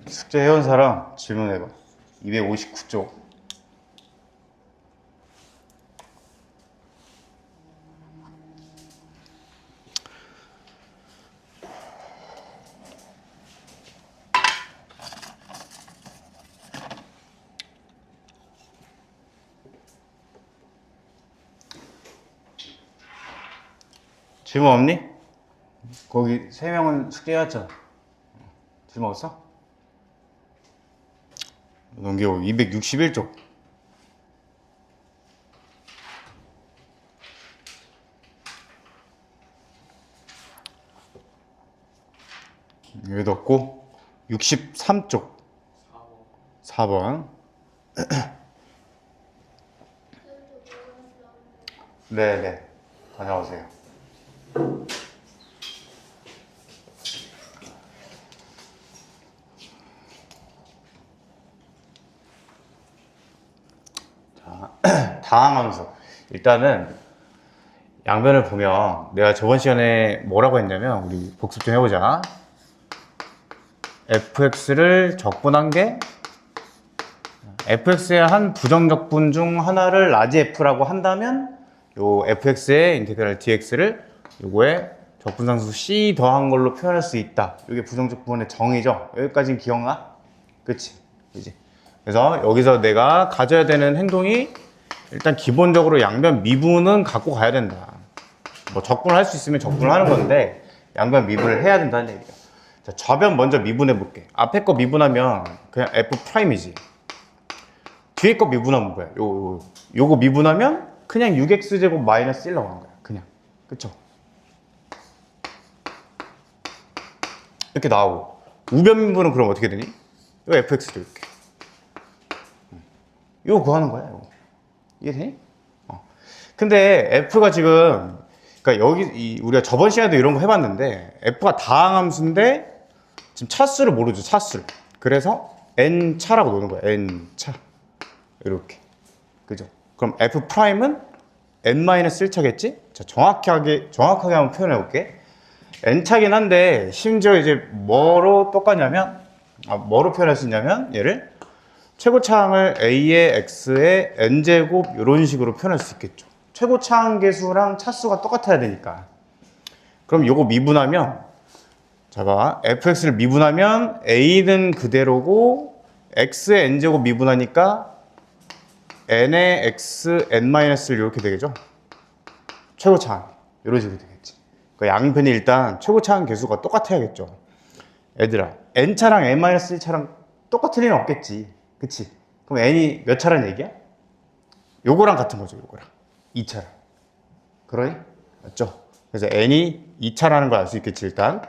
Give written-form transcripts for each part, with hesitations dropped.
숙제 해온 사람 질문해봐. 259쪽. 질문 없니? 거기 3명은 숙제 해왔잖아. 질문 없어? 넘기고 261쪽. 여기도 없고 63쪽 4번. 네네, 다녀오세요. 자, 다항함수. 일단은 양변을 보면 내가 저번 시간에 뭐라고 했냐면, 우리 복습 좀 해보자. fx를 적분한 게 fx의 한 부정적분 중 하나를 라지 f라고 한다면 요 fx의 인테그랄 dx를 요거에 적분상수 c 더한 걸로 표현할 수 있다. 이게 부정적분의 정의죠. 여기까지는 기억나? 그치? 그치? 그래서 여기서 내가 가져야 되는 행동이, 일단 기본적으로 양변 미분은 갖고 가야 된다. 뭐 적분을 할 수 있으면 적분을 하는 건데 양변 미분을 해야 된다는 얘기야. 자, 좌변 먼저 미분해 볼게. 앞에 거 미분하면 그냥 f'이지. 뒤에 거 미분하면 뭐야? 요거 미분하면 그냥 6x제곱 마이너스 1 나오는 거야. 그냥. 그쵸? 이렇게 나오고. 우변 미분은 그럼 어떻게 되니? 이거 fx도 이렇게. 이거 구하는 거야, 이거. 이해되니? 근데 f가 지금, 그러니까 여기 우리가 저번 시간에도 이런 거 해봤는데 f가 다항함수인데 지금 차수를 모르죠, 차수를. 그래서 n차라고 노는 거야, n차. 이렇게. 그죠? 그럼 f'은 n-1차겠지? 자, 정확하게 한번 표현해 볼게. n차긴 한데 심지어 이제 뭐로 똑같냐면, 뭐로 표현할 수 있냐면, 얘를 최고차항을 a의 x의 n제곱 이런 식으로 표현할 수 있겠죠. 최고차항 계수랑 차수가 똑같아야 되니까. 그럼 요거 미분하면, 자 봐, fx를 미분하면 a는 그대로고 x의 n제곱 미분하니까 n의 x n-1을 이렇게 되겠죠. 최고차항 이런 식으로 되겠지. 그 양변이 일단 최고차항 계수가 똑같아야겠죠. 얘들아, n차랑 n-1차랑 똑같을 리는 없겠지. 그치? 그럼 n이 몇 차란 얘기야? 요거랑 같은 거죠, 요거랑. 2차랑. 그러니? 맞죠? 그래서 n이 2차라는 걸 알 수 있겠지, 일단.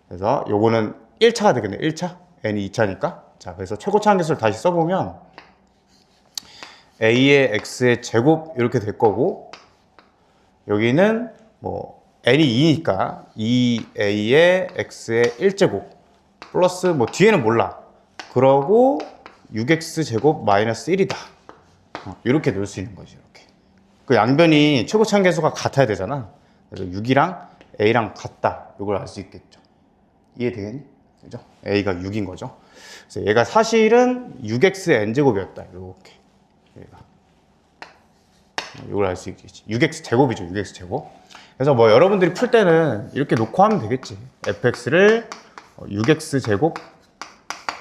그래서 요거는 1차가 되겠네, 1차. n이 2차니까. 자, 그래서 최고차항 계수를 다시 써보면 a의 x의 제곱 이렇게 될 거고, 여기는 뭐 n이 2니까 2a의 x의 1제곱 플러스 뭐 뒤에는 몰라. 그러고 6x 제곱 마이너스 1이다. 이렇게 넣을 수 있는 거지. 이렇게. 그 양변이 최고차항 계수가 같아야 되잖아. 그래서 6이랑 a랑 같다. 이걸 알 수 있겠죠. 이해되겠니? 그죠? a가 6인 거죠. 그래서 얘가 사실은 6x n제곱이었다. 이렇게. 얘가. 이걸 알 수 있겠지. 6x 제곱이죠. 6x 제곱. 그래서 뭐 여러분들이 풀 때는 이렇게 놓고 하면 되겠지. fx를 6x 제곱,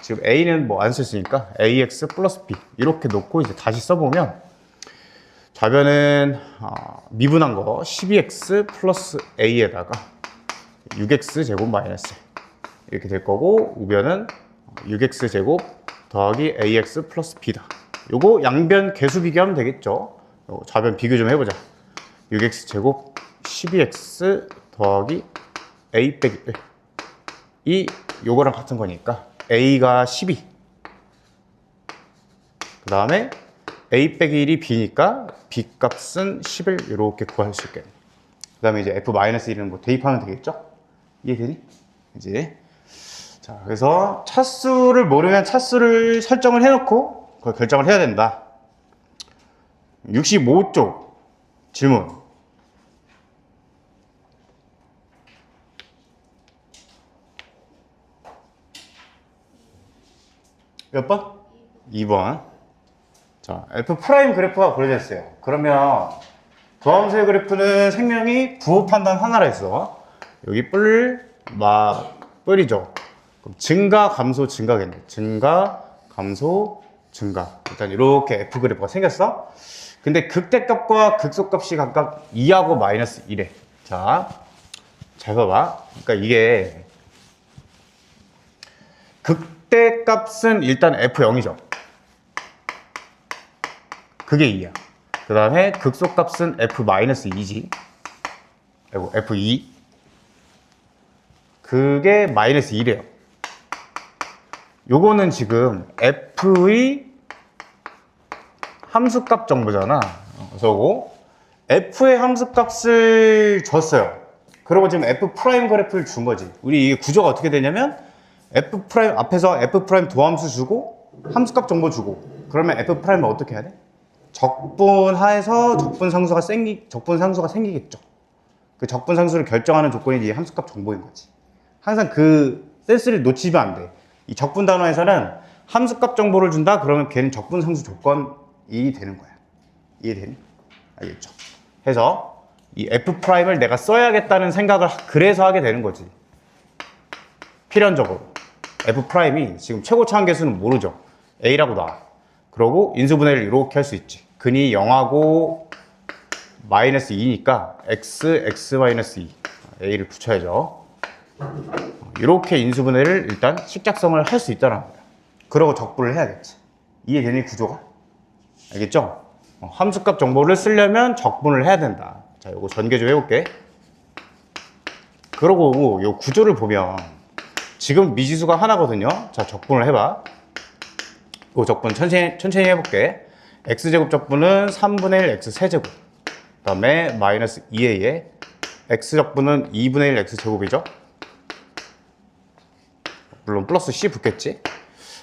지금 a는 뭐 안 썼으니까 ax 플러스 b 이렇게 놓고 이제 다시 써보면, 좌변은 미분한 거 12x 플러스 a에다가 6x 제곱 마이너스 이렇게 될 거고, 우변은 6x 제곱 더하기 ax 플러스 b다. 요거 양변 계수 비교하면 되겠죠. 좌변 비교 좀 해보자. 6x 제곱 12x 더하기 a 빼기 1. 요거랑 같은 거니까 a가 12. 그 다음에 a 빼기 1이 b니까 b 값은 11 이렇게 구할 수 있겠네. 그 다음에 이제 f-1은 뭐 대입하면 되겠죠? 이해되니? 이제. 자, 그래서 차수를 모르면 차수를 설정을 해놓고 그걸 결정을 해야 된다. 65쪽 질문. 몇 번? 2번. 자, F 프라임 그래프가 그려졌어요. 그러면 도함수의 그래프는 생명이 부호 판단 하나라 했어. 여기 뿔이죠. 그럼 증가, 감소, 증가겠네. 증가, 감소, 증가. 일단 이렇게 F 그래프가 생겼어. 근데 극대값과 극소값이 각각 2하고 마이너스 1에. 자, 잘 봐봐. 그러니까 이게 극대값은 일단 F0이죠. 그게 2야. 그 다음에 극소값은 F-2지. F2. 그게 마이너스 1이에요. 요거는 지금 F의 함수값 정보잖아. 그래서 F의 함수값을 줬어요. 그리고 지금 F 프라임 그래프를 준 거지. 우리 이 구조가 어떻게 되냐면 F 프라임 앞에서 F 프라임 도함수 주고 함수값 정보 주고 그러면 F 프라임은 어떻게 해야 돼? 적분하에서 적분상수가 생기겠죠. 그 적분상수를 결정하는 조건이 이 함수값 정보인 거지. 항상 그 센스를 놓치면 안 돼. 이 적분 단어에서는 함수값 정보를 준다 그러면 걔는 적분상수 조건이 되는 거야. 이해되니? 알겠죠? 해서 이 F 프라임을 내가 써야겠다는 생각을 그래서 하게 되는 거지. 필연적으로 F 프라임이 지금 최고차항 계수는 모르죠. A라고 놔. 그러고 인수분해를 이렇게 할 수 있지. 근이 0하고 마이너스 2니까 x 마이너스 2 a를 붙여야죠. 이렇게 인수분해를 일단 식작성을 할 수 있다는 거야. 그러고 적분을 해야겠지. 이해되니 구조가? 알겠죠? 함수값 정보를 쓰려면 적분을 해야 된다. 자, 요거 전개 좀 해볼게. 그러고 요 구조를 보면 지금 미지수가 하나거든요. 자, 적분을 해봐. 요 적분 천천히 해볼게. x제곱 적분은 3분의 1 x세제곱. 그 다음에 마이너스 2a에 x적분은 2분의 1 x제곱이죠. 물론 플러스 c 붙겠지.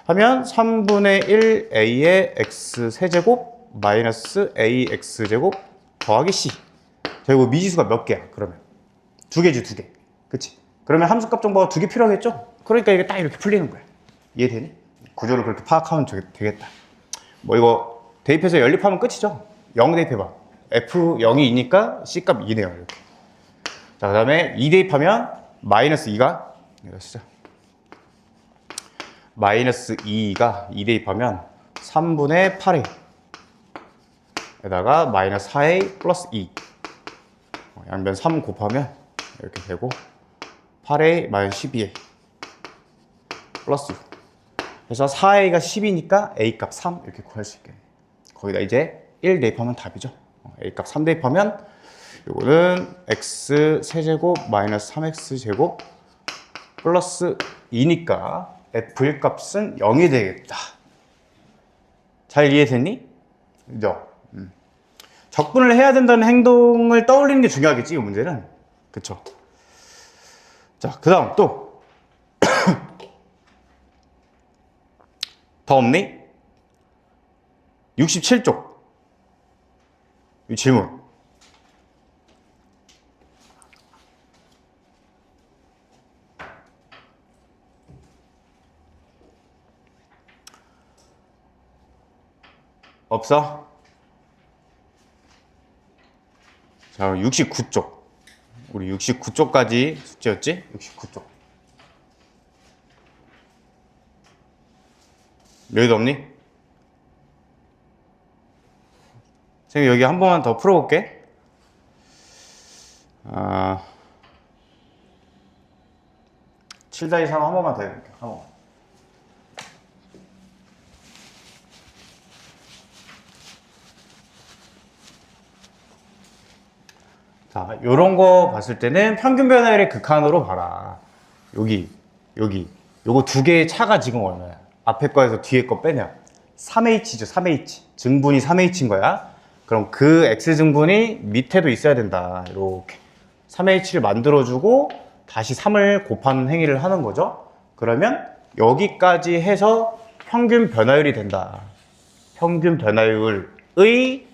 하면 3분의 1 a의 x세제곱 마이너스 a x제곱 더하기 c. 자, 이거 미지수가 몇 개야 그러면? 두 개지, 두 개. 그치? 그러면 함수값 정보가 두 개 필요하겠죠? 그러니까 이게 딱 이렇게 풀리는 거야. 이해되니? 구조를 그렇게 파악하면 되겠다. 뭐 이거 대입해서 연립하면 끝이죠. 0 대입해봐. F0이니까 C값 2네요. 이렇게. 자, 그 다음에 2 대입하면 마이너스 2가 이러시죠. 마이너스 2가 2 대입하면 3분의 8A 에다가 마이너스 4A 플러스 2 양변 3 곱하면 이렇게 되고 8A 마이너스 12A 플러스 6 그래서 4A가 10이니까 A값 3 이렇게 구할 수 있겠네. 거기다 이제 1 대입하면 답이죠. A값 3 대입하면 요거는 x 세제곱 마이너스 3x 제곱 플러스 2니까 F의 값은 0이 되겠다. 잘 이해됐니? 그죠? 적분을 해야 된다는 행동을 떠올리는 게 중요하겠지, 이 문제는. 그쵸? 자, 그 다음 또 더 없니? 67쪽. 이 질문. 없어? 자, 69쪽. 우리 69쪽까지 숙제였지? 69쪽. 여기도 없니? 선생님 여기 한 번만 더 풀어볼게. 7-3 한 번만 더 해볼게. 한 번. 자, 요런 거 봤을 때는 평균 변화율의 극한으로 봐라. 여기. 요거 두 개의 차가 지금 얼마야? 앞에 거에서 뒤에 거 빼면 3h죠, 3h. 증분이 3h인 거야. 그럼 그 x 증분이 밑에도 있어야 된다. 이렇게 3h를 만들어주고 다시 3을 곱하는 행위를 하는 거죠. 그러면 여기까지 해서 평균 변화율이 된다. 평균 변화율의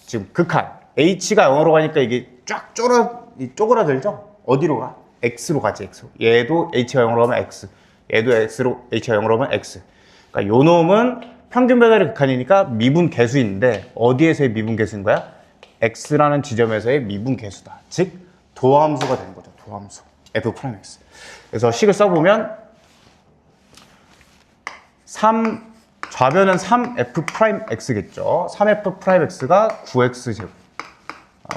지금 극한. h가 0으로 가니까 이게 쫙 쪼그라들죠? 어디로 가? x로 가지, x로. 얘도 h가 0으로 가면 x. 얘도 h가 0으로 가면 x. 그러니까 요 놈은 평균 배달의 극한이니까 미분 계수인데 어디에서의 미분 계수인 거야? x라는 지점에서의 미분 계수다. 즉 도함수가 되는 거죠. 도함수 f'(x). 그래서 식을 써보면 좌변은 3f'(x겠죠. 3f'(x가 9x 제곱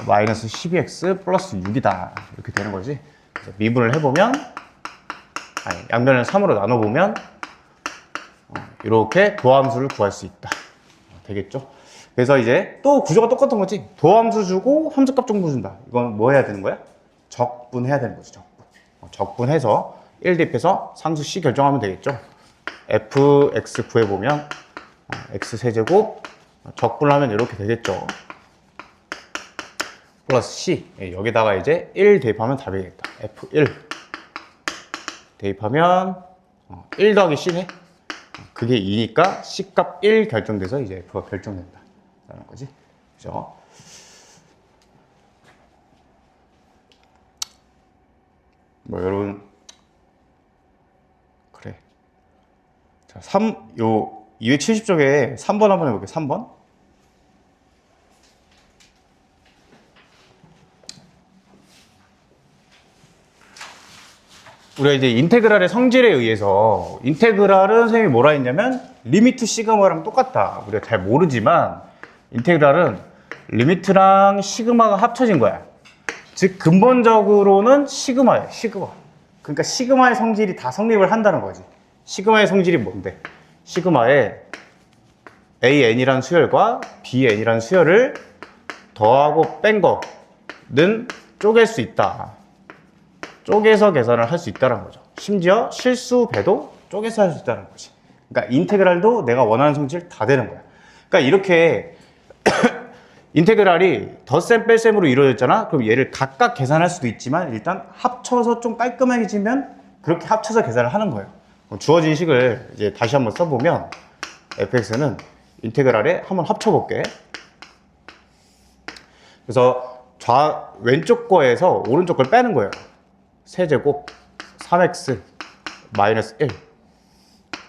마이너스 12x 플러스 6이다. 이렇게 되는 거지. 그래서 미분을 해보면 양변을 3으로 나눠보면 이렇게 도함수를 구할 수 있다. 되겠죠? 그래서 이제 또 구조가 똑같은 거지. 도함수 주고 함수값 정도 준다. 이건 뭐 해야 되는 거야? 적분해야 되는 거지. 적분해서 1 대입해서 상수 C 결정하면 되겠죠. fx 구해보면 x세제곱 적분하면 이렇게 되겠죠. 플러스 C 여기다가 이제 1 대입하면 답이겠다. f1 대입하면 1 더하기 C네. 그게 2니까 C값 1 결정돼서 이제 F가 결정된다 라는 거지. 그죠? 뭐 여러분 그래. 자, 270쪽에 3번 한번 해볼게요. 3번. 우리가 이제 인테그랄의 성질에 의해서 인테그랄은 선생님이 뭐라 했냐면 리미트 시그마랑 똑같다. 우리가 잘 모르지만 인테그랄은 리미트랑 시그마가 합쳐진 거야. 즉 근본적으로는 시그마예요. 시그마. 그러니까 시그마의 성질이 다 성립을 한다는 거지. 시그마의 성질이 뭔데? 시그마에 AN이라는 수열과 BN이라는 수열을 더하고 뺀 거는 쪼갤 수 있다. 쪼개서 계산을 할 수 있다는 거죠. 심지어 실수 배도 쪼개서 할 수 있다는 거지. 그러니까 인테그랄도 내가 원하는 성질 다 되는 거야. 그러니까 이렇게 인테그랄이 덧셈 뺄셈으로 이루어졌잖아. 그럼 얘를 각각 계산할 수도 있지만 일단 합쳐서 좀 깔끔해지면 그렇게 합쳐서 계산을 하는 거예요. 주어진 식을 이제 다시 한번 써보면 fx는 인테그랄에 한번 합쳐볼게. 그래서 왼쪽 거에서 오른쪽 걸 빼는 거예요. 세제곱 3x 마이너스 1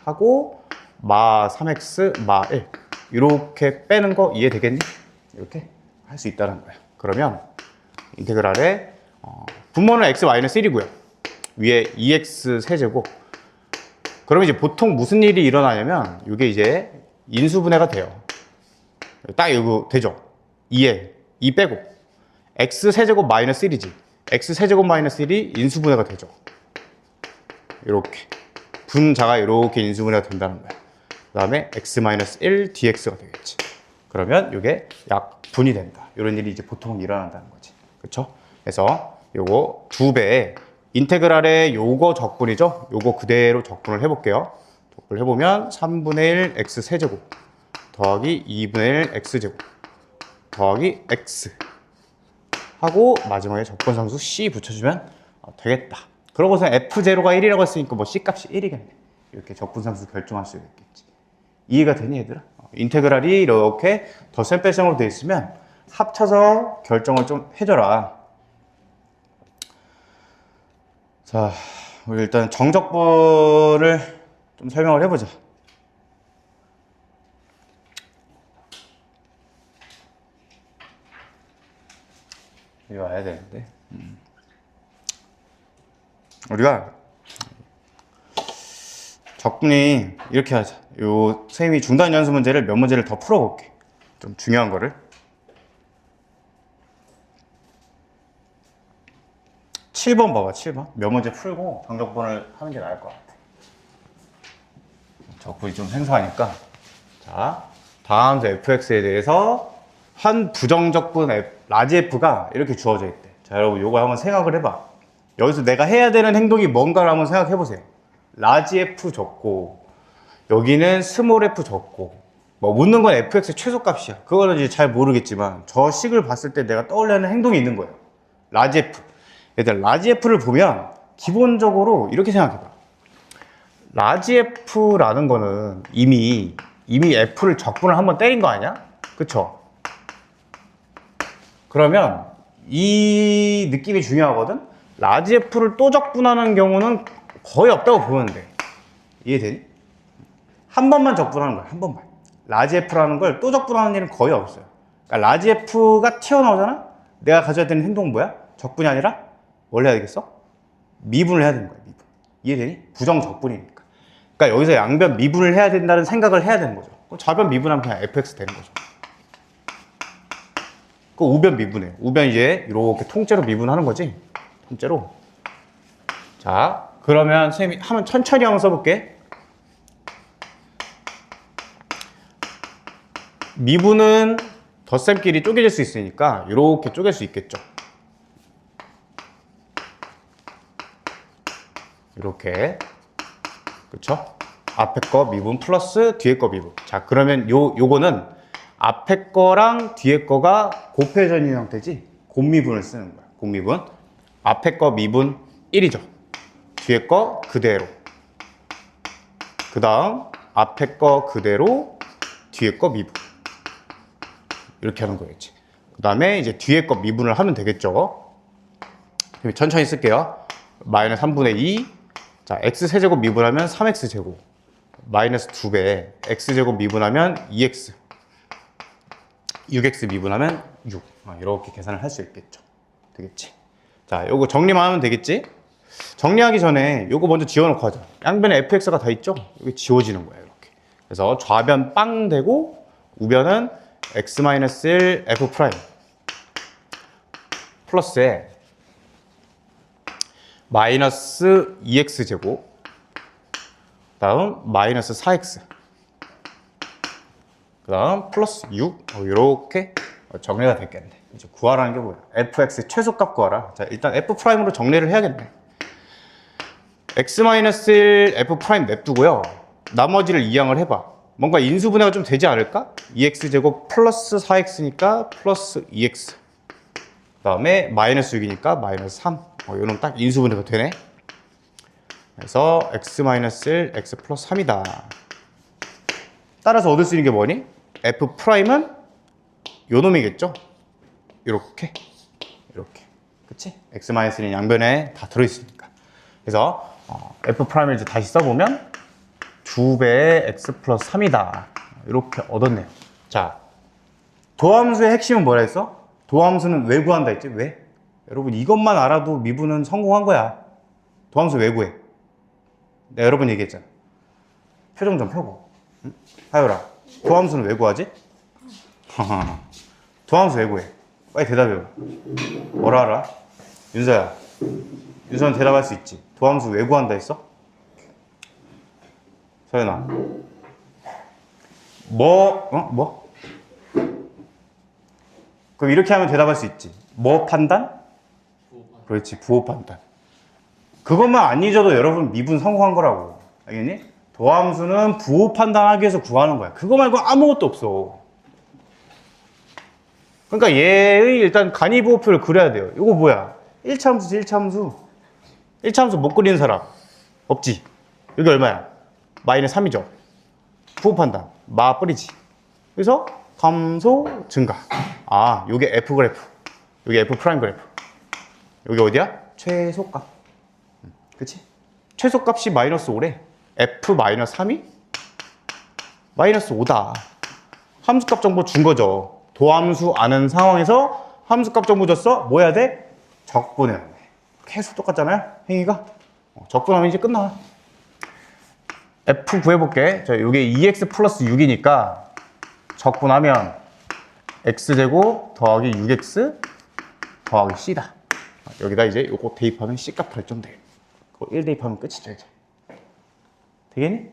하고 마 3x 마 1 이렇게 빼는 거 이해되겠니? 이렇게 할 수 있다는 거야. 그러면 인테그랄의 분모는 x 마이너스 1이고요. 위에 2x 세제곱. 그러면 이제 보통 무슨 일이 일어나냐면 이게 이제 인수분해가 돼요. 딱 이거 되죠? 2에 2 빼고 x 세제곱 마이너스 1이지. x 세제곱 마이너스 1이 인수분해가 되죠. 이렇게 분자가 이렇게 인수분해가 된다는 거야. 그 다음에 x 마이너스 1 dx가 되겠지. 그러면 이게 약 분이 된다. 이런 일이 이제 보통 일어난다는 거지. 그렇죠? 그래서 요거 2배의 인테그랄의 요거 적분이죠. 요거 그대로 적분을 해볼게요. 적분을 해보면 3분의 1 x 세제곱 더하기 2분의 1 x 제곱 더하기 x 하고 마지막에 적분상수 C 붙여주면 되겠다. 그러고서 F0가 1이라고 했으니까 뭐 C값이 1이겠네. 이렇게 적분상수 결정할 수 있겠지. 이해가 되니 얘들아? 인테그랄이 이렇게 덧셈 뺄셈으로 되어 있으면 합쳐서 결정을 좀 해줘라. 자, 우리 일단 정적분을 좀 설명을 해보자. 여기 와야 되는데 우리가 적분이 이렇게 하자. 요 선생님이 중단 연수 문제를 몇 문제를 더 풀어볼게. 좀 중요한 거를 7번 봐봐. 7번 몇 문제 풀고 정적분을 하는 게 나을 것 같아. 적분이 좀 생소하니까. 자, 다음 fx에 대해서 한 부정적분 라지 f가 이렇게 주어져 있대. 자, 여러분 요거 한번 생각을 해봐. 여기서 내가 해야 되는 행동이 뭔가를 한번 생각해 보세요. 라지 f 적고 여기는 스몰 f 적고 뭐 묻는 건 fx의 최소값이야. 그거는 이제 잘 모르겠지만 저 식을 봤을 때 내가 떠올리는 행동이 있는 거예요. 라지 f. 얘들 라지 f를 보면 기본적으로 이렇게 생각해봐. 라지 f라는 거는 이미 f를 적분을 한번 때린 거 아니야? 그쵸? 그러면 이 느낌이 중요하거든? 라지 f를 또 적분하는 경우는 거의 없다고 보면 돼. 이해되니? 한 번만 적분하는 거야. 한 번만. 라지 F라는 걸 또 적분하는 일은 거의 없어요. 그러니까 라지 F가 튀어나오잖아? 내가 가져야 되는 행동은 뭐야? 적분이 아니라 뭘 해야 되겠어? 미분을 해야 되는 거야. 미분. 이해되니? 부정적분이니까. 그러니까 여기서 양변 미분을 해야 된다는 생각을 해야 되는 거죠. 그럼 좌변 미분하면 그냥 fx 되는 거죠. 그 우변 미분해요. 우변 이제 이렇게 통째로 미분하는 거지. 통째로. 자, 그러면 선생님이 한번 천천히 한번 써볼게. 미분은 덧셈끼리 쪼개질 수 있으니까 이렇게 쪼갤 수 있겠죠. 이렇게. 그쵸? 앞에 거 미분 플러스 뒤에 거 미분. 자, 그러면 요거는 앞에 거랑 뒤에 거가 곱해전인 형태지. 곱미분을 쓰는 거야. 곱미분. 앞에 거 미분 1이죠. 뒤에 거 그대로. 그 다음 앞에 거 그대로 뒤에 거 미분. 이렇게 하는 거였지. 그 다음에 이제 뒤에 거 미분을 하면 되겠죠. 천천히 쓸게요. 마이너스 3분의 2. 자, x세제곱 미분하면 3x제곱. 마이너스 2배. x제곱 미분하면 2x. 6x 미분하면 6. 이렇게 계산을 할 수 있겠죠. 되겠지. 자, 요거 정리만 하면 되겠지. 정리하기 전에 요거 먼저 지워놓고 하자. 양변에 fx가 다 있죠? 여기 지워지는 거예요. 이렇게. 그래서 좌변 빵 되고 우변은 x-1 f 프라임 플러스에 마이너스 2x 제곱 다음 마이너스 4x 그 다음 플러스 6 이렇게 정리가 됐겠네. 이제 구하라는 게 뭐야? fx 최소값 구하라. 자, 일단 f 프라임으로 정리를 해야겠네. x-1 f 프라임 냅두고요. 나머지를 이항을 해봐. 뭔가 인수분해가 좀 되지 않을까? 2x제곱 플러스 4x니까 플러스 2x 그 다음에 마이너스 6이니까 마이너스 3 이런 딱 인수분해가 되네. 그래서 x-1 x 플러스 3이다. 따라서 얻을 수 있는 게 뭐니? f 프라임은 요 놈이겠죠? 이렇게 그치? x-1은 양변에 다 들어있으니까. 그래서 f 프라임을 이제 다시 써보면 2배의 x 플러스 3이다. 이렇게 얻었네요. 자, 도함수의 핵심은 뭐라 했어? 도함수는 왜 구한다 했지? 왜? 여러분 이것만 알아도 미분은 성공한 거야. 도함수 왜 구해? 내가 여러 번 얘기했잖아. 표정 좀 펴고. 응? 하율아, 도함수는 왜 구하지? 도함수 왜 구해? 빨리 대답해봐. 뭐라 알아? 윤서야, 윤서는 대답할 수 있지. 도함수 왜 구한다 했어? 서연아, 뭐? 그럼 이렇게 하면 대답할 수 있지. 뭐 판단? 그렇지, 부호 판단. 그것만 안 잊어도 여러분 미분 성공한 거라고. 알겠니? 도함수는 부호 판단하기 위해서 구하는 거야. 그거 말고 아무것도 없어. 그러니까 얘의 일단 간이부호표를 그려야 돼요. 이거 뭐야? 1차 함수지, 1차 함수. 1차 함수 못 그리는 사람 없지? 여기 얼마야? 마이너스 3이죠. 부호 판단. 마뿌리지. 그래서 감소 증가. 아, 요게 F 그래프. 요게 F 프라임 그래프. 여기 어디야? 최소값. 그치? 최소값이 마이너스 5래. F 마이너스 3이? 마이너스 5다. 함수값 정보 준 거죠. 도함수 아는 상황에서 함수값 정보 줬어? 뭐 해야 돼? 적분해야 돼. 계속 똑같잖아요? 행위가? 적분하면 이제 끝나. F 구해볼게. 자, 요게 2x 플러스 6이니까 적분하면 x제곱 더하기 6x 더하기 c다. 여기다 이제 요거 대입하면 c값 결정돼. 그거 1 대입하면 끝이죠, 이제. 되겠니?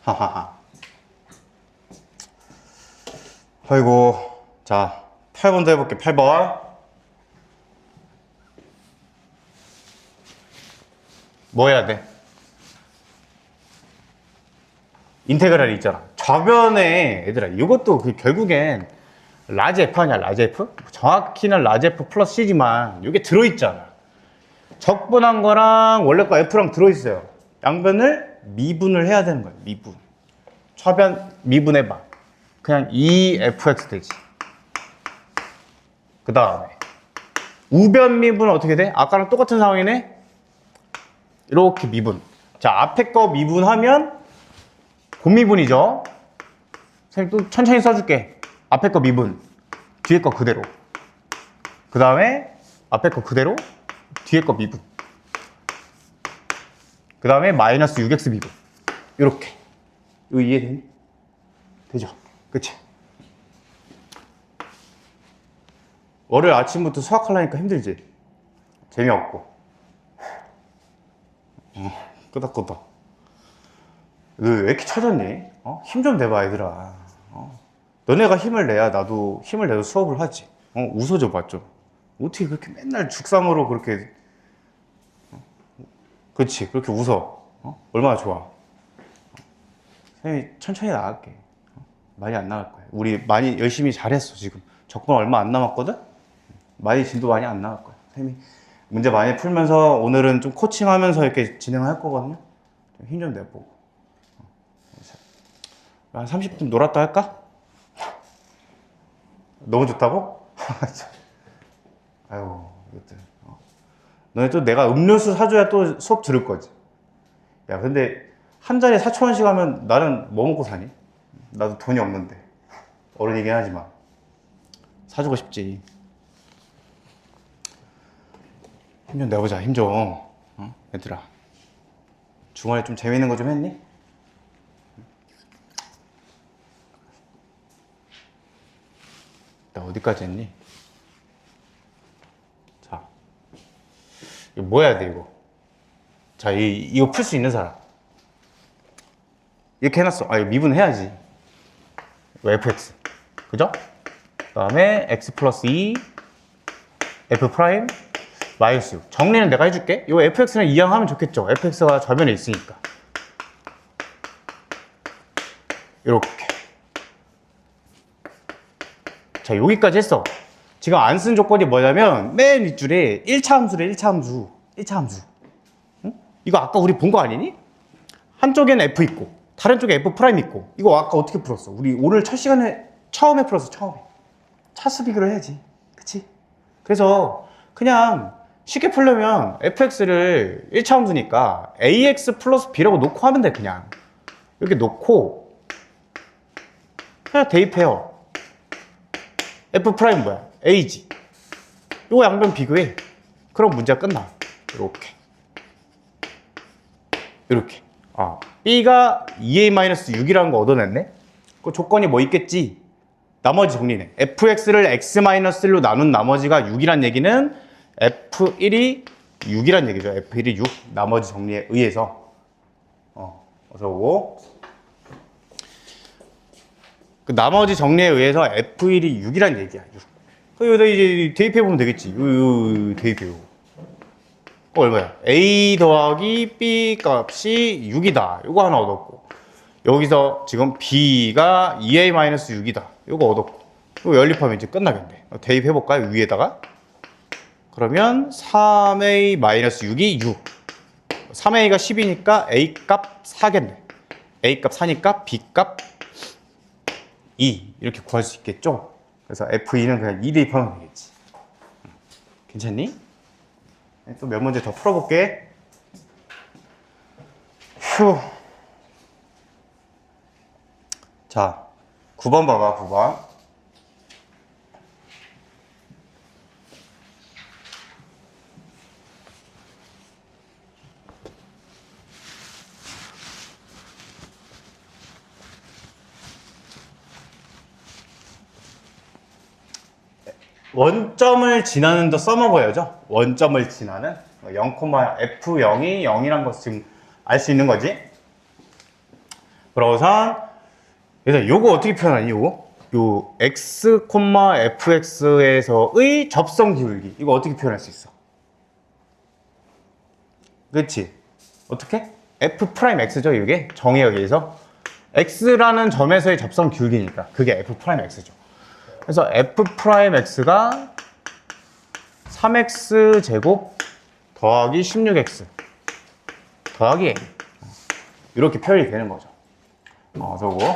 하하하. 아이고. 자, 8번도 해볼게. 8번. 뭐 해야 돼? 인테그랄이 있잖아. 좌변에 얘들아, 이것도 결국엔 라지 F 아니야, 라지 F? 정확히는 라지 F 플러스 C지만 이게 들어있잖아. 적분한 거랑 원래 거 F랑 들어있어요. 양변을 미분을 해야 되는 거야, 미분. 좌변 미분해봐. 그냥 2fx 되지. 그 다음에 우변 미분은 어떻게 돼? 아까랑 똑같은 상황이네? 이렇게 미분. 자, 앞에 거 미분하면 곱미분이죠. 선생님 또 천천히 써줄게. 앞에 거 미분, 뒤에 거 그대로. 그 다음에 앞에 거 그대로, 뒤에 거 미분. 그 다음에 마이너스 6x 미분. 이렇게. 이거 이해되니? 되죠? 그치? 월요일 아침부터 수학하려니까 힘들지? 재미없고. 끄덕끄덕. 너 왜 이렇게 처졌니? 힘 좀 내봐, 얘들아. 너네가 힘을 내야 나도 힘을 내서 수업을 하지. 웃어줘 봐, 좀. 어떻게 그렇게 맨날 죽상으로 그렇게. 그렇지, 그렇게 웃어. 얼마나 좋아. 선생님이 천천히 나갈게. 많이 안 나갈 거야. 우리 많이 열심히 잘했어, 지금. 적분 얼마 안 남았거든? 많이 진도 많이 안 나갈 거야. 선생님이 문제 많이 풀면서 오늘은 좀 코칭하면서 이렇게 진행할 거거든요. 힘 좀 내보고. 한 30분 놀았다 할까? 너무 좋다고? 아유, 이것들. 너네 또 내가 음료수 사줘야 또 수업 들을 거지. 야, 근데 한 잔에 4,000원씩 하면 나는 뭐 먹고 사니? 나도 돈이 없는데. 어른이긴 하지만. 사주고 싶지. 힘 좀 내보자, 힘 좀. 얘들아. 주말에 좀 재밌는 거 좀 했니? 나 어디까지 했니? 자, 이거 뭐 해야 돼, 이거? 자, 이거 풀 수 있는 사람. 이렇게 해놨어. 이거 미분해야지. 이거 fx. 그죠? 그 다음에 x 플러스 2, f 프라임, 마이너스 6. 정리는 내가 해줄게. 이거 fx는 이항하면 좋겠죠? fx가 좌변에 있으니까. 이렇게. 자, 여기까지 했어. 지금 안 쓴 조건이 뭐냐면 맨 윗줄에 1차 함수래. 1차 함수. 1차 함수. 응? 이거 아까 우리 본 거 아니니? 한쪽에는 f 있고 다른 쪽에 f 프라임 있고. 이거 아까 어떻게 풀었어? 우리 오늘 첫 시간에 처음에 풀었어. 처음에. 차수 비교를 해야지. 그치? 그래서 그냥 쉽게 풀려면 fx를 1차 함수니까 ax 플러스 b라고 놓고 하면 돼. 그냥 이렇게 놓고 그냥 대입해요. f 프라임 뭐야? a지. 요거 양변 비교해. 그럼 문제가 끝나. 이렇게. 이렇게. b가 2a-6이라는 거 얻어냈네? 그 조건이 뭐 있겠지? 나머지 정리네. fx를 x-1로 나눈 나머지가 6이란 얘기는 f1이 6이란 얘기죠. f1이 6. 나머지 정리에 의해서. 어서 오고. 그 나머지 정리에 의해서 f1이 6이란 얘기야. 6. 여기다 이제 대입해보면 되겠지. 대입해보고. 얼마야? a 더하기 b 값이 6이다. 요거 하나 얻었고. 여기서 지금 b가 2a-6이다. 요거 얻었고. 이거 연립하면 이제 끝나겠네. 대입해볼까요? 위에다가. 그러면 3a-6이 6. 3a가 10이니까 a 값 4겠네. a 값 4니까 b 값 2 이렇게 구할 수 있겠죠? 그래서 F2는 그냥 2 대입하면 되겠지. 괜찮니? 또 몇 문제 더 풀어볼게. 휴. 자, 9번 봐봐, 9번. 원점을 지나는 더 써먹어야죠. 원점을 지나는 0,f0이 0이란 것을 지금 알 수 있는 거지. 그러고선 그래서 요거 어떻게 표현하니? 요거 요 x, fx에서의 접선 기울기 이거 어떻게 표현할 수 있어? 그렇지? 어떻게? f 프라임 x죠. 이게 정의에 의해서 x라는 점에서의 접선 기울기니까 그게 f 프라임 x죠. 그래서 f 프라임 x가 3x 제곱 더하기 16x 더하기 a 이렇게 표현이 되는 거죠. 저거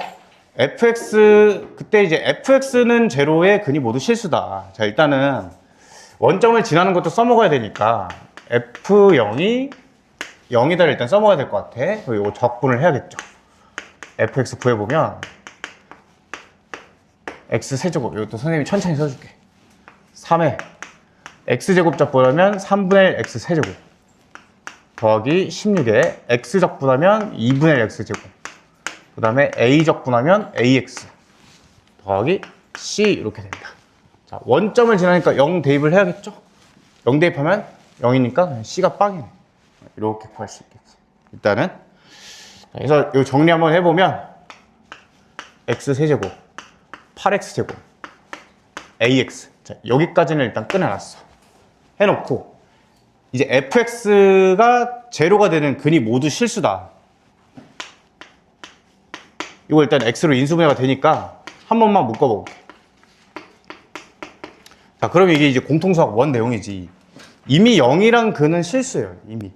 fx 그때 이제 fx는 제로에 근이 모두 실수다. 자, 일단은 원점을 지나는 것도 써먹어야 되니까 f0이 0이다를 일단 써먹어야 될 것 같아. 그리고 이거 적분을 해야겠죠. fx 구해보면 x세제곱, 이것도 선생님이 천천히 써줄게. 3에 x제곱 적분하면 3분의 1 x세제곱 더하기 16에 x 적분하면 2분의 1 x제곱, 그 다음에 a 적분하면 ax 더하기 c 이렇게 됩니다. 자, 원점을 지나니까 0 대입을 해야겠죠? 0 대입하면 0이니까 c가 빵이네. 이렇게 구할 수 있겠지. 일단은 그래서 이 정리 한번 해보면 x세제곱 8x제곱 ax, 자, 여기까지는 일단 끊어놨어. 해놓고 이제 fx가 제로가 되는 근이 모두 실수다. 이거 일단 x로 인수분해가 되니까 한 번만 묶어볼게. 자, 그럼 이게 이제 공통수학 원 내용이지. 이미 0이란 근은 실수예요, 이미.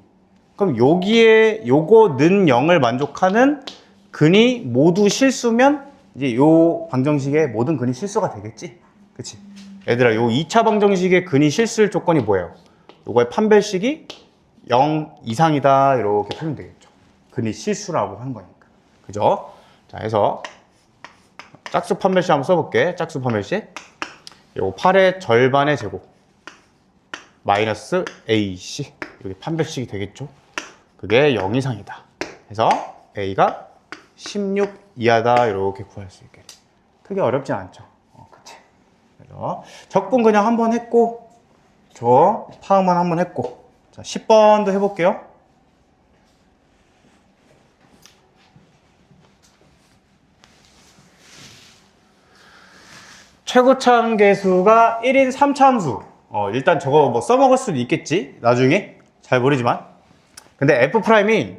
그럼 여기에 요거 는 0을 만족하는 근이 모두 실수면 이제 요 방정식의 모든 근이 실수가 되겠지? 그치? 얘들아, 요 2차 방정식의 근이 실수일 조건이 뭐예요? 요거의 판별식이 0 이상이다, 이렇게 풀면 되겠죠. 근이 실수라고 하는 거니까. 그죠? 자, 해서 짝수 판별식 한번 써볼게. 짝수 판별식. 요거 8의 절반의 제곱 마이너스 AC, 이렇게 판별식이 되겠죠. 그게 0 이상이다. 그래서 A가 16 이하다, 이렇게 구할 수 있게. 크게 어렵진 않죠. 그치. 그래서 적분 그냥 한번 했고, 저 파악만 한번 했고. 자, 10번도 해볼게요. 최고차함계수가 1인 3차함수. 일단 저거 뭐 써먹을 수도 있겠지, 나중에. 잘 모르지만. 근데 f'이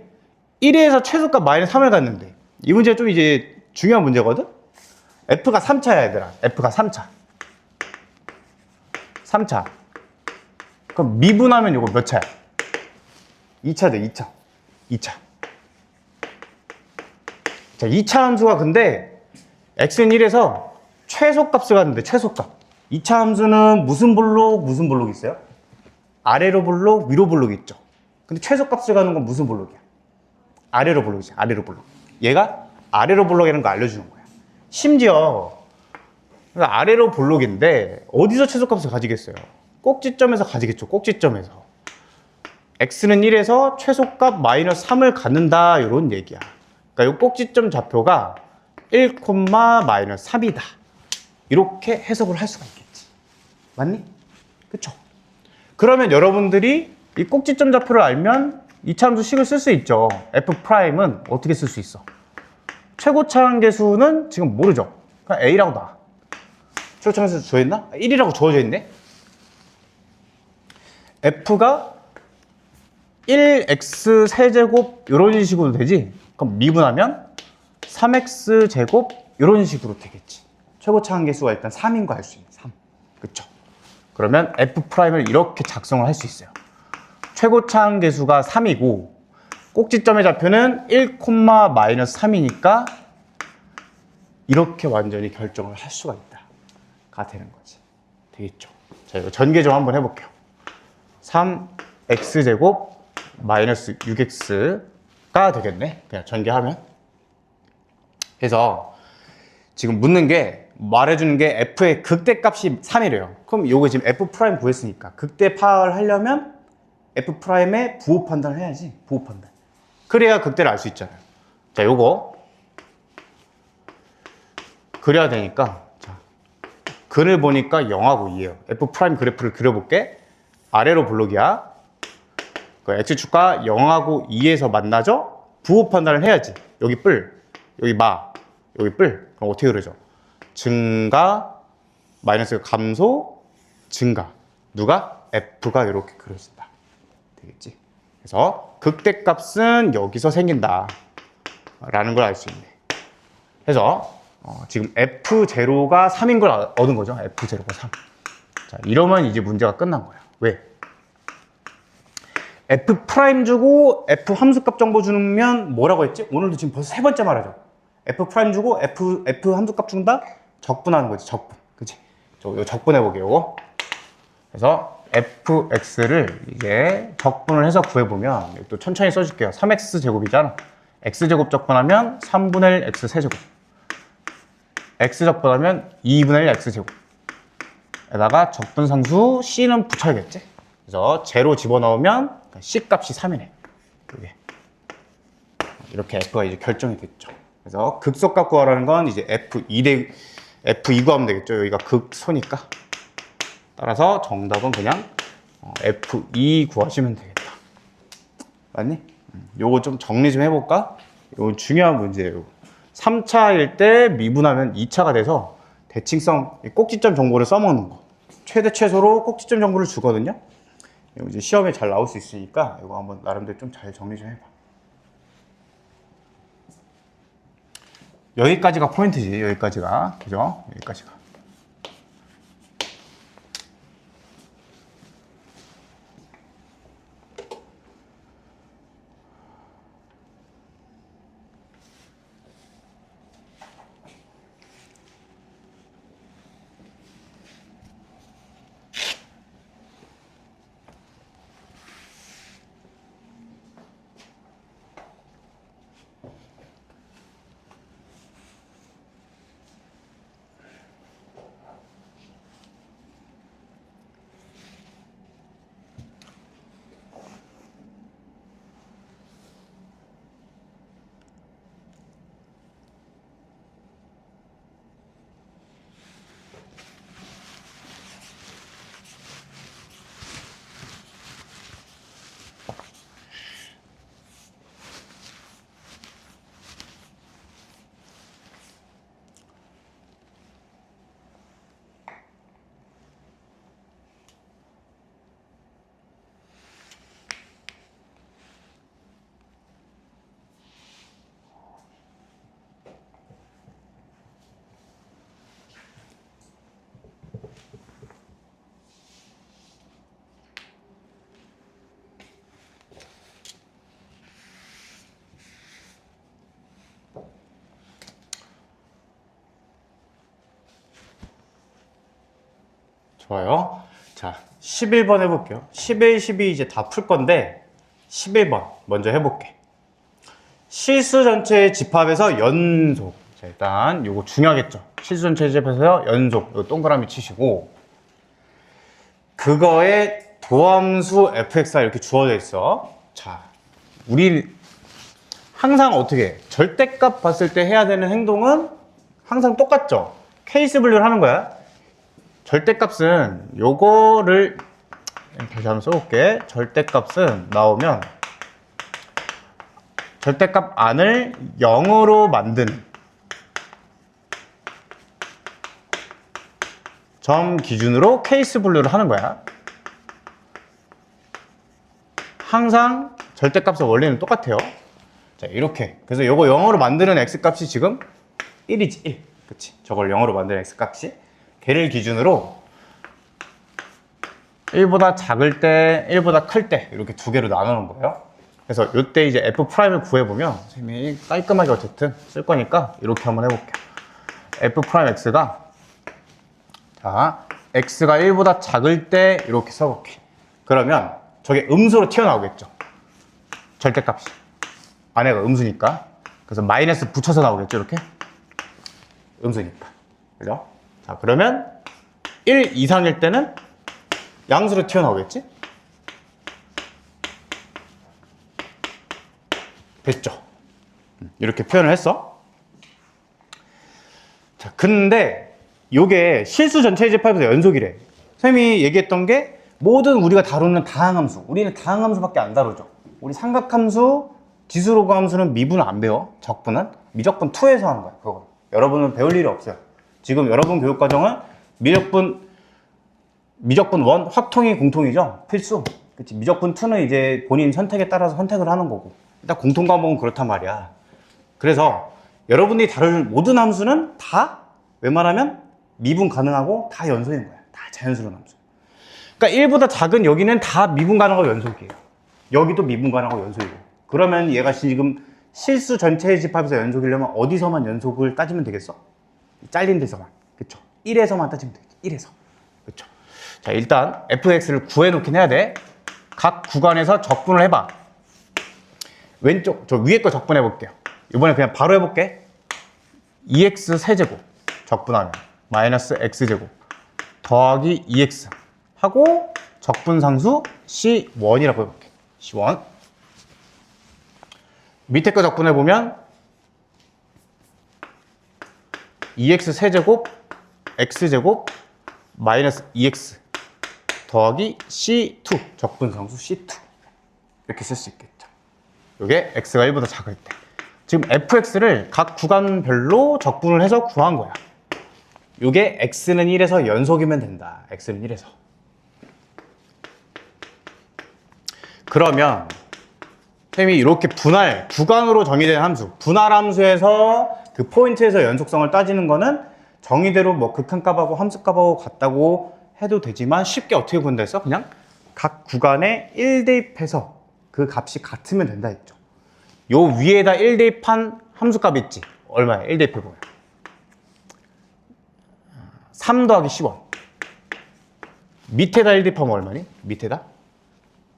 1에서 최소값 마이너스 3을 갖는데, 이 문제가 좀 이제 중요한 문제거든? f가 3차야, 얘들아. f가 3차. 3차. 그럼 미분하면 이거 몇 차야? 2차돼, 2차. 2차. 자, 2차 함수가 근데 x는 1에서 최소값을 갖는데, 최소값. 2차 함수는 무슨 블록, 무슨 블록 있어요? 아래로 블록, 위로 블록 있죠. 근데 최소값을 가는 건 무슨 블록이야? 아래로 블록이지, 아래로 블록. 얘가 아래로 블록이라는 거 알려주는 거야. 심지어 아래로 블록인데 어디서 최소값을 가지겠어요? 꼭지점에서 가지겠죠, 꼭지점에서. x는 1에서 최소값 마이너스 3을 갖는다, 이런 얘기야. 그러니까 이 꼭지점 좌표가 1, 마이너스 3이다. 이렇게 해석을 할 수가 있겠지. 맞니? 그쵸? 그러면 여러분들이 이 꼭지점 좌표를 알면 2차 함수식을 쓸 수 있죠. f'은 어떻게 쓸 수 있어? 최고차함계수는 지금 모르죠. 그냥 a라고 놔. 최고차함계수 줘있나? 1이라고 주어져 있네. f가 1x 세제곱 이런 식으로 되지? 그럼 미분하면 3x 제곱 이런 식으로 되겠지. 최고차함계수가 일단 3인 거 알 수 있는 3. 그쵸? 그러면 f'을 이렇게 작성을 할 수 있어요. 최고차함계수가 3이고 꼭지점의 좌표는 1, 마이너스 3이니까 이렇게 완전히 결정을 할 수가 있다 가 되는 거지. 되겠죠? 자, 이거 전개 좀 한번 해볼게요. 3x제곱 마이너스 6x가 되겠네. 그냥 전개하면. 그래서 지금 묻는 게, 말해주는 게 f의 극대값이 3이래요. 그럼 요거 지금 f' 구했으니까 극대 파악을 하려면 f'의 부호 판단을 해야지. 부호 판단. 그래야 극대를 알 수 있잖아요. 자, 요거 그려야 되니까, 자, 근을 보니까 0하고 2예요. f' 그래프를 그려볼게. 아래로 블록이야. 그 x축과 0하고 2에서 만나죠? 부호 판단을 해야지. 여기 뿔, 여기 마, 여기 뿔. 그럼 어떻게 그려져? 증가, 마이너스 감소, 증가. 누가? f가 이렇게 그려진다. 되겠지? 그래서 극대값은 여기서 생긴다 라는 걸 알 수 있네. 그래서 지금 f0가 3인 걸 얻은 거죠. f0가 3. 자, 이러면 이제 문제가 끝난 거야. 왜? f' 주고 f 함수값 정보 주면 뭐라고 했지? 오늘도 지금 벌써 3번째 말하죠. f' 주고 f 함수값 준다? 적분하는 거지, 적분. 그치? 요 적분해보게, 요거. 그래서 fx를 이제 적분을 해서 구해보면 또 천천히 써줄게요. 3x 제곱이잖아. x제곱 적분하면 3분의 1 x 세제곱, x 적분하면 2분의 1 x제곱 에다가 적분상수 c는 붙여야겠지. 그래서 제로 집어넣으면 c 값이 3이네. 이렇게 f가 이제 결정이 됐죠. 그래서 극소값 구하라는 건 이제 f2 구하면 되겠죠. 여기가 극소니까. 따라서 정답은 그냥 f2 구하시면 되겠다. 맞니? 요거 좀 정리 좀 해볼까? 요거 중요한 문제예요. 3차일 때 미분하면 2차가 돼서 대칭성 꼭지점 정보를 써먹는 거. 최대 최소로 꼭지점 정보를 주거든요. 이거 이제 시험에 잘 나올 수 있으니까 이거 한번 나름대로 좀 잘 정리 좀 해봐. 여기까지가 포인트지. 여기까지가. 그죠? 여기까지가. 좋아요. 자, 11번 해볼게요. 11, 12 이제 다 풀 건데 11번 먼저 해볼게. 실수 전체의 집합에서 연속. 자, 일단 요거 중요하겠죠. 실수 전체의 집합에서 연속. 요 동그라미 치시고 그거에 도함수 fx가 이렇게 주어져 있어. 자, 우리 항상 어떻게 해? 절대값 봤을 때 해야 되는 행동은 항상 똑같죠. 케이스 분류를 하는 거야. 절대값은 요거를 다시 한번 써볼게. 절대값은 나오면 절대값 안을 0으로 만드는 점 기준으로 케이스 분류를 하는 거야. 항상 절대값의 원리는 똑같아요. 자, 이렇게. 그래서 요거 0으로 만드는 x값이 지금 1이지. 1. 그치? 저걸 0으로 만드는 x값이 걔를 기준으로 1보다 작을 때, 1보다 클 때 이렇게 두 개로 나누는 거예요. 그래서 이때 이제 f'을 구해보면 선생님이 깔끔하게 어쨌든 쓸 거니까 이렇게 한번 해볼게요. f'x가 자, x가 1보다 작을 때 이렇게 써볼게. 그러면 저게 음수로 튀어나오겠죠. 절대값이. 안에가 음수니까. 그래서 마이너스 붙여서 나오겠죠. 이렇게. 음수니까. 그죠? 자, 그러면 1 이상일 때는 양수로 튀어나오겠지? 됐죠? 이렇게 표현을 했어. 자, 근데 요게 실수 전체의 집합에서 연속이래. 선생님이 얘기했던 게 모든 우리가 다루는 다항함수. 우리는 다항함수밖에 안 다루죠. 우리 삼각함수, 지수로그함수는 미분을 안 배워. 적분은 미적분 2에서 하는 거야. 그거. 여러분은 배울 일이 없어요. 지금 여러분 교육과정은 미적분 1 확통이 공통이죠. 필수. 그치? 미적분 2는 이제 본인 선택에 따라서 선택을 하는 거고. 일단 공통 과목은 그렇단 말이야. 그래서 여러분들이 다룰 모든 함수는 다 웬만하면 미분 가능하고 다 연속인 거야. 다 자연스러운 함수. 그러니까 1보다 작은 여기는 다 미분 가능하고 연속이에요. 여기도 미분 가능하고 연속이고. 그러면 얘가 지금 실수 전체의 집합에서 연속이려면 어디서만 연속을 따지면 되겠어? 잘린 데서만. 그쵸? 1에서만 따지면 되겠죠. 1에서. 그쵸? 자, 일단 fx를 구해놓긴 해야 돼. 각 구간에서 적분을 해봐. 왼쪽, 저 위에 거 적분해 볼게요. 이번에 그냥 바로 해볼게. 2x 세제곱 적분하면 마이너스 x제곱 더하기 2x 하고 적분상수 C1이라고 해볼게. C1. 밑에 거 적분해보면 2x 세제곱 x제곱 마이너스 2x 더하기 C2 적분상수 C2 이렇게 쓸 수 있겠죠. 이게 x가 1보다 작을 때. 지금 fx를 각 구간별로 적분을 해서 구한 거야. 이게 x는 1에서 연속이면 된다. x는 1에서. 그러면 선생님이 이렇게 분할, 구간으로 정의된 함수, 분할 함수에서 그 포인트에서 연속성을 따지는 거는 정의대로 뭐 극한값하고 함수값하고 같다고 해도 되지만 쉽게 어떻게 구한다 했어? 그냥 각 구간에 1 대입해서 그 값이 같으면 된다 했죠. 요 위에다 1 대입한 함수값 있지? 얼마야? 1 대입해보면 3 더하기 10원. 밑에다 1 대입하면 얼마니? 밑에다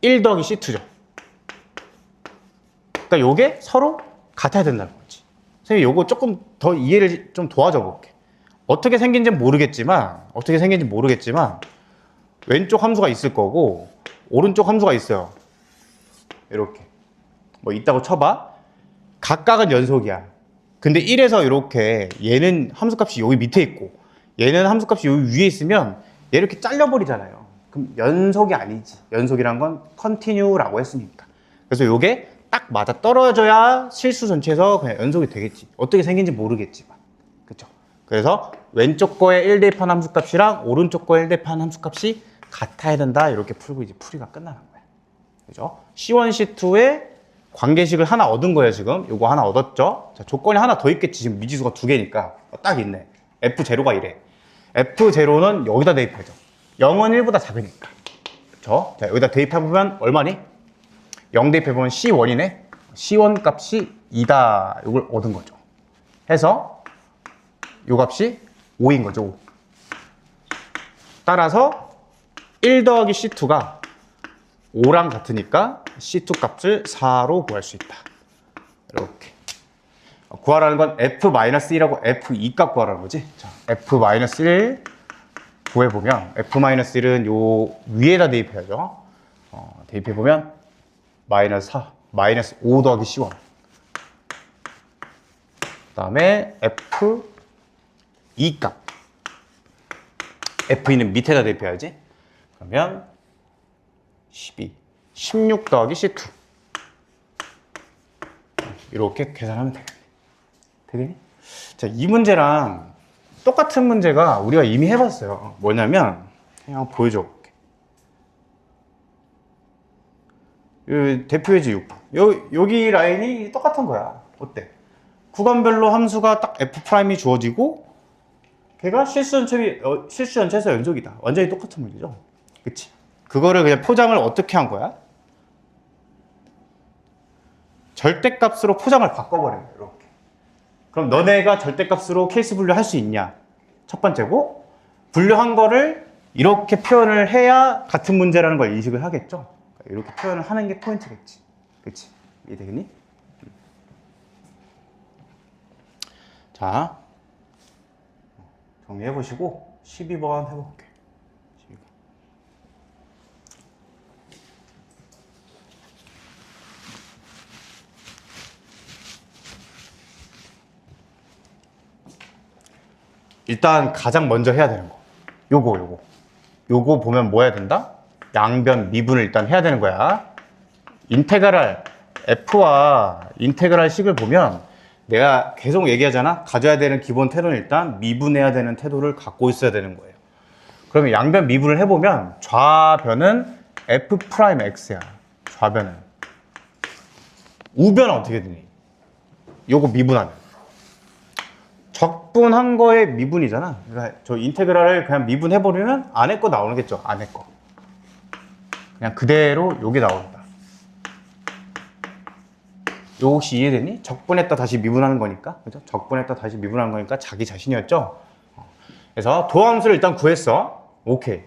1 더하기 C2죠. 그러니까 요게 서로 같아야 된다는 거지. 선생님 요거 조금 더 이해를 좀 도와줘 볼게. 어떻게 생긴지는 모르겠지만 왼쪽 함수가 있을 거고 오른쪽 함수가 있어요. 이렇게 뭐 있다고 쳐봐. 각각은 연속이야. 근데 1에서 이렇게 얘는 함수값이 여기 밑에 있고 얘는 함수값이 여기 위에 있으면 얘 이렇게 잘려버리잖아요. 그럼 연속이 아니지. 연속이란 건 continue라고 했으니까. 그래서 요게 딱 맞아 떨어져야 실수 전체에서 그냥 연속이 되겠지. 어떻게 생긴지 모르겠지만. 그쵸? 그래서 왼쪽 거에 1 대입한 함수값이랑 오른쪽 거에 1 대입한 함수값이 같아야 된다. 이렇게 풀고 이제 풀이가 끝나는 거야. 그죠? C1, C2에 관계식을 하나 얻은 거예요, 지금. 요거 하나 얻었죠? 자, 조건이 하나 더 있겠지. 지금 미지수가 2개니까. 딱 있네. F0가 이래. F0는 여기다 대입해줘. 0은 1보다 작으니까. 그쵸? 자, 여기다 대입해보면 얼마니? 0 대입해보면 C1이네. C1 값이 2다. 이걸 얻은 거죠. 해서 요 값이 5인 거죠. 5. 따라서 1 더하기 C2가 5랑 같으니까 C2 값을 4로 구할 수 있다. 이렇게. 구하라는 건 F-1이라고 F2 값 구하라는 거지. 자, F-1 구해보면 F-1은 요 위에다 대입해야죠. 대입해보면 마이너스 4, 마이너스 5 더하기 C1. 그 다음에 F2 값. F2는 밑에다 대입해야지. 그러면 12, 16 더하기 C2. 이렇게 계산하면 되겠니? 자, 이 문제랑 똑같은 문제가 우리가 이미 해봤어요. 뭐냐면, 그냥 보여줘 볼게. 대표해지 6번. 여기 라인이 똑같은 거야. 어때? 구간별로 함수가 딱 F'이 주어지고, 걔가 실수 전체에서 연속이다. 완전히 똑같은 문제죠. 그치? 그거를 그냥 포장을 어떻게 한 거야? 절대값으로 포장을 바꿔버려요. 이렇게. 그럼 너네가 절대값으로 케이스 분류할 수 있냐? 첫 번째고, 분류한 거를 이렇게 표현을 해야 같은 문제라는 걸 인식을 하겠죠? 이렇게 표현을 하는 게 포인트겠지. 그치? 이해되겠니? 자, 정리해보시고 12번 해볼게. 12번. 일단 가장 먼저 해야 되는 거. 요거 보면 뭐 해야 된다? 양변 미분을 일단 해야 되는 거야. 인테그랄 F와 인테그랄 식을 보면 내가 계속 얘기하잖아. 가져야 되는 기본 태도는 일단 미분해야 되는 태도를 갖고 있어야 되는 거예요. 그러면 양변 미분을 해보면 좌변은 F'X야. 좌변은. 우변은 어떻게 되니? 요거 미분하면. 적분한 거에 미분이잖아. 그러니까 저 인테그랄을 그냥 미분해버리면 안에 거 나오겠죠. 안에 거. 그냥 그대로 요게 나온다. 요 혹시 이해되니? 적분했다 다시 미분하는 거니까. 그죠? 적분했다 다시 미분하는 거니까 자기 자신이었죠? 그래서 도함수를 일단 구했어. 오케이.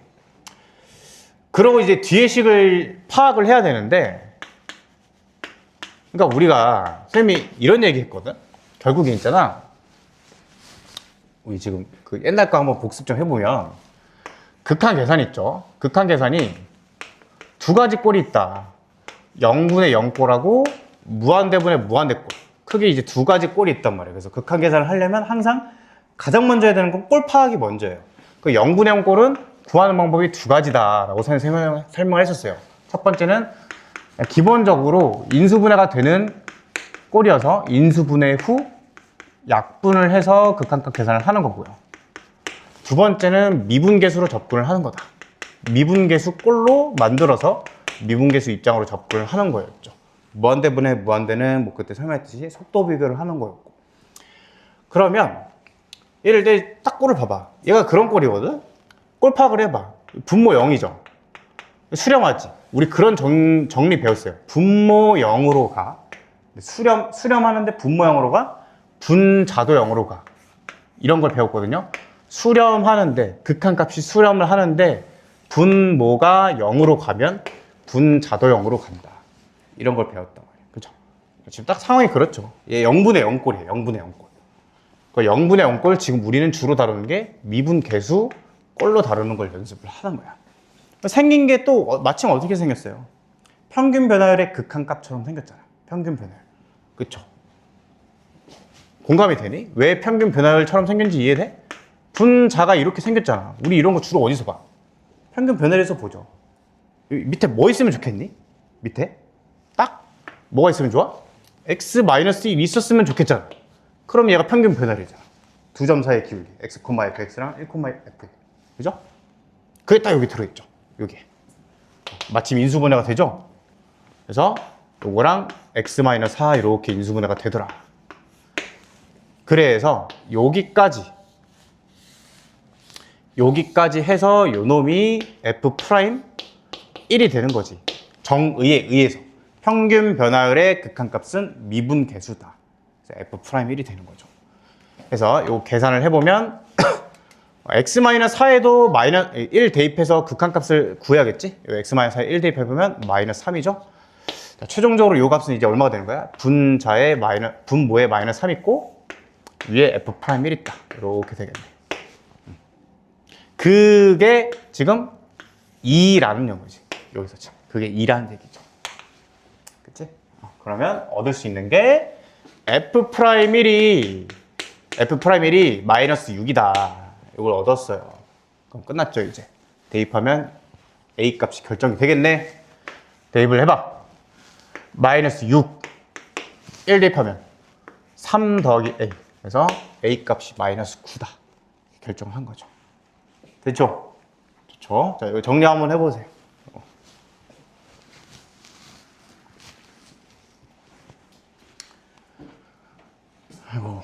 그러고 이제 뒤의 식을 파악을 해야 되는데, 그러니까 우리가 쌤이 이런 얘기 했거든. 결국에 있잖아, 우리 지금 그 옛날 거 한번 복습 좀 해보면 극한 계산 있죠. 극한 계산이 두 가지 꼴이 있다. 0분의 0꼴하고 무한대분의 무한대꼴. 크게 이제 두 가지 꼴이 있단 말이에요. 그래서 극한 계산을 하려면 항상 가장 먼저 해야 되는 건 꼴 파악이 먼저예요. 그 0분의 0꼴은 구하는 방법이 두 가지다라고 설명을 했었어요. 첫 번째는 기본적으로 인수분해가 되는 꼴이어서 인수분해 후 약분을 해서 극한값 계산을 하는 거고요. 두 번째는 미분계수로 접근을 하는 거다. 미분계수 꼴로 만들어서 미분계수 입장으로 접근을 하는 거였죠. 무한대분해 무한대는 뭐 그때 설명했듯이 속도 비교를 하는 거였고. 그러면 예를 들어 딱 꼴을 봐봐. 얘가 그런 꼴이거든. 꼴 파악을 해봐. 분모 0이죠. 수렴하지. 우리 그런 정리 배웠어요. 분모 0으로 가. 수렴하는데 분모 0으로 가. 분자도 0으로 가. 이런 걸 배웠거든요. 수렴하는데 극한값이 수렴을 하는데 분모가 0으로 가면 분자도 0으로 간다. 이런 걸 배웠단 말이에요. 그죠? 지금 딱 상황이 그렇죠. 얘 0분의 0꼴이에요. 0분의 0꼴. 그 0분의 0꼴 지금 우리는 주로 다루는 게 미분계수 꼴로 다루는 걸 연습을 하는 거야. 생긴 게 또 마침 어떻게 생겼어요? 평균 변화율의 극한값처럼 생겼잖아요. 평균 변화율. 그쵸? 공감이 되니? 왜 평균 변화율처럼 생겼는지 이해돼? 분자가 이렇게 생겼잖아. 우리 이런 거 주로 어디서 봐? 평균 변화율에서 보죠. 여기 밑에 뭐 있으면 좋겠니? 밑에? 딱? 뭐가 있으면 좋아? x-1 있었으면 좋겠잖아. 그럼 얘가 평균 변화율이잖아. 두 점 사이의 기울기. x, fx랑 1, f. 그죠? 그게 딱 여기 들어있죠. 여기. 마침 인수분해가 되죠? 그래서 요거랑 x-4 이렇게 인수분해가 되더라. 그래서 여기까지 해서 요 놈이 f'1이 되는 거지. 정의에 의해서. 평균 변화율의 극한값은 미분계수다. 그래서 f'1이 되는 거죠. 그래서 요 계산을 해보면 x-4에도 1 대입해서 극한값을 구해야겠지? x-4에 1 대입해보면 -3이죠? 자, 최종적으로 요 값은 이제 얼마가 되는 거야? 분모에 -3 있고 위에 f'1 있다. 이렇게 되겠네. 그게 지금 2라는 용어지. 여기서 지금 그게 2라는 얘기죠. 그치? 그러면 얻을 수 있는 게 f'1이 -6이다. 이걸 얻었어요. 그럼 끝났죠, 이제. 대입하면 a 값이 결정이 되겠네. 대입을 해봐. -6. 1 대입하면 3 더하기 a. 그래서 a 값이 -9다. 결정을 한 거죠. 됐죠? 좋죠? 자, 이거 정리 한번 해보세요. 아이고.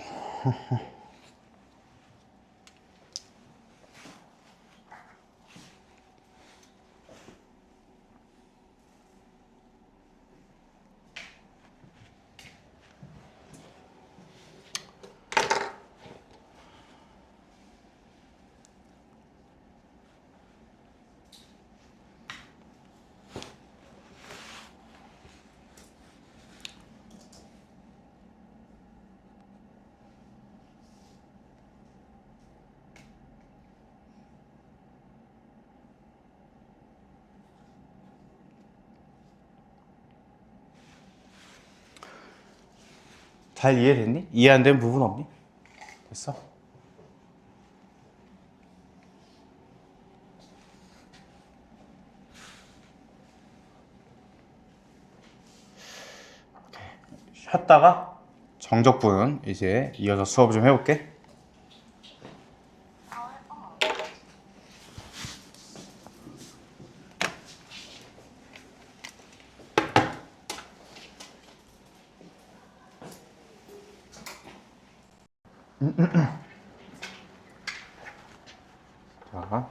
잘 이해됐니? 이해 안 되는 부분 없니? 됐어? 쉬었다가 정적분 이제 이어서 수업 좀 해볼게. 자,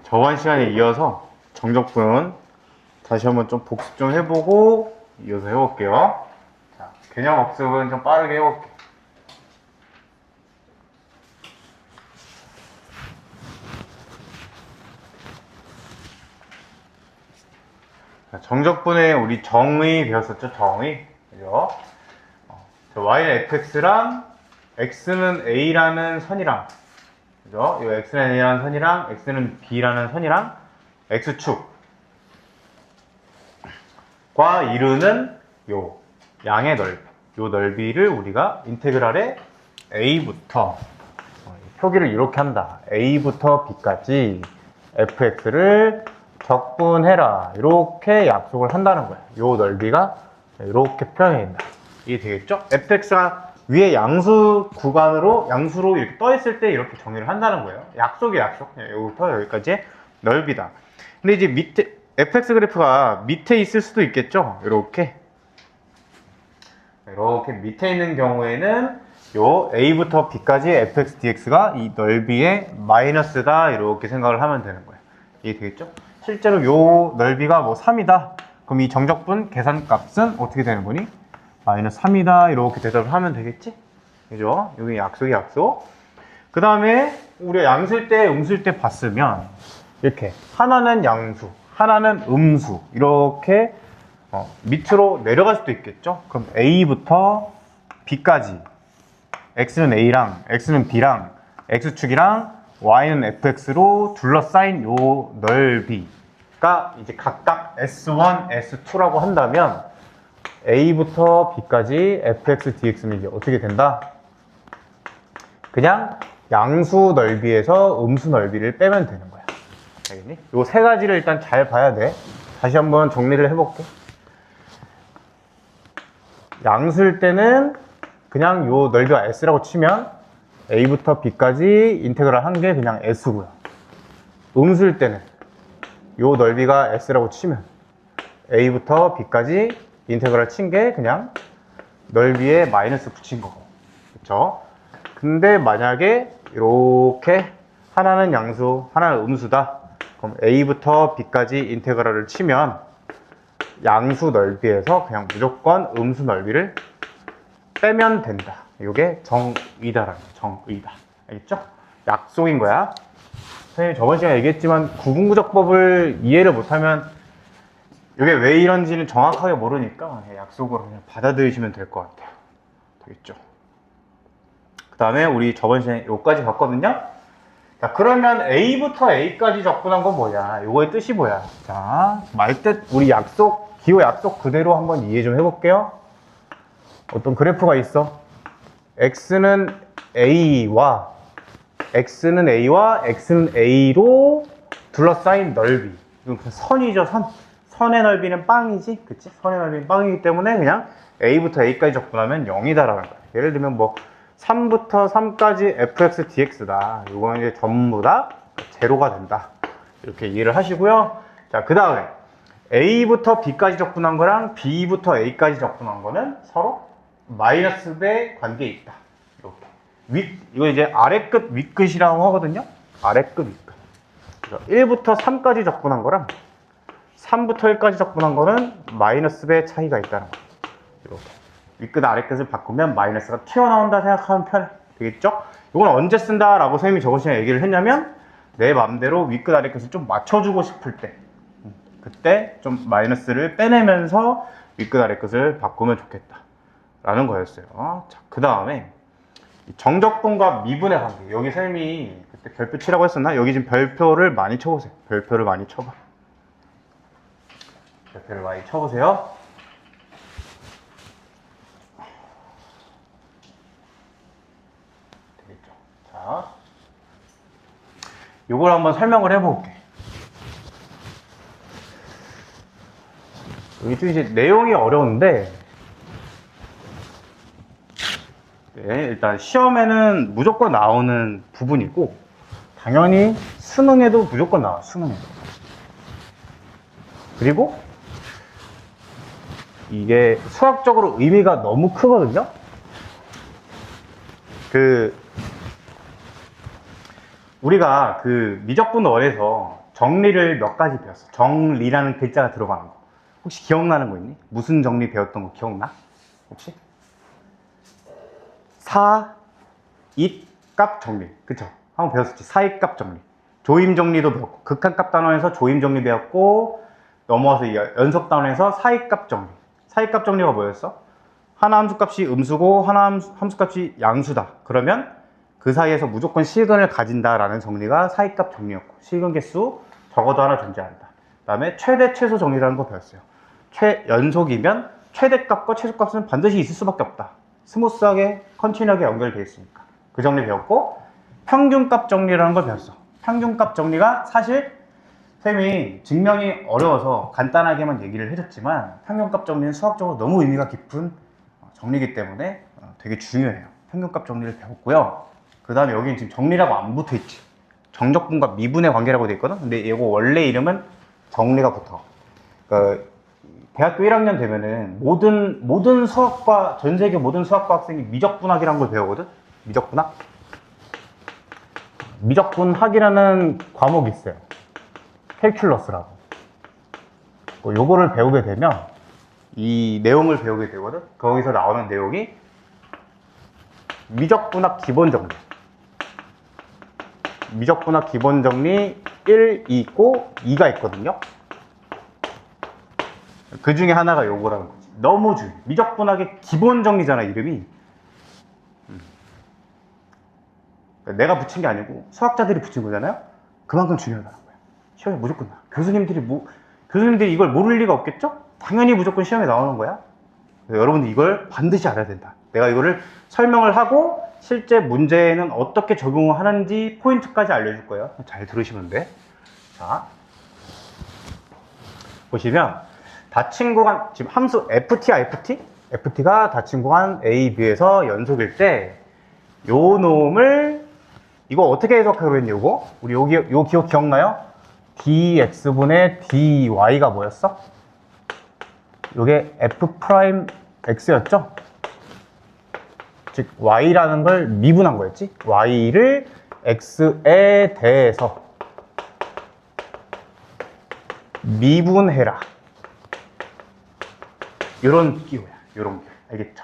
저번 시간에 이어서 정적분 다시 한번 좀 복습 좀 해보고 이어서 해볼게요. 자, 개념 학습은 좀 빠르게 해볼게. 정적분의 우리 정의 배웠었죠? 정의. 그죠? y는 fx랑 x는 a라는 선이랑, 그죠? 이 x는 a라는 선이랑 x는 b라는 선이랑 x축과 이루는 요 양의 넓이, 요 넓이를 우리가 인테그랄에 a부터 표기를 이렇게 한다. a부터 b까지 fx를 적분해라. 이렇게 약속을 한다는 거야. 요 넓이가 이렇게 표현이 된다. 이게 되겠죠? fx가 위에 양수 구간으로, 양수로 이렇게 떠 있을 때 이렇게 정의를 한다는 거예요. 약속이 약속. 여기부터 여기까지 넓이다. 근데 이제 밑에 fx 그래프가 밑에 있을 수도 있겠죠? 이렇게 밑에 있는 경우에는 요 a부터 b까지 fx dx가 이 넓이의 마이너스다. 이렇게 생각을 하면 되는 거예요. 이게 되겠죠? 실제로 요 넓이가 뭐 3이다. 그럼 이 정적분 계산값은 어떻게 되는 거니? 마이너스 3이다. 이렇게 대답을 하면 되겠지? 그죠? 여기 약속이 약속. 그 다음에 우리가 양수일 때, 음수일 때 봤으면 이렇게 하나는 양수, 하나는 음수 이렇게 밑으로 내려갈 수도 있겠죠? 그럼 a부터 b까지 x는 a랑 x는 b랑 x축이랑 y는 fx로 둘러싸인 요 넓이가 이제 각각 s1, s2라고 한다면 a부터 b까지 fx dx는 이제 어떻게 된다? 그냥 양수 넓이에서 음수 넓이를 빼면 되는 거야. 알겠니? 요 세 가지를 일단 잘 봐야 돼. 다시 한번 정리를 해볼게. 양수일 때는 그냥 요 넓이가 s라고 치면 a부터 b까지 인테그랄 한 게 그냥 s고요. 음수일 때는 요 넓이가 s라고 치면 a부터 b까지 인테그랄 친 게 그냥 넓이에 마이너스 붙인 거고. 그쵸? 근데 만약에 이렇게 하나는 양수, 하나는 음수다. 그럼 a부터 b까지 인테그랄을 치면 양수 넓이에서 그냥 무조건 음수 넓이를 빼면 된다. 이게 정의다라는 거야. 정의다. 알겠죠? 약속인 거야. 선생님이 저번 시간에 얘기했지만 구분구적법을 이해를 못하면 이게 왜 이런지는 정확하게 모르니까 약속으로 그냥 받아들이시면 될 것 같아요. 되겠죠? 그 다음에 우리 저번 시간에 요까지 봤거든요. 자, 그러면 A부터 A까지 적분한 건 뭐야? 요거의 뜻이 뭐야? 자, 말뜻 우리 약속, 기호 약속 그대로 한번 이해 좀 해볼게요. 어떤 그래프가 있어. X는 A와 X는 A로 둘러싸인 넓이. 이건 그냥 선이죠, 선. 선의 넓이는 빵이지, 그치? 선의 넓이는 빵이기 때문에 그냥 A부터 A까지 적분하면 0이다라는 거야. 예를 들면 뭐 3부터 3까지 fx dx다. 이거는 이제 전부 다 제로가 된다. 이렇게 이해를 하시고요. 자, 그 다음에 A부터 B까지 적분한 거랑 B부터 A까지 적분한 거는 서로 마이너스 배 관계에 있다. 이렇게. 이거 이제 아래 끝, 위 끝이라고 하거든요. 아래 끝, 위 끝. 그래서 1부터 3까지 적분한 거랑 3부터 1까지 적분한 거는 마이너스 배 차이가 있다는 거예요. 이렇게. 윗끝 아래끝을 바꾸면 마이너스가 튀어나온다 생각하면 편해. 되겠죠? 이건 언제 쓴다 라고 선생님이 저번 시간에 얘기를 했냐면 내 맘대로 윗끝 아래끝을 좀 맞춰주고 싶을 때 그때 좀 마이너스를 빼내면서 윗끝 아래끝을 바꾸면 좋겠다 라는 거였어요. 자, 그 다음에 정적분과 미분의 관계. 여기 선생님이 그때 별표 치라고 했었나? 여기 지금 별표를 많이 쳐보세요. 별표를 많이 쳐봐. 별표를 많이 쳐보세요. 자, 요걸 한번 설명을 해볼게. 여기 좀 이제 내용이 어려운데, 네, 일단 시험에는 무조건 나오는 부분이고, 당연히 수능에도 무조건 나와, 수능에도. 그리고 이게 수학적으로 의미가 너무 크거든요. 우리가 그 미적분 원에서 정리를 몇 가지 배웠어. 정리라는 글자가 들어가는 거. 혹시 기억나는 거 있니? 무슨 정리 배웠던 거 기억나? 혹시? 사잇값 정리. 그쵸? 한번 배웠었지. 사잇값 정리. 조임 정리도 배웠고, 극한값 단원에서 조임 정리 배웠고, 넘어와서 연속 단원에서 사이값 정리. 사이값 정리가 뭐였어? 하나 함수값이 음수고 하나 함수값이 양수다. 그러면 그 사이에서 무조건 실근을 가진다라는 정리가 사이값 정리였고, 실근 개수 적어도 하나 존재한다. 그 다음에 최대 최소 정리라는 거 배웠어요. 연속이면 최대값과 최소값은 반드시 있을 수밖에 없다. 스무스하게 컨티뉴하게 연결되어 있으니까 그 정리 배웠고, 평균값 정리라는 걸 배웠어. 평균값 정리가 사실 쌤이 증명이 어려워서 간단하게만 얘기를 해줬지만, 평균값 정리는 수학적으로 너무 의미가 깊은 정리이기 때문에 되게 중요해요. 평균값 정리를 배웠고요. 그 다음에 여기는 지금 정리라고 안 붙어있지. 정적분과 미분의 관계라고 되어 있거든. 근데 이거 원래 이름은 정리가 붙어. 그러니까 대학교 1학년 되면은 모든 수학과, 전 세계 모든 수학과 학생이 미적분학이라는 걸 배우거든. 미적분학. 미적분학이라는 과목이 있어요. 캘큘러스라고. 요거를 배우게 되면 이 내용을 배우게 되거든. 거기서 나오는 내용이 미적분학 기본 정리. 미적분학 기본 정리 1, 2 있고 2가 있거든요. 그 중에 하나가 요거라는 거지. 너무 중요해. 미적분학의 기본 정리잖아, 이름이. 내가 붙인 게 아니고 수학자들이 붙인 거잖아요. 그만큼 중요하다는 거야. 시험에 무조건 나와. 교수님들이 이걸 모를 리가 없겠죠? 당연히 무조건 시험에 나오는 거야. 여러분들 이걸 반드시 알아야 된다. 내가 이거를 설명을 하고 실제 문제에는 어떻게 적용하는지 포인트까지 알려줄 거예요. 잘 들으시면 돼. 자, 보시면 닫힌 구간, 지금 함수 FT야, FT? FT가 닫힌 구간 A, B에서 연속일 때 요 놈을 이거 어떻게 해석하기로 했니, 요거? 우리 요 기억 기억나요? dx분의 dy가 뭐였어? 요게 f'x였죠? 즉 y라는 걸 미분한 거였지? y를 x에 대해서 미분해라. 요런 기호야. 요런 기호. 알겠죠?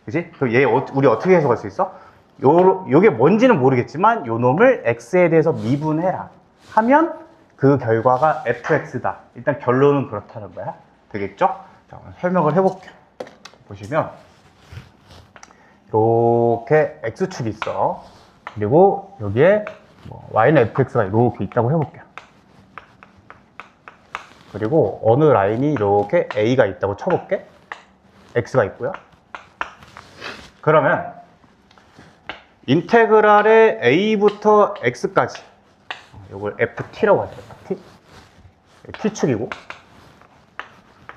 그지? 그럼 얘 우리 어떻게 해석할 수 있어? 요게 뭔지는 모르겠지만 요 놈을 x에 대해서 미분해라 하면 그 결과가 fx다. 일단 결론은 그렇다는 거야. 되겠죠? 자, 설명을 해볼게요. 보시면 이렇게 x축이 있어. 그리고 여기에 y는 fx가 이렇게 있다고 해볼게요. 그리고 어느 라인이 이렇게 a가 있다고 쳐볼게. x가 있고요. 그러면 인테그랄의 a부터 x까지, 이걸 ft라고 하죠. t축이고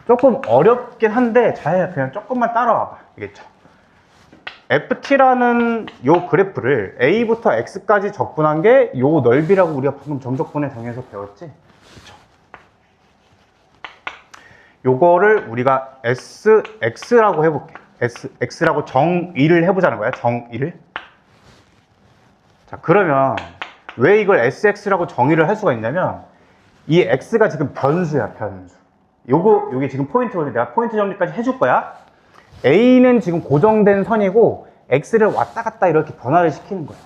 조금 어렵긴 한데 그냥 조금만 따라와봐. 알겠죠? ft라는 요 그래프를 a부터 x까지 적분한 게 요 넓이라고 우리가 방금 정적분의 정의에서 배웠지? 그쵸? 요거를 우리가 sx라고 해볼게. sx라고 정의를 해보자는 거야. 정의를. 자, 그러면 왜 이걸 sx라고 정의를 할 수가 있냐면 이 x가 지금 변수야, 변수. 요게 지금 포인트거든요. 내가 포인트 정리까지 해줄 거야. a는 지금 고정된 선이고 x를 왔다 갔다 이렇게 변화를 시키는 거야.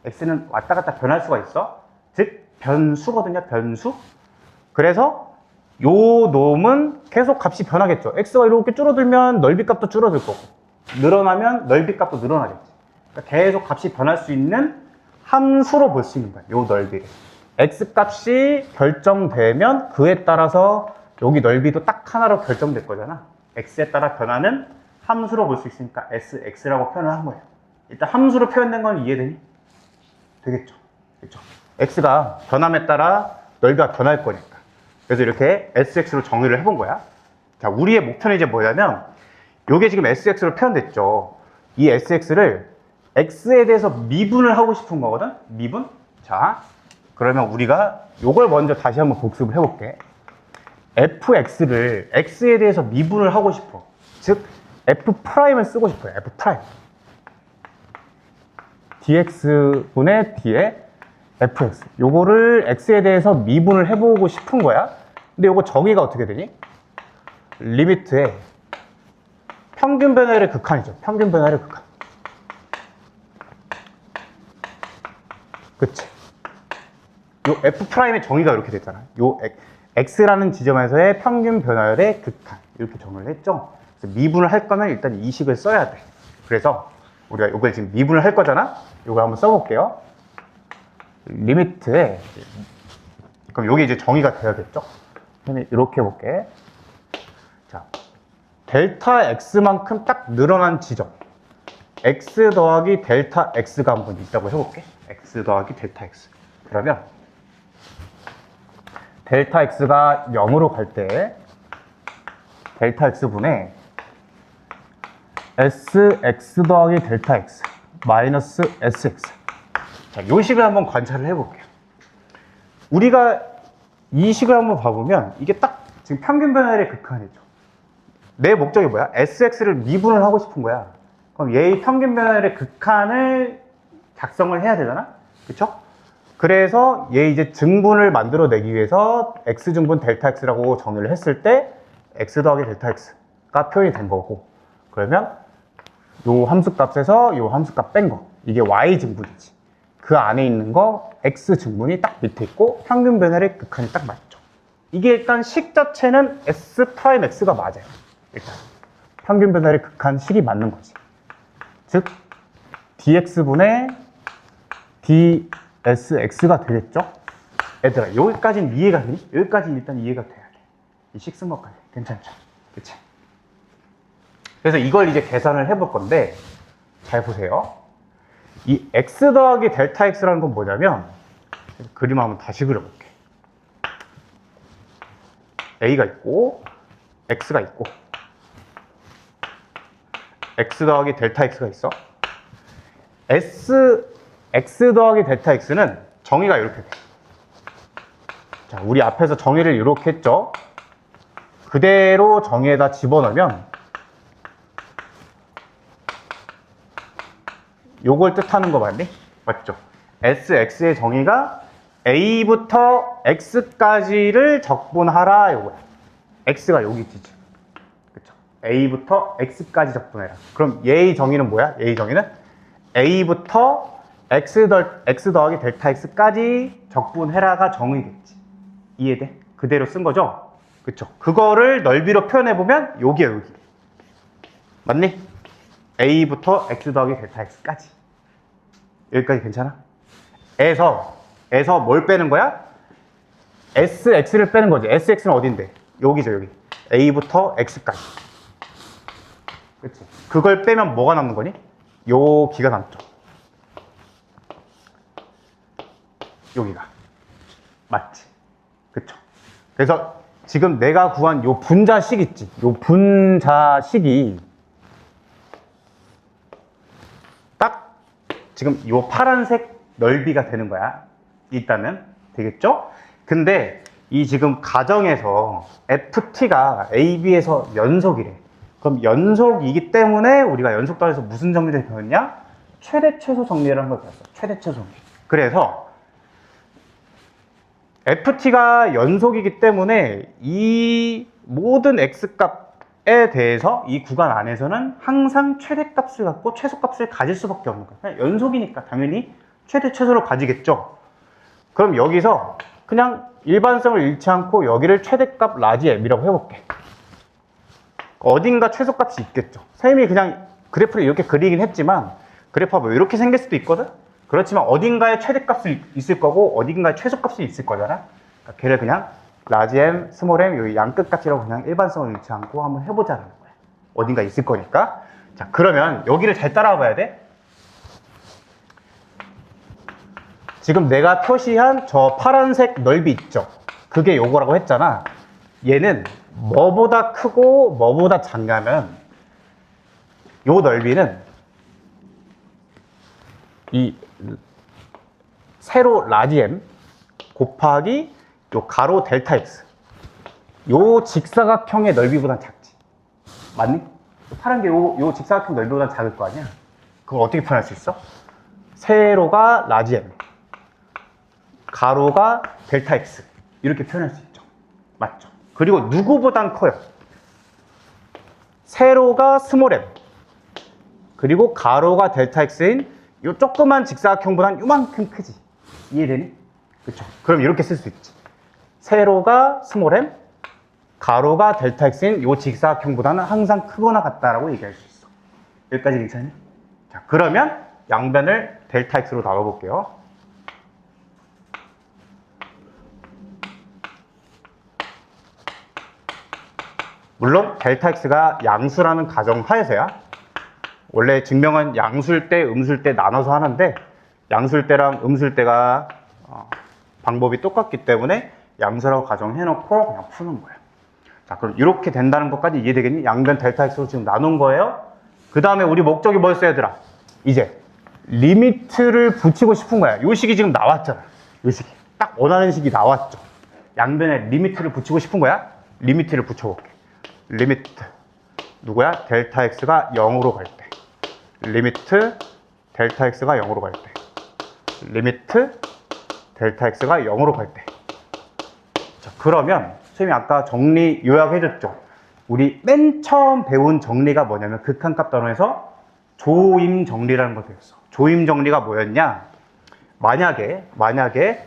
x는 왔다 갔다 변할 수가 있어. 즉 변수거든요, 변수. 그래서 요 놈은 계속 값이 변하겠죠. x가 이렇게 줄어들면 넓이 값도 줄어들 거고, 늘어나면 넓이 값도 늘어나겠지. 그러니까 계속 값이 변할 수 있는 함수로 볼 수 있는 거야, 요 넓이를. x 값이 결정되면 그에 따라서 여기 넓이도 딱 하나로 결정될 거잖아. x에 따라 변하는 함수로 볼 수 있으니까 sx라고 표현을 한 거예요. 일단 함수로 표현된 건 이해되니? 되겠죠? 그렇죠? x가 변함에 따라 넓이가 변할 거니까. 그래서 이렇게 sx로 정의를 해본 거야. 자, 우리의 목표는 이제 뭐냐면 요게 지금 sx로 표현됐죠. 이 sx를 x에 대해서 미분을 하고 싶은 거거든? 미분? 자, 그러면 우리가 요걸 먼저 다시 한번 복습을 해볼게. fx를 x에 대해서 미분을 하고 싶어. 즉 f'을 쓰고 싶어요. f'. dx분의 d의 fx. 요거를 x에 대해서 미분을 해보고 싶은 거야. 근데 요거 정의가 어떻게 되니? 리미트에 평균 변화율의 극한이죠. 평균 변화율의 극한. 그치? 요 f'의 정의가 이렇게 됐잖아. 요 x라는 지점에서의 평균 변화율의 극한 이렇게 정의를 했죠. 그래서 미분을 할 거면 일단 이 식을 써야 돼. 그래서 우리가 이걸 지금 미분을 할 거잖아. 이걸 한번 써볼게요. 리미트에 그럼 여기 이제 정의가 되어야겠죠. 이렇게 해볼게. 자, 델타 x만큼 딱 늘어난 지점 x 더하기 델타 x가 한번 있다고 해볼게. x 더하기 델타 x. 그러면 델타 x가 0으로 갈 때 델타 x분의 sx 더하기 델타 x 마이너스 sx. 자, 이 식을 한번 관찰을 해볼게요. 우리가 이 식을 한번 봐보면 이게 딱 지금 평균 변화율의 극한이죠. 내 목적이 뭐야? sx를 미분을 하고 싶은 거야. 그럼 얘의 평균 변화율의 극한을 작성을 해야 되잖아? 그쵸? 그래서 얘 이제 증분을 만들어내기 위해서 x증분 델타 x라고 정의를 했을 때 x 더하기 델타 x가 표현이 된 거고, 그러면 요 함수값에서 요 함수값 뺀 거, 이게 y증분이지. 그 안에 있는 거 x증분이 딱 밑에 있고 평균 변화율의 극한이 딱 맞죠. 이게 일단 식 자체는 s'x가 맞아요. 일단 평균 변화율의 극한 식이 맞는 거지. 즉 dx분의 dsx가 되겠죠? 얘들아, 여기까지는 이해가 되니? 여기까지는 일단 이해가 돼야 돼. 이 식 쓴 것까지. 괜찮죠? 그치? 그래서 이걸 이제 계산을 해볼 건데, 잘 보세요. 이 x 더하기 델타 x라는 건 뭐냐면, 그림 한번 다시 그려볼게. a가 있고, x가 있고, x 더하기 델타 x가 있어. x 더하기 델타 x는 정의가 이렇게 돼. 자, 우리 앞에서 정의를 이렇게 했죠. 그대로 정의에다 집어넣으면 요걸 뜻하는 거 맞니? 맞죠? sx의 정의가 a부터 x까지를 적분하라 요거야. x가 여기 있지. 그쵸? a부터 x까지 적분해라. 그럼 얘의 정의는 뭐야? 얘의 정의는 a부터 x 더하기 델타 x까지 적분해라가 정의겠지. 이해돼? 그대로 쓴 거죠? 그쵸? 그거를 넓이로 표현해보면 여기야, 여기. 맞니? a부터 x 더하기 델타 x까지. 여기까지 괜찮아? 에서 뭘 빼는 거야? sx를 빼는 거지. sx는 어딘데? 여기죠, 여기. a부터 x까지. 그치? 그걸 빼면 뭐가 남는 거니? 여기가 남죠. 여기가. 맞지? 그쵸? 그래서 지금 내가 구한 요 분자식 있지? 요 분자식이 딱 지금 요 파란색 넓이가 되는 거야. 일단은. 되겠죠? 근데 이 지금 가정에서 ft가 ab에서 연속이래. 그럼 연속이기 때문에 우리가 연속단에서 무슨 정리를 배웠냐? 최대 최소 정리를 한 걸 배웠어. 최대 최소 정리. 그래서 ft가 연속이기 때문에 이 모든 x값에 대해서 이 구간 안에서는 항상 최대값을 갖고 최소값을 가질 수밖에 없는 거야. 연속이니까 당연히 최대 최소를 가지겠죠. 그럼 여기서 그냥 일반성을 잃지 않고 여기를 최대값 라지 m이라고 해볼게. 어딘가 최소값이 있겠죠. 선생님이 그냥 그래프를 이렇게 그리긴 했지만 그래프가 뭐 이렇게 생길 수도 있거든. 그렇지만 어딘가에 최대값이 있을 거고 어딘가에 최소값이 있을 거잖아. 그러니까 걔를 그냥 라지 m, 스몰 m 여기 양끝같이라고 그냥 일반성을 잃지 않고 한번 해보자는 거야. 어딘가 있을 거니까. 자, 그러면 여기를 잘 따라와 봐야 돼. 지금 내가 표시한 저 파란색 넓이 있죠? 그게 요거라고 했잖아. 얘는 뭐보다 크고 뭐보다 작냐면 요 넓이는 이 세로 라지 m 곱하기 요 가로 델타 x 요 직사각형의 넓이보다 작지. 맞니? 파란 게 요 직사각형 넓이보다 작을 거 아니야? 그걸 어떻게 표현할 수 있어? 세로가 라지 m 가로가 델타 x 이렇게 표현할 수 있죠. 맞죠? 그리고 누구보단 커요. 세로가 스몰 m 그리고 가로가 델타 x인 요 조그만 직사각형보단 요만큼 크지. 이해되니? 그쵸? 그럼 이렇게 쓸 수 있지. 세로가 스몰 m, 가로가 델타 x인 이 직사각형보다는 항상 크거나 같다라고 얘기할 수 있어. 여기까지 괜찮니? 자, 그러면 양변을 델타 x로 나눠볼게요. 물론 델타 x가 양수라는 가정하에서야. 원래 증명은 양수일 때, 음수일 때 나눠서 하는데 양수일 때랑 음수일 때가 방법이 똑같기 때문에 양수라고 가정해놓고 그냥 푸는 거예요. 자, 그럼 이렇게 된다는 것까지 이해되겠니? 양변 델타 x로 지금 나눈 거예요. 그 다음에 우리 목적이 뭐였어요, 얘들아? 이제 리미트를 붙이고 싶은 거야. 요 식이 지금 나왔잖아. 요 식이. 딱 원하는 식이 나왔죠. 양변에 리미트를 붙이고 싶은 거야. 리미트를 붙여볼게. 리미트 누구야? 델타 x가 0으로 갈 때. 리미트 델타 x가 0으로 갈 때. 리미트 델타 x가 0으로 갈 때. 자, 그러면 선생님이 아까 정리 요약해줬죠. 우리 맨 처음 배운 정리가 뭐냐면 극한값 단원에서 조임 정리라는 걸 배웠어. 조임 정리가 뭐였냐? 만약에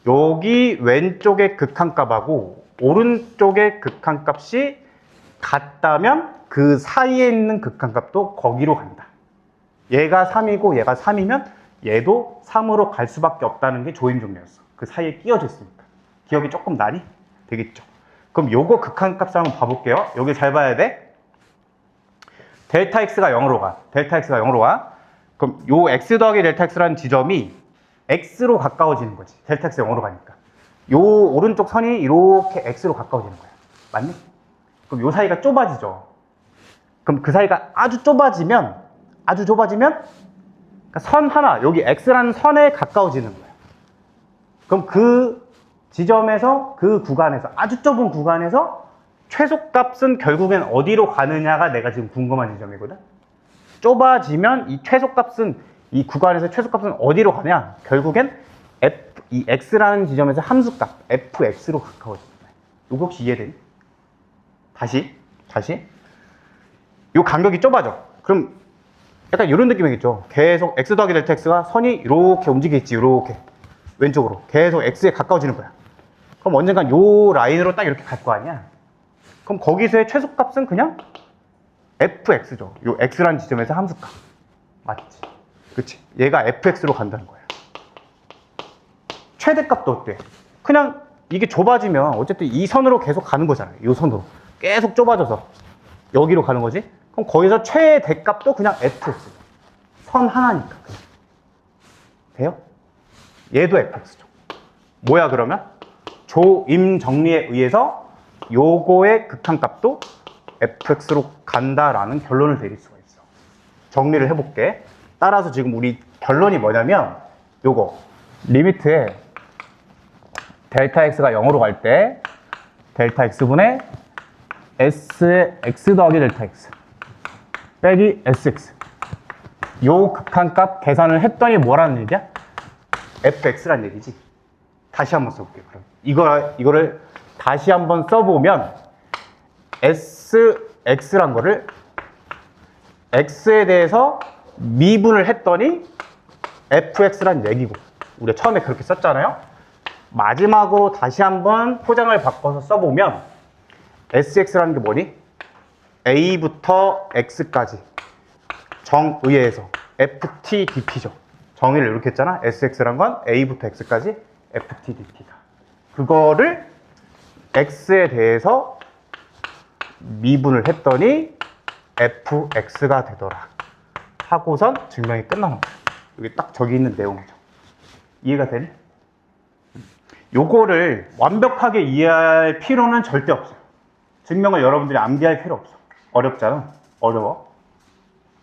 여기 왼쪽의 극한값하고 오른쪽의 극한값이 같다면 그 사이에 있는 극한값도 거기로 간다. 얘가 3이고 얘가 3이면 얘도 3으로 갈 수밖에 없다는 게 조임 정리였어. 그 사이에 끼어져 있으니까. 기억이 조금 나니? 되겠죠. 그럼 요거 극한값을 한번 봐볼게요. 여기 잘 봐야 돼. 델타 x가 0으로 가. 델타 x가 0으로 가. 그럼 요 x 더하기 델타 x라는 지점이 x로 가까워지는 거지. 델타 x 0으로 가니까. 요 오른쪽 선이 이렇게 x로 가까워지는 거야. 맞니? 그럼 요 사이가 좁아지죠. 그럼 그 사이가 아주 좁아지면 그러니까 선 하나, 여기 x라는 선에 가까워지는 거야. 그럼 그 지점에서, 그 구간에서, 아주 좁은 구간에서 최소값은 결국엔 어디로 가느냐가 내가 지금 궁금한 지점이거든. 좁아지면 이 최소값은, 이 구간에서 최소값은 어디로 가냐? 결국엔 이 x라는 지점에서 함수값 fx로 가까워지는 거야. 이거 혹시 이해되니? 다시 이 간격이 좁아져. 그럼 약간 이런 느낌이겠죠. 계속 x 더하기 델타 x가 선이 이렇게 움직이겠지. 이렇게 왼쪽으로 계속 x에 가까워지는 거야. 그럼 언젠간 요 라인으로 딱 이렇게 갈 거 아니야. 그럼 거기서의 최소값은 그냥 fx죠. 요 x라는 지점에서 함수값. 맞지? 그치? 얘가 fx로 간다는 거야. 최대값도 어때? 그냥 이게 좁아지면 어쨌든 이 선으로 계속 가는 거잖아요. 이 선으로 계속 좁아져서 여기로 가는 거지. 그럼 거기서 최대값도 그냥 fx. 선 하나니까. 그냥. 돼요? 얘도 fx죠. 뭐야 그러면? 조임 정리에 의해서 요거의 극한값도 fx로 간다라는 결론을 내릴 수가 있어. 정리를 해볼게. 따라서 지금 우리 결론이 뭐냐면 요거 리미트에 델타 x가 0으로 갈 때 델타 x분의 s의 x 더하기 델타 x 빼기 sx 요 극한값 계산을 했더니 뭐라는 얘기야? fx란 얘기지. 다시 한번 써볼게요. 그럼 이거를 다시 한번 써보면 x란 거를 x에 대해서 미분을 했더니 fx란 얘기고, 우리가 처음에 그렇게 썼잖아요. 마지막으로 다시 한번 포장을 바꿔서 써보면 sx라는 게 뭐니? a부터 x까지 정의에서 ft dt죠. 정의를 이렇게 했잖아. sx란 건 a부터 x까지 ft dt다. 그거를 x에 대해서 미분을 했더니 fx가 되더라 하고선 증명이 끝나는 거야. 여기 딱 저기 있는 내용이죠. 이해가 되니? 요거를 완벽하게 이해할 필요는 절대 없어요. 증명을 여러분들이 암기할 필요 없어. 어렵잖아. 어려워.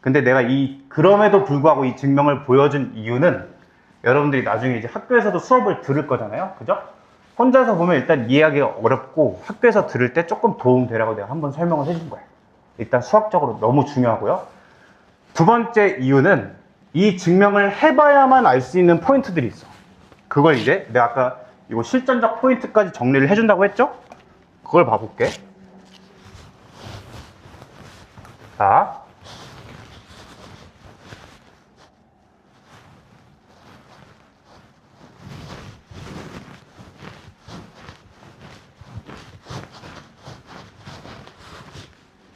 근데 내가 그럼에도 불구하고 이 증명을 보여준 이유는 여러분들이 나중에 이제 학교에서도 수업을 들을 거잖아요. 그죠? 혼자서 보면 일단 이해하기가 어렵고 학교에서 들을 때 조금 도움되라고 내가 한번 설명을 해준 거예요. 일단 수학적으로 너무 중요하고요. 두 번째 이유는 이 증명을 해봐야만 알 수 있는 포인트들이 있어. 그걸 이제 내가 아까 이거 실전적 포인트까지 정리를 해준다고 했죠? 그걸 봐볼게. 자,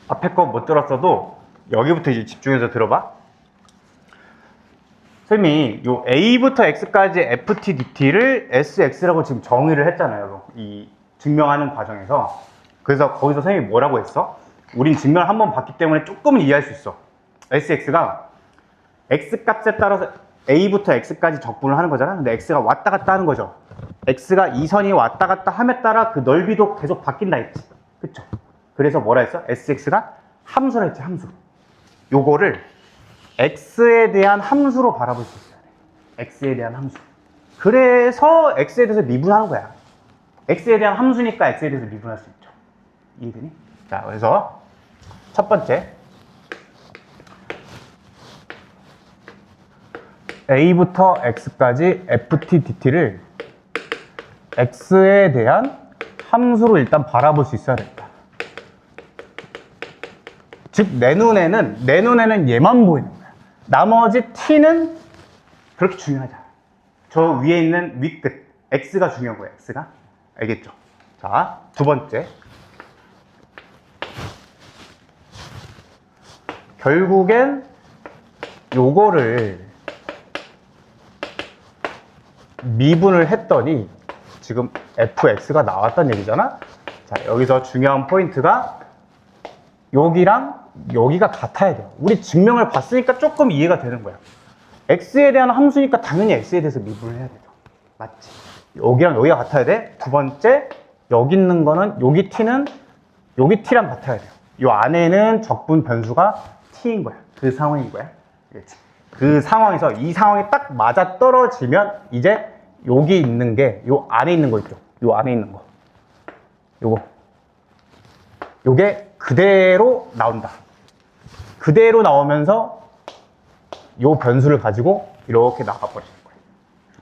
앞에 거 못 들었어도 여기부터 이제 집중해서 들어봐. 선생님이 요 A부터 X까지 FTDT를 SX라고 지금 정의를 했잖아요. 이 증명하는 과정에서. 그래서 거기서 선생님이 뭐라고 했어? 우린 증명을 한번 봤기 때문에 조금은 이해할 수 있어. SX가 X 값에 따라서 A부터 X까지 적분을 하는 거잖아. 근데 X가 왔다 갔다 하는 거죠. X가 이 선이 왔다 갔다 함에 따라 그 넓이도 계속 바뀐다 했지. 그쵸? 그래서 뭐라 했어? SX가 함수라 했지, 함수. 요거를 X에 대한 함수로 바라볼 수 있어야 돼. X에 대한 함수. 그래서 X에 대해서 미분하는 거야. X에 대한 함수니까 X에 대해서 미분할 수 있죠. 이해되니? 자, 그래서 첫 번째. A부터 X까지 FTDT를 X에 대한 함수로 일단 바라볼 수 있어야 된다. 즉, 내 눈에는 얘만 보이는 거야. 나머지 T는 그렇게 중요하지 않아. 저 위에 있는 윗끝, X가 중요한 거야, X가. 알겠죠? 자, 두 번째. 결국엔 요거를 미분을 했더니 지금 fx가 나왔다는 얘기잖아. 자, 여기서 중요한 포인트가 여기랑 여기가 같아야 돼요. 우리 증명을 봤으니까 조금 이해가 되는 거야. x에 대한 함수니까 당연히 x에 대해서 미분을 해야 되죠. 맞지? 여기랑 여기가 같아야 돼. 두 번째, 여기 있는 거는 여기 t는 여기 t랑 같아야 돼요. 이 안에는 적분 변수가 t인 거야. 그 상황인 거야. 그렇지? 그 상황에서 이 상황이 딱 맞아 떨어지면 이제 여기 있는 게 요 안에 있는 거 있죠. 요 안에 있는 거. 요게 그대로 나온다. 그대로 나오면서 요 변수를 가지고 이렇게 나가버리는 거예요.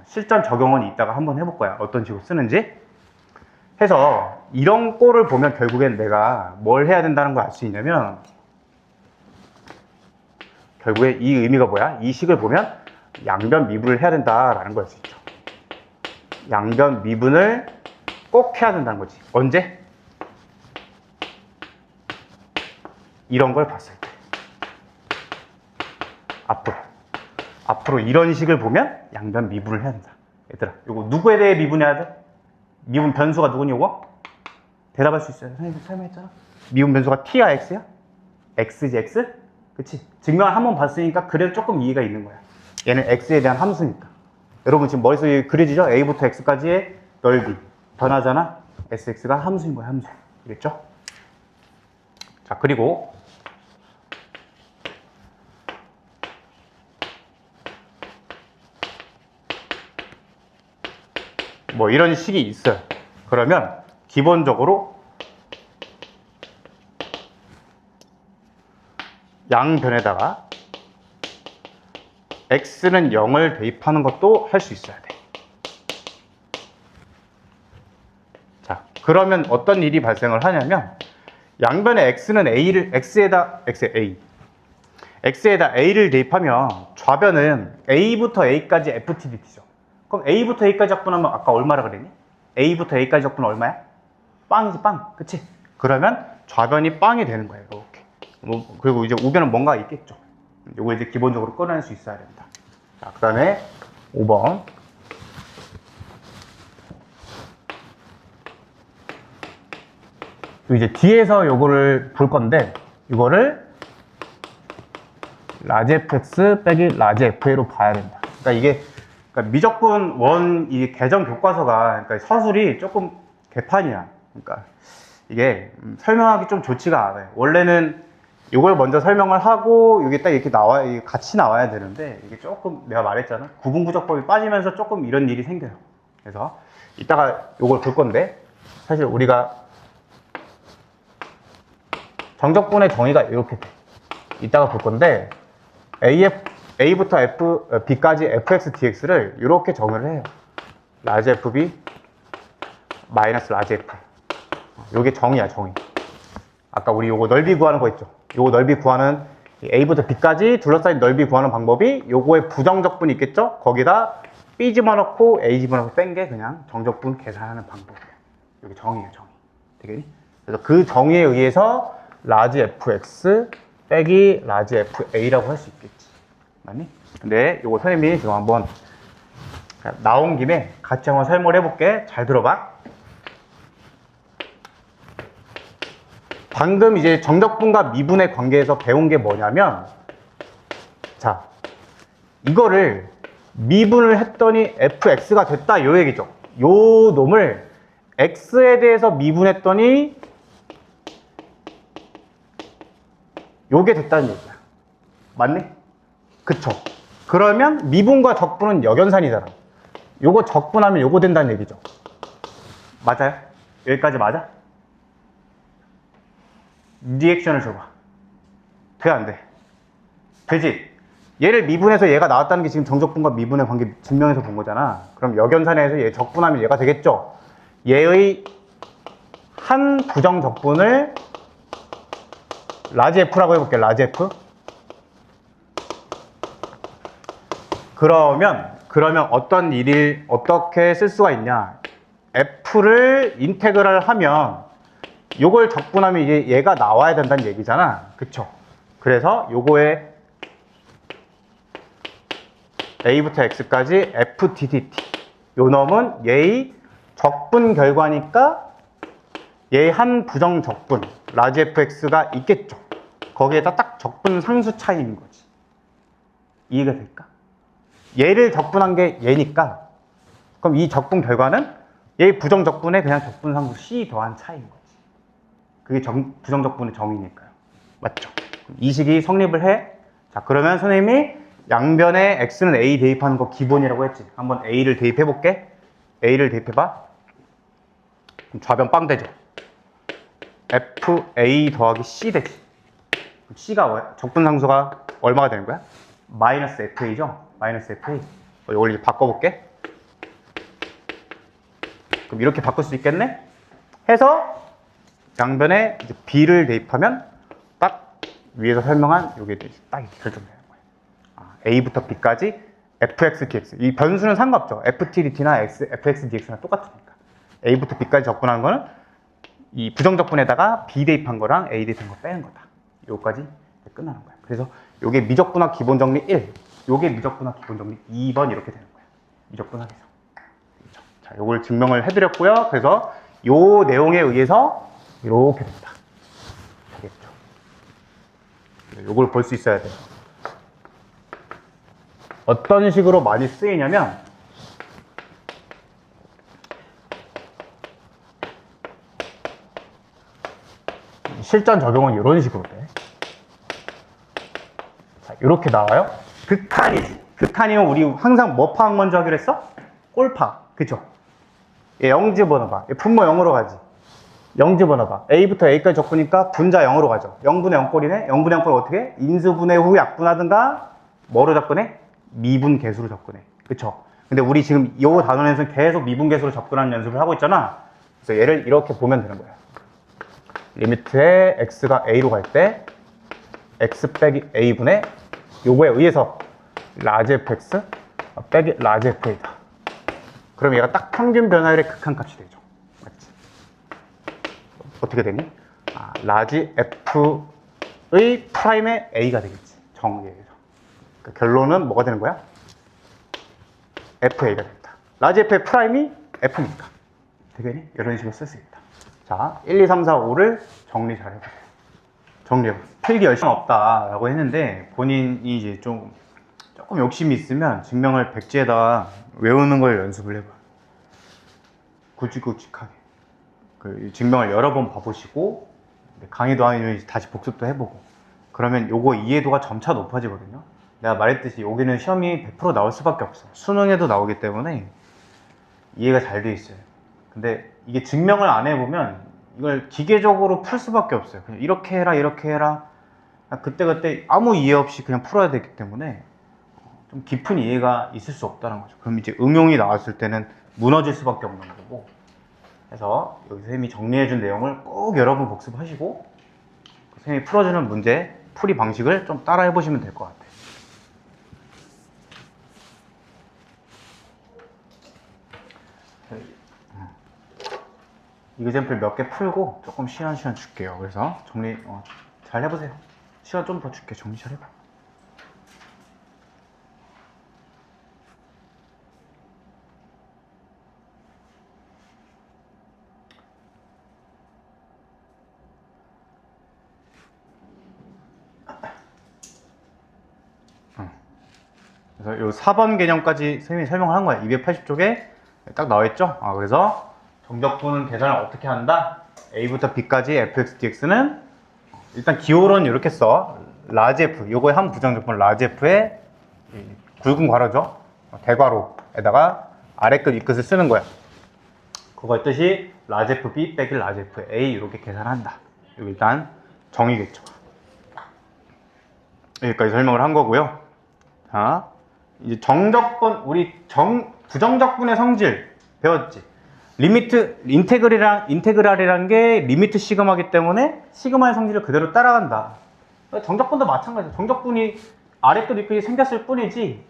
실전 적용은 이따가 한번 해볼 거야. 어떤 식으로 쓰는지. 해서 이런 꼴을 보면 결국엔 내가 뭘 해야 된다는 걸 알 수 있냐면 결국에 이 의미가 뭐야? 이 식을 보면 양변 미분을 해야 된다라는 걸 수 있죠. 양변 미분을 꼭 해야 된다는 거지. 언제? 이런 걸 봤을 때. 앞으로 이런 식을 보면 양변 미분을 해야 된다. 얘들아, 이거 누구에 대해 미분해야 돼? 미분 변수가 누구니 이거? 대답할 수 있어요. 선생님 설명했잖아. 미분 변수가 t야 x야? x지 x? 그치? 증명을 한번 봤으니까 그래도 조금 이해가 있는 거야. 얘는 x에 대한 함수니까. 여러분 지금 머릿속에 그려지죠? a부터 x까지의 넓이 변하잖아? sx가 함수인 거야, 함수. 알겠죠? 자, 그리고 뭐 이런 식이 있어요. 그러면 기본적으로 양변에다가 x는 0을 대입하는 것도 할 수 있어야 돼. 자, 그러면 어떤 일이 발생을 하냐면 양변에 x는 x에다 a를 대입하면 좌변은 a부터 a까지 FTDT죠. 그럼 a부터 a까지 적분하면 아까 얼마라 그랬니? a부터 a까지 적분은 얼마야? 빵이지, 빵. 그치? 그러면 좌변이 빵이 되는 거예요. 이렇게. 그리고 이제 우변은 뭔가 있겠죠. 이거 이제 기본적으로 꺼낼 수 있어야 된다. 자, 그 다음에 5번. 이제 뒤에서 요거를 볼 건데, 이거를 라지 fx 빼기 라지 fa로 봐야 된다. 그러니까 이게 미적분 원 이 개정 교과서가 그러니까 서술이 조금 개판이야. 그러니까 이게 설명하기 좀 좋지가 않아요. 원래는 이걸 먼저 설명을 하고 이게 딱 이렇게 같이 나와야 되는데 이게 조금 내가 말했잖아. 구분구적법이 빠지면서 조금 이런 일이 생겨요. 그래서 이따가 이걸 볼 건데 사실 우리가 정적분의 정의가 이렇게 돼. 이따가 볼 건데 A부터 B까지 fx dx를 이렇게 정의를 해요. 라지 fb 마이너스 라지 f. 이게 정의야, 정의. 아까 우리 요거 넓이 구하는 거 있죠. 요거 넓이 구하는 A부터 B까지 둘러싸인 넓이 구하는 방법이 요거의 부정적분이 있겠죠. 거기다 B 집어넣고 A 집어넣고 뺀 게 그냥 정적분 계산하는 방법이에요. 여기 정의예요, 정의. 되겠니? 그래서 그 정의에 의해서 라지 fx 빼기 라지 fa라고 할 수 있겠지. 맞니? 근데 요거 선생님이 지금 한번 나온 김에 같이 한번 설명을 해볼게. 잘 들어봐. 방금 이제 정적분과 미분의 관계에서 배운 게 뭐냐면, 자, 이거를 미분을 했더니 fx가 됐다 요 얘기죠. 요 놈을 x에 대해서 미분했더니 요게 됐다는 얘기야. 맞네? 그쵸? 그러면 미분과 적분은 역연산이잖아. 요거 적분하면 요거 된다는 얘기죠. 맞아요? 여기까지 맞아? 리액션을 줘봐. 돼, 안 돼? 되지? 얘를 미분해서 얘가 나왔다는 게 지금 정적분과 미분의 관계 증명해서 본 거잖아. 그럼 역연산에서 얘 적분하면 얘가 되겠죠? 얘의 한 부정적분을 라지 F라고 해볼게. 라지 F. 그러면 어떤 일을 어떻게 쓸 수가 있냐? F를 인테그랄 하면 요걸 적분하면 이제 얘가 나와야 된다는 얘기잖아. 그쵸? 그래서 요거에 A부터 X까지 FTDT. 요 놈은 얘의 적분 결과니까 얘의 한 부정 적분 라지 fx가 있겠죠. 거기에다 딱 적분 상수 차이인 거지. 이해가 될까? 얘를 적분한 게 얘니까 그럼 이 적분 결과는 얘의 부정 적분의 그냥 적분 상수 C 더한 차이인 거지. 그게 부정 적분의 정의니까요. 맞죠? 이 식이 성립을 해. 자, 그러면 선생님이 양변에 x는 a 대입하는 거 기본이라고 했지. 한번 a를 대입해 볼게. a를 대입해 봐. 그럼 좌변 빵 되죠. fa 더하기 c 되지. c가 뭐야? 적분 상수가 얼마가 되는 거야? 마이너스 fa죠. 마이너스 fa. 이걸 이제 바꿔볼게. 그럼 이렇게 바꿀 수 있겠네? 해서 양변에 이제 b를 대입하면 딱 위에서 설명한 요게 딱 이렇게 결정돼요. A부터 B까지 fx, dx. 이 변수는 상관없죠. ft, dt나 fx, dx나 똑같으니까. A부터 B까지 적분하는 거는 이 부정적분에다가 B 대입한 거랑 A 대입한 거 빼는 거다. 요까지 끝나는 거야. 그래서 요게 미적분학 기본정리 1, 요게 미적분학 기본정리 2번 이렇게 되는 거야. 미적분학에서. 자, 요걸 증명을 해드렸고요. 그래서 요 내용에 의해서 이렇게 된다. 되겠죠. 요걸 볼 수 있어야 돼요. 어떤 식으로 많이 쓰이냐면 실전 적용은 이런 식으로 돼. 자, 이렇게 나와요. 극한이지. 극한이면 우리 항상 뭐 파악 먼저 하기로 했어? 꼴파악. 그쵸? 얘 0 집어넣어봐. 얘 분모 0으로 가지. 0 집어넣어봐. A부터 A까지 적분이니까 분자 0으로 가죠. 0분의 0꼴이네. 0분의 0꼴 어떻게 해? 인수분해 후 약분하든가 뭐로 접근해? 미분 계수로 접근해. 그쵸? 근데 우리 지금 이 단원에서는 계속 미분 계수로 접근하는 연습을 하고 있잖아. 그래서 얘를 이렇게 보면 되는 거야. 리미트에 x가 a로 갈 때 x 빼기 a분의 요거에 의해서 라지 fx 빼기 라지 fa다. 그럼 얘가 딱 평균 변화율의 극한값이 되죠. 맞지? 어떻게 되니? 라지 f의 프라임의 a가 되겠지. 정의에 의해서. 그러니까 결론은 뭐가 되는 거야? FA가 된다. 라지 F의 프라임이 F니까. 되겠니? 이런 식으로 쓸 수 있다. 자, 1, 2, 3, 4, 5를 정리 잘 해보세요. 정리해보세요. 필기 열심히 없다라고 했는데 본인이 이제 조금 욕심이 있으면 증명을 백지에다 외우는 걸 연습을 해봐요. 굵직굵직하게. 그 증명을 여러 번 봐보시고 강의도 아니면 다시 복습도 해보고 그러면 요거 이해도가 점차 높아지거든요. 내가 말했듯이 여기는 시험이 100% 나올 수밖에 없어. 수능에도 나오기 때문에 이해가 잘 돼 있어요. 근데 이게 증명을 안 해보면 이걸 기계적으로 풀 수밖에 없어요. 그냥 이렇게 해라 이렇게 해라 그때그때 아무 이해 없이 그냥 풀어야 되기 때문에 좀 깊은 이해가 있을 수 없다는 거죠. 그럼 이제 응용이 나왔을 때는 무너질 수밖에 없는 거고. 그래서 여기 선생님이 정리해준 내용을 꼭 여러 번 복습하시고 선생님이 풀어주는 문제 풀이 방식을 좀 따라 해보시면 될 것 같아요. 이그젠플 몇 개 풀고 조금 시간 줄게요. 그래서 정리 잘 해보세요. 시간 좀 더 줄게. 정리 잘 해봐. 그래서 요 4번 개념까지 선생님이 설명을 한 거야. 280쪽에 딱 나와있죠? 그래서 정적분은 계산을 어떻게 한다? A부터 B까지 fx, dx는 일단 기호론 이렇게 써. 라지 F, 요거의 한 부정적분 라지 F에 굵은 괄호죠. 대괄호에다가 아래 끝, 위 끝을 쓰는 거야. 그거의 뜻이 라지 FB 빼기 라지 FA 이렇게 계산한다. 이거 일단 정의겠죠. 여기까지 설명을 한 거고요. 자, 이제 정적분, 우리 부정적분의 성질 배웠지? 리미트, 인테그랄이란 게 리미트 시그마이기 때문에 시그마의 성질을 그대로 따라간다. 정적분도 마찬가지야. 정적분이 아래 끝, 위 끝이 생겼을 뿐이지,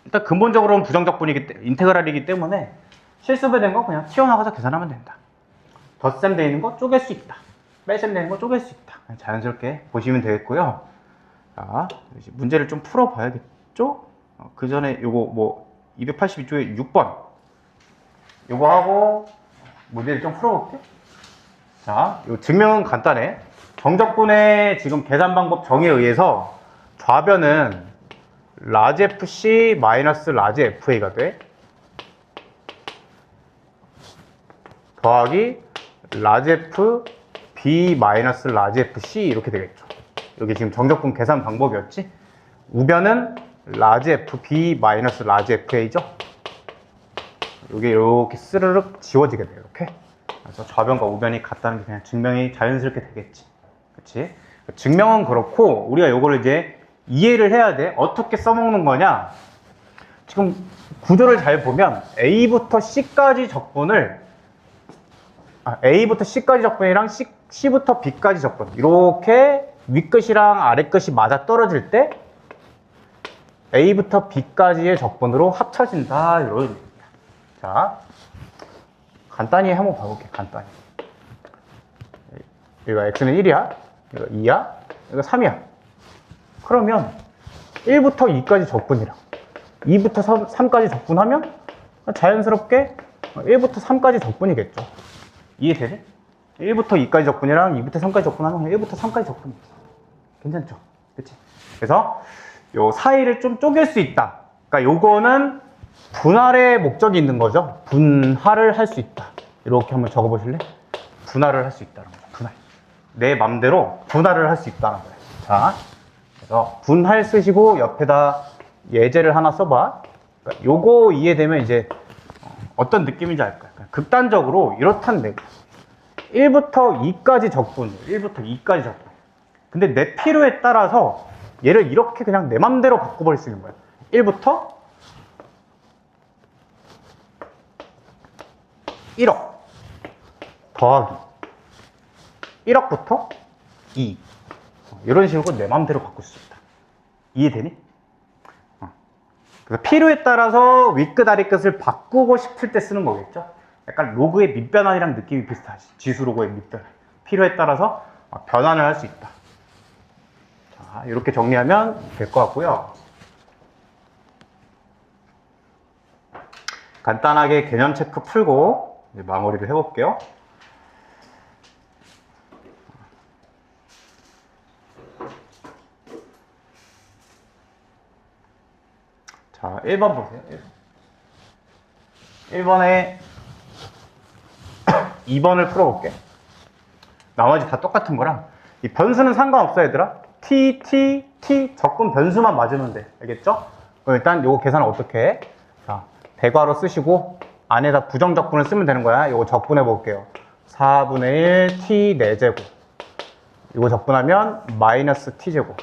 일단 근본적으로는 인테그랄이기 때문에 실수배된 거 그냥 튀어나가서 계산하면 된다. 덧셈 돼 있는 거 쪼갤 수 있다. 뺄셈 되는 거 쪼갤 수 있다. 그냥 자연스럽게 보시면 되겠고요. 자, 이제 문제를 좀 풀어봐야겠죠? 그 전에 요거 282쪽에 6번 요거 하고 문제를 좀 풀어볼게. 자, 요 증명은 간단해. 정적분의 지금 계산 방법 정의에 의해서 좌변은 라지 FC 마이너스 라지 FA가 돼. 더하기 라지 F B 마이너스 라지 FC 이렇게 되겠죠. 여기 지금 정적분 계산 방법이었지. 우변은 라지 FB 마이너스 라지 FA죠. 이게 이렇게 스르륵 지워지게 돼요. 이렇게. 그래서 좌변과 우변이 같다는 게 그냥 증명이 자연스럽게 되겠지. 그치? 증명은 그렇고 우리가 이거를 이제 이해를 해야 돼. 어떻게 써먹는 거냐? 지금 구조를 잘 보면 A부터 C까지 적분을 A부터 C까지 적분이랑 C부터 B까지 적분 이렇게 윗끝이랑 아래끝이 맞아 떨어질 때 A부터 B까지의 적분으로 합쳐진다 이런 얘기입니다. 자, 간단히 한번 봐볼게. 간단히 여기가 X는 1이야, 이거 2야, 이거 3이야. 그러면 1부터 2까지 적분이랑 2부터 3까지 적분하면 자연스럽게 1부터 3까지 적분이겠죠. 이해되지? 1부터 2까지 적분이랑 2부터 3까지 적분하면 1부터 3까지 적분이지. 괜찮죠? 그치? 그래서 요 사이를 좀 쪼갤 수 있다. 그러니까 요거는 분할의 목적이 있는 거죠. 분할을 할 수 있다. 이렇게 한번 적어보실래? 분할을 할 수 있다는 거죠. 분할. 내 맘대로 분할을 할 수 있다는 거예요. 자, 그래서 분할 쓰시고 옆에다 예제를 하나 써봐. 그러니까 요거 이해되면 이제 어떤 느낌인지 알 거야. 그러니까 극단적으로 이렇다는 얘기. 1부터 2까지 적분, 1부터 2까지 적분. 근데 내 필요에 따라서 얘를 이렇게 그냥 내 맘대로 바꿔버릴 수 있는 거야. 1부터 1억 더하기 1억부터 2 이런 식으로 내 맘대로 바꿀 수 있다. 이해되니? 그래서 필요에 따라서 윗끝 아래끝을 바꾸고 싶을 때 쓰는 거겠죠. 약간 로그의 밑변환이랑 느낌이 비슷하지. 지수 로그의 밑변환. 필요에 따라서 변환을 할 수 있다. 자, 이렇게 정리하면 될 것 같고요. 간단하게 개념 체크 풀고 이제 마무리를 해볼게요. 자, 1번 보세요. 1번에 2번을 풀어볼게. 나머지 다 똑같은 거랑 이 변수는 상관없어 얘들아. t 적분 변수만 맞으면 돼. 알겠죠? 그럼 일단 요거 계산을 어떻게 해? 자, 대괄호 쓰시고 안에다 부정적분을 쓰면 되는 거야. 요거 적분해 볼게요. 4분의 1 t 4제곱. 이거 적분하면 마이너스 t제곱.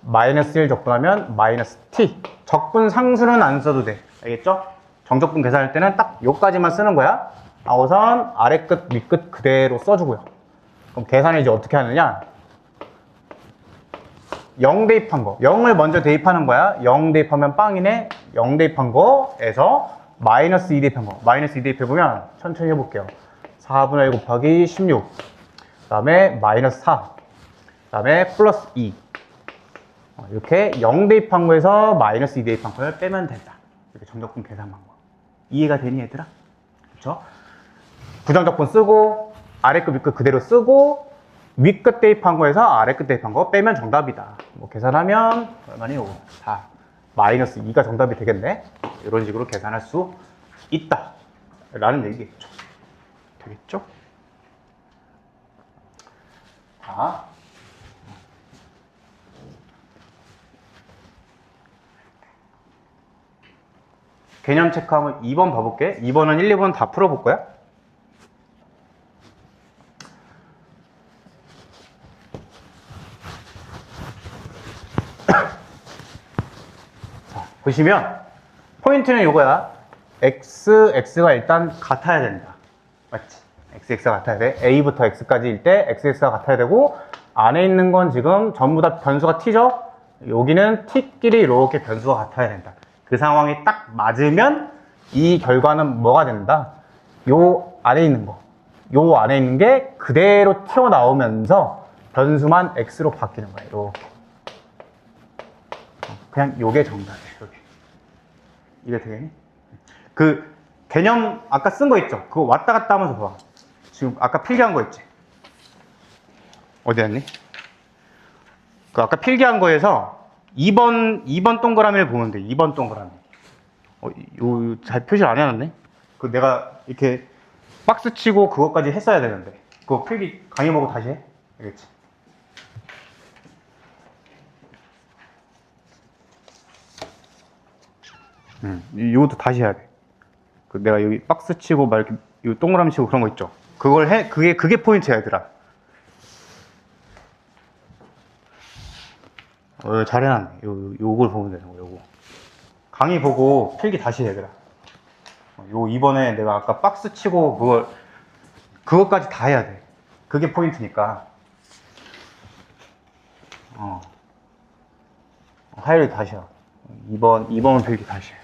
마이너스 1 적분하면 마이너스 t. 적분 상수는 안 써도 돼. 알겠죠? 정적분 계산할 때는 딱 요까지만 쓰는 거야. 우선 아래 끝, 윗 끝 그대로 써주고요. 그럼 계산을 이제 어떻게 하느냐? 0 대입한 거. 0을 먼저 대입하는 거야. 0 대입하면 빵이네. 0 대입한 거에서 마이너스 2 대입한 거. 마이너스 2 대입해보면 천천히 해볼게요. 4분의 1 곱하기 16. 그 다음에 마이너스 4. 그 다음에 플러스 2. 이렇게 0 대입한 거에서 마이너스 2 대입한 걸 빼면 된다. 이렇게 정적분 계산 방법. 이해가 되니 얘들아? 그쵸? 부정적분 쓰고 아래끝 윗끝 그대로 쓰고 윗끝 대입한 거에서 아래끝 대입한 거 빼면 정답이다. 뭐 계산하면 얼마니? 4. 마이너스 2가 정답이 되겠네. 이런 식으로 계산할 수 있다 라는 얘기겠죠. 되겠죠? 자, 개념 체크하면 2번 봐볼게. 2번은 1, 2번 다 풀어볼 거야. 자, 보시면 포인트는 이거야. x가 일단 같아야 된다. 맞지? x가 같아야 돼. a부터 x까지일 때 x가 같아야 되고 안에 있는 건 지금 전부 다 변수가 t죠? 여기는 t끼리 이렇게 변수가 같아야 된다. 그 상황이 딱 맞으면 이 결과는 뭐가 된다? 요 안에 있는 거. 요 안에 있는 게 그대로 튀어나오면서 변수만 x로 바뀌는 거야. 이렇게. 그냥 요게 정답이에요. 요게. 이게 되겠니? 그 개념 아까 쓴 거 있죠? 그거 왔다 갔다 하면서 봐. 지금 아까 필기한 거 있지? 어디 갔니? 그 아까 필기한 거에서 2번 동그라미를 보면 돼. 2번 동그라미. 요 잘 표시를 안 해놨네? 그 내가 이렇게 박스 치고 그것까지 했어야 되는데. 그거 필기 강의 보고 다시 해? 알겠지? 이것도 다시 해야 돼. 그 내가 여기 박스 치고 막 이렇게 요 동그라미 치고 그런 거 있죠? 그걸 해, 그게 포인트야, 얘들아. 잘 해놨네. 요걸 보면 되는 거, 요거. 강의 보고 필기 다시 해, 얘들아. 요 이번에 내가 아까 박스 치고 그것까지 다 해야 돼. 그게 포인트니까. 하이를 다시 해. 2번 필기 다시 해.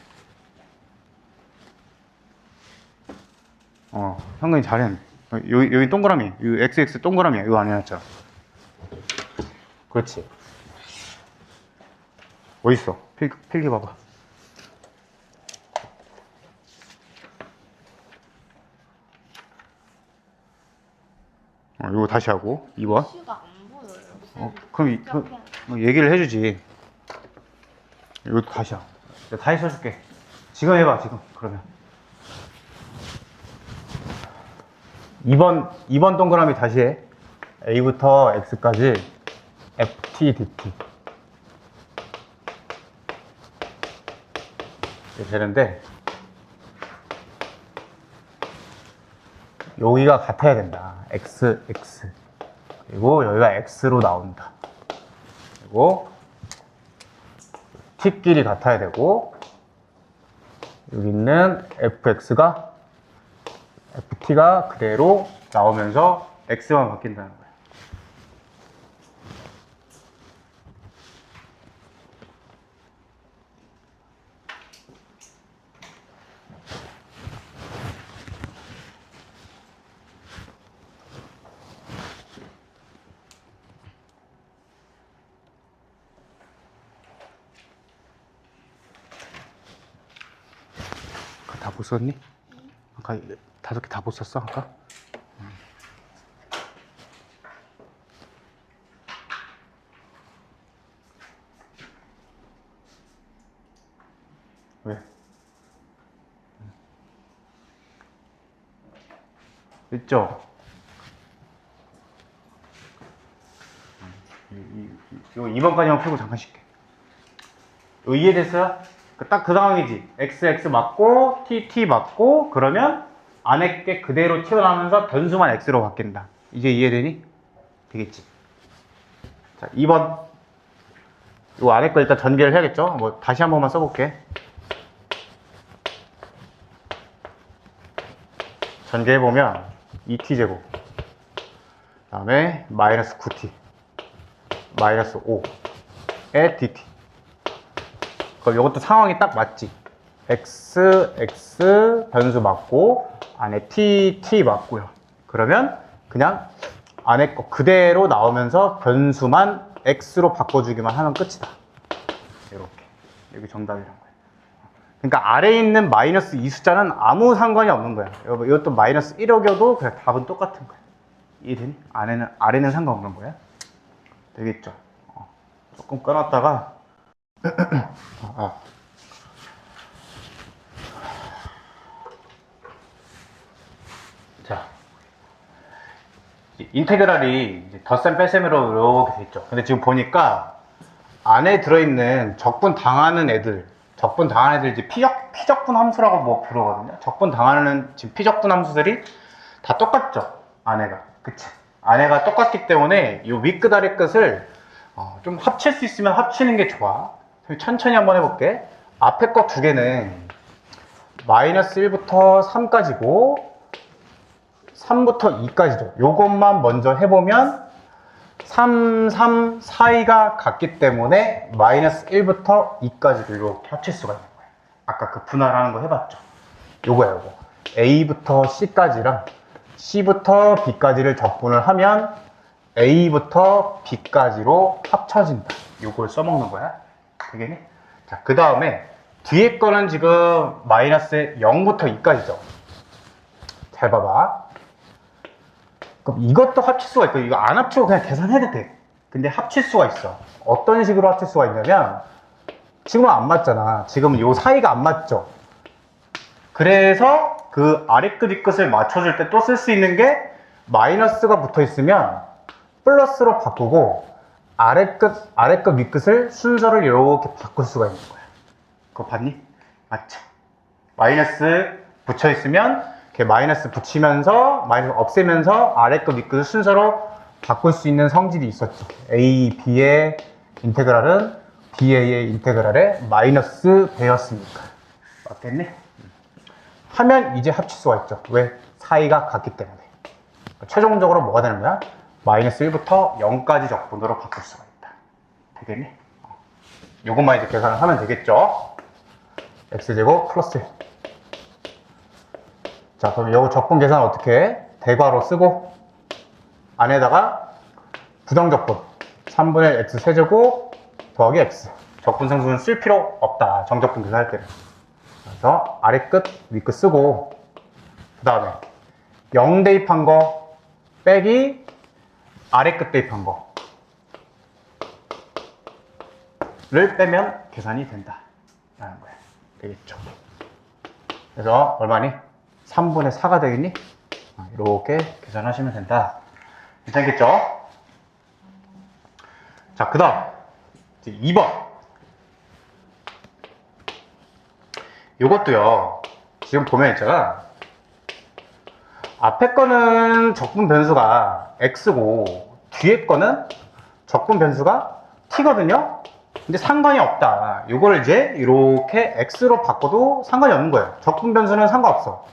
형님이 잘했네. 여기 동그라미, 요 XX 동그라미야. 요 안에 놨잖아. 그렇지. 어딨어? 필기 봐봐. 이거 다시 하고 2번. 수가 안 보여요. 그럼 얘기를 해주지. 이거 다시 하고. 내가 다시 써줄게. 지금 해봐, 지금. 그러면 2번 동그라미 다시 해. A부터 X까지 FT, DT. 이렇게 되는데, 여기가 같아야 된다. X, X. 그리고 여기가 X로 나온다. 그리고 T끼리 같아야 되고, 여기 있는 FX가 FT가 그대로 나오면서 X만 바뀐다는 거예요. 다 못 썼니? 아까 5개 다 못 썼어, 아까? 왜? 있죠? 이거 2번까지만 풀고 잠깐 쉴게. 이거 이해됐어요? 딱 그 상황이지. XX 맞고 TT 맞고 그러면 안에 게 그대로 튀어나오면서 변수만 X로 바뀐다. 이제 이해되니? 되겠지. 자, 2번. 이 안에 거 일단 전개를 해야겠죠? 뭐 다시 한 번만 써볼게. 전개해보면 2t제곱 그 다음에 마이너스 9t 마이너스 5에 dt. 그럼 이것도 상황이 딱 맞지? x, x 변수 맞고 안에 t, t 맞고요. 그러면 그냥 안에 거 그대로 나오면서 변수만 x로 바꿔주기만 하면 끝이다. 이렇게. 여기 정답이란 거예요. 그러니까 아래에 있는 마이너스 이 숫자는 아무 상관이 없는 거야. 이것도 마이너스 1억여도 그냥 답은 똑같은 거야. 이해되니? 아래는 상관없는 거야. 되겠죠? 조금 끊었다가 자, 인테그랄이 이제 덧셈 뺄셈으로 이렇게 돼 있죠. 근데 지금 보니까 안에 들어있는 적분 당하는 애들 이제 피적분 함수라고 뭐 부르거든요. 적분 당하는 지금 피적분 함수들이 다 똑같죠. 안에가. 그치? 안에가 똑같기 때문에 이 윗끝 아래 끝을 좀 합칠 수 있으면 합치는 게 좋아. 천천히 한번 해볼게. 앞에 거 두 개는 마이너스 1부터 3까지고 3부터 2까지죠. 요것만 먼저 해보면 3, 3 사이가 같기 때문에 마이너스 1부터 2까지도 이렇게 합칠 수가 있는 거예요. 아까 그 분할하는 거 해봤죠. 요거야, 요거. A부터 C까지랑 C부터 B까지를 적분을 하면 A부터 B까지로 합쳐진다. 요걸 써먹는 거야. 되겠니? 자, 그 다음에 뒤에 거는 지금 마이너스 0부터 2까지죠. 잘 봐봐. 그럼 이것도 합칠 수가 있고, 이거 안 합치고 그냥 계산해도 돼. 근데 합칠 수가 있어. 어떤 식으로 합칠 수가 있냐면, 지금은 안 맞잖아. 지금은 요 사이가 안 맞죠. 그래서 그 아래 끝, 위 끝을 맞춰줄 때 또 쓸 수 있는 게 마이너스가 붙어 있으면 플러스로 바꾸고 아래 끝, 위 끝을 순서를 이렇게 바꿀 수가 있는 거야. 그거 봤니? 맞죠? 마이너스 붙여 있으면 이렇게 마이너스 붙이면서 마이너스 없애면서 아래 끝, 위 끝을 순서로 바꿀 수 있는 성질이 있었죠. A, B의 인테그랄은 BA의 인테그랄에 마이너스 배였으니까. 맞겠니? 하면 이제 합칠 수가 있죠. 왜? 사이가 같기 때문에. 최종적으로 뭐가 되는 거야? 마이너스 1부터 0까지 적분으로 바꿀 수가 있다. 되겠니? 요것만 이제 계산을 하면 되겠죠. x제곱 플러스 1. 자, 그럼 요거 적분 계산 어떻게 해? 대괄호 쓰고 안에다가 부정적분 3분의 x 세제곱 더하기 x. 적분 상수는 쓸 필요 없다. 정적분 계산할 때는. 그래서 아래 끝, 위 끝 쓰고 그 다음에 0 대입한 거 빼기 아래 끝 대입한 거를 빼면 계산이 된다 라는 거야. 되겠죠. 그래서 얼마니? 3분의 4가 되겠니? 이렇게 계산하시면 된다. 괜찮겠죠? 자, 그 다음 2번. 요것도요, 지금 보면 있잖아. 앞에 거는 적분 변수가 x고 뒤에 거는 적분 변수가 t거든요. 근데 상관이 없다. 요걸 이제 이렇게 x로 바꿔도 상관이 없는 거예요. 적분 변수는 상관없어.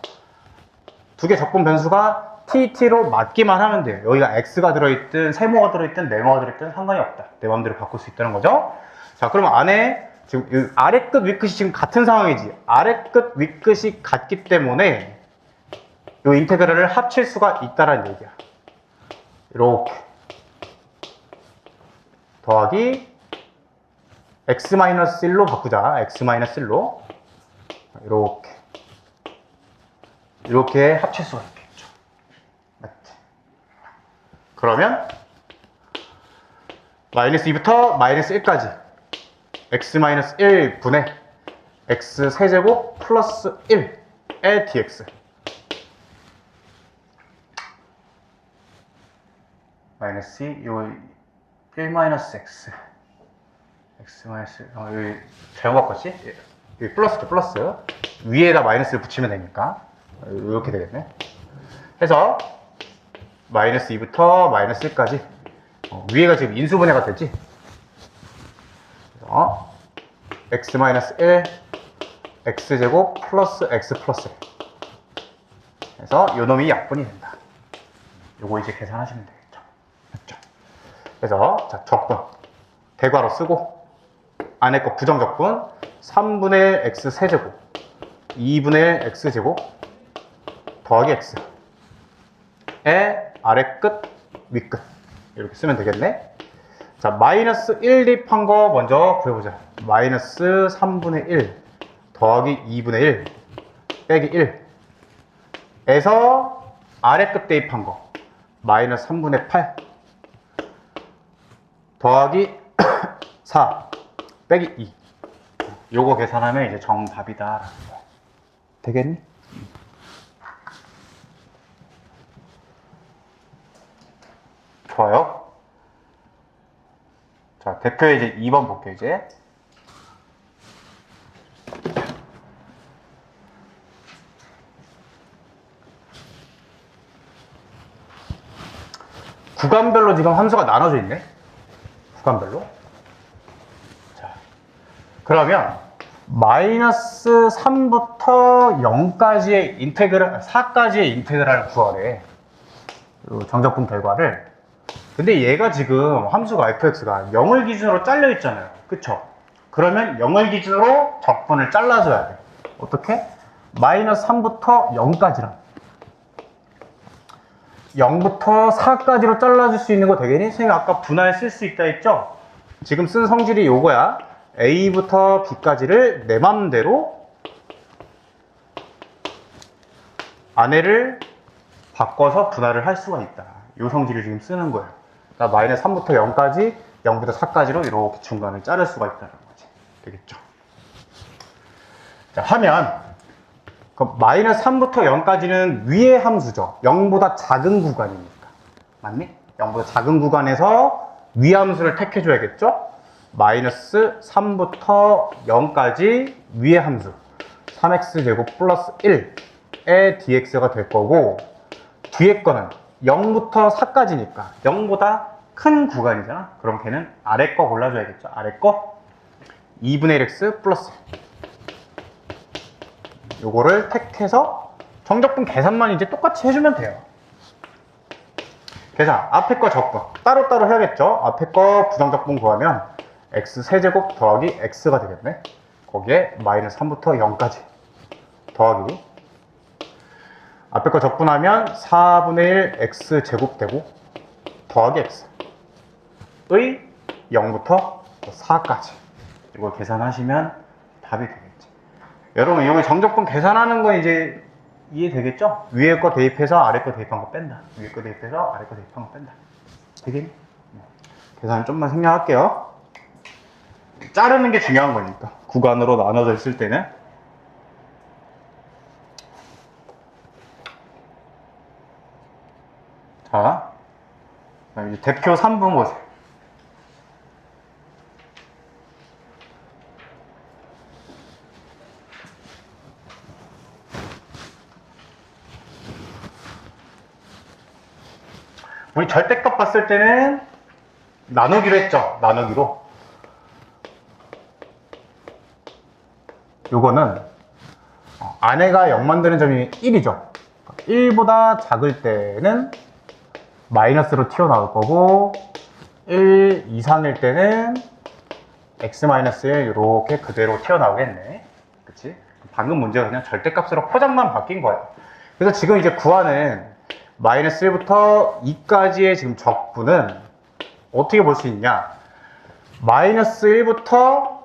두 개 적분 변수가 t로 맞기만 하면 돼요. 여기가 x가 들어있든 세모가 들어있든 네모가 들어있든 상관이 없다. 내 마음대로 바꿀 수 있다는 거죠. 자, 그러면 안에 지금 아래 끝, 위 끝이 지금 같은 상황이지. 아래 끝, 위 끝이 같기 때문에 이 인테그랄을 합칠 수가 있다라는 얘기야. 이렇게 더하기 x-1로 바꾸자. x-1로 이렇게 합칠 수가 있겠죠. 맞지? 그러면 마이너스 2부터 마이너스 1까지 x-1분의 x 세제곱 플러스 1의 dx 마이너스 1 마이너스 x 마이너스 여기 잘못 바꿨지? 여기 플러스죠. 플러스 위에다 마이너스를 붙이면 되니까 이렇게 되겠네. 해서 마이너스 2부터 마이너스 1까지 위에가 지금 인수분해가 되지. x-1 x제곱 플러스 x 플러스 1 해서 요놈이 약분이 된다. 요거 이제 계산하시면 되겠죠. 맞죠? 그래서 자, 적분 대괄호 쓰고 안에 거 부정적분 3분의 x 세제곱 2분의 x 제곱 더하기 x 아래 끝, 위 끝. 이렇게 쓰면 되겠네. 자, 마이너스 1 대입한 거 먼저 구해보자. 마이너스 3분의 1 더하기 2분의 1 빼기 1 에서 아래 끝 대입한 거 마이너스 3분의 8 더하기 4 빼기 2. 요거 계산하면 이제 정답이다. 되겠니? 좋아요. 자, 대표 이제 2번 볼게요, 이제. 구간별로 지금 함수가 나눠져 있네. 구간별로. 자, 그러면 마이너스 3부터 0까지의 인테그랄, 4까지의 인테그랄 구하래. 정적분 결과를. 근데 얘가 지금 함수가 fx가 0을 기준으로 잘려 있잖아요. 그쵸? 그러면 0을 기준으로 적분을 잘라줘야 돼. 어떻게? 마이너스 3부터 0까지랑 0부터 4까지로 잘라줄 수 있는 거 되겠니? 선생님 아까 분할 쓸 수 있다 했죠? 지금 쓴 성질이 요거야. A부터 B까지를 내 맘대로 안에를 바꿔서 분할을 할 수가 있다. 요 성질을 지금 쓰는 거예요. 그러니까 마이너스 3부터 0까지, 0부터 4까지로 이렇게 중간을 자를 수가 있다는 거지. 되겠죠? 자, 하면 그럼 마이너스 3부터 0까지는 위의 함수죠. 0보다 작은 구간이니까. 맞니? 0보다 작은 구간에서 위 함수를 택해줘야겠죠? 마이너스 3부터 0까지 위의 함수 3x제곱 플러스 1의 dx가 될 거고, 뒤에 거는 0부터 4까지니까 0보다 큰 구간이잖아. 그럼 걔는 아래 거 골라줘야겠죠. 아래 거 2분의 1x 플러스 요거를 택해서 정적분 계산만 이제 똑같이 해주면 돼요. 계산, 앞에 거 적분 따로따로 해야겠죠. 앞에 거 부정적분 구하면 x 세제곱 더하기 x가 되겠네. 거기에 마이너스 3부터 0까지 더하기 앞에 거 적분하면 4분의 1 x 제곱 되고 더하기 x의 0부터 4까지 이걸 계산하시면 답이 되겠지. 여러분 여기 정적분 계산하는 거 이제 이해되겠죠? 위에 거 대입해서 아래 거 대입한 거 뺀다. 위에 거 대입해서 아래 거 대입한 거 뺀다. 되겠니? 계산 좀만 생략할게요. 자르는 게 중요한 거니까. 구간으로 나눠져 있을 때는. 자, 이제 대표 3분 보세요. 우리 절대값 봤을 때는 나누기로 했죠. 나누기로. 요거는 안에가 0 만드는 점이 1이죠. 1보다 작을 때는 마이너스로 튀어나올 거고 1 이상일 때는 x-1 이렇게 그대로 튀어나오겠네. 그치? 방금 문제가 그냥 절대값으로 포장만 바뀐 거예요. 그래서 지금 이제 구하는 마이너스 1부터 2까지의 지금 적분은 어떻게 볼 수 있냐? 마이너스 1부터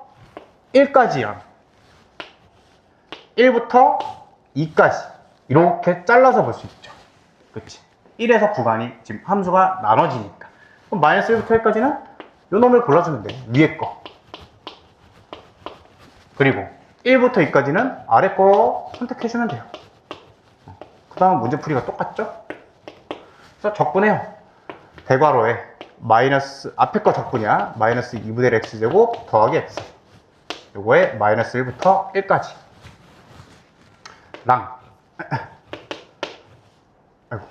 1까지야. 1부터 2까지 이렇게 잘라서 볼 수 있죠. 그치? 1에서 구간이 지금 함수가 나눠지니까. 그럼 마이너스 1부터 1까지는 요 놈을 골라주면 돼. 위에 거. 그리고 1부터 2까지는 아래 거 선택해주면 돼요. 그 다음 문제풀이가 똑같죠? 그래서 적분해요. 대괄호에 마이너스 앞에 거 적분이야. 마이너스 2분의 1 x제곱 더하기 x. 요거에 마이너스 1부터 1까지 랑 아이고.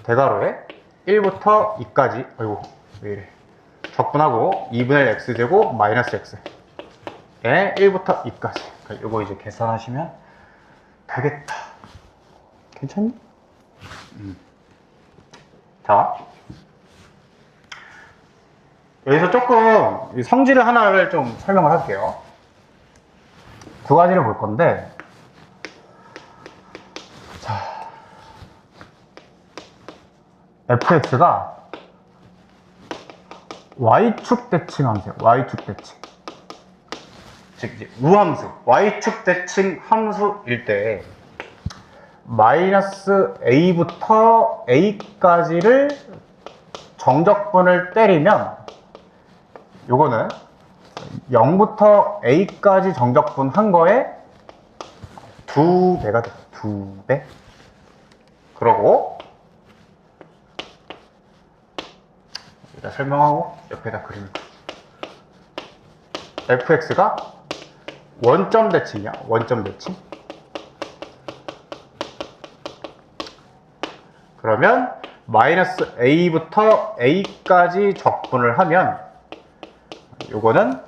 대괄호에 1부터 2까지 아이고 왜 이래 적분하고 2분의 1 x제곱 마이너스 x에 1부터 2까지 요거 이제 계산하시면 되겠다. 괜찮니? 자, 여기서 조금 성질을 하나를 좀 설명을 할게요. 두 가지를 볼 건데, 자, fx가 y축 대칭 함수예요. y축 대칭. 즉 이제 우함수, y축 대칭 함수일 때 마이너스 a부터 a까지를 정적분을 때리면 요거는 0부터 a까지 정적분 한 거에 2배가 돼요. 2배. 그러고 여기다 설명하고 옆에다 그리는 거. fx가 원점 대칭이야. 원점 대칭. 그러면 마이너스 a부터 a까지 적분을 하면 요거는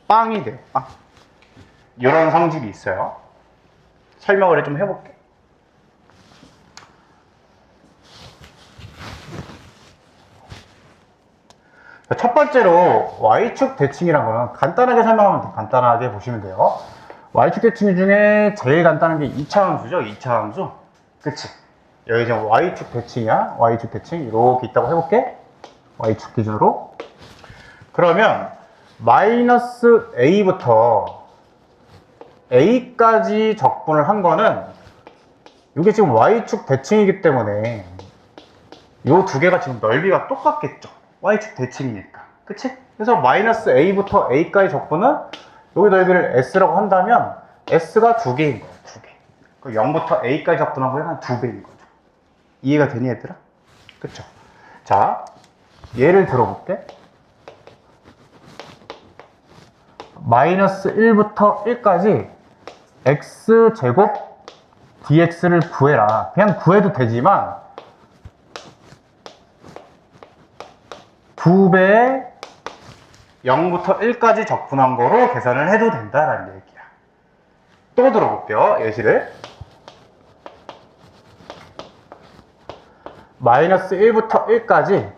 빵이 돼요. 빵. 이런 성질이 있어요. 설명을 좀 해볼게. 첫 번째로 y축 대칭이란 거는 간단하게 설명하면 돼요. 간단하게 보시면 돼요. y축 대칭 중에 제일 간단한 게 2차 함수죠. 2차 함수. 그치? 여기 지금 y축 대칭이야. y축 대칭 이렇게 있다고 해볼게. y축 기준으로. 그러면 마이너스 a부터 a까지 적분을 한 거는 이게 지금 y축 대칭이기 때문에 이 두 개가 지금 넓이가 똑같겠죠. y축 대칭이니까. 그치? 그래서 마이너스 a부터 a까지 적분은 여기 넓이를 s라고 한다면 s가 두 개인 거야. 두 개. 0부터 a까지 적분한 거는 한 두 배인 거죠. 이해가 되니 얘들아? 그쵸? 자, 예를 들어볼게. 마이너스 1부터 1까지 x제곱 dx를 구해라. 그냥 구해도 되지만 2배의 0부터 1까지 적분한 거로 계산을 해도 된다라는 얘기야. 또 들어볼게요. 예시를. 마이너스 1부터 1까지.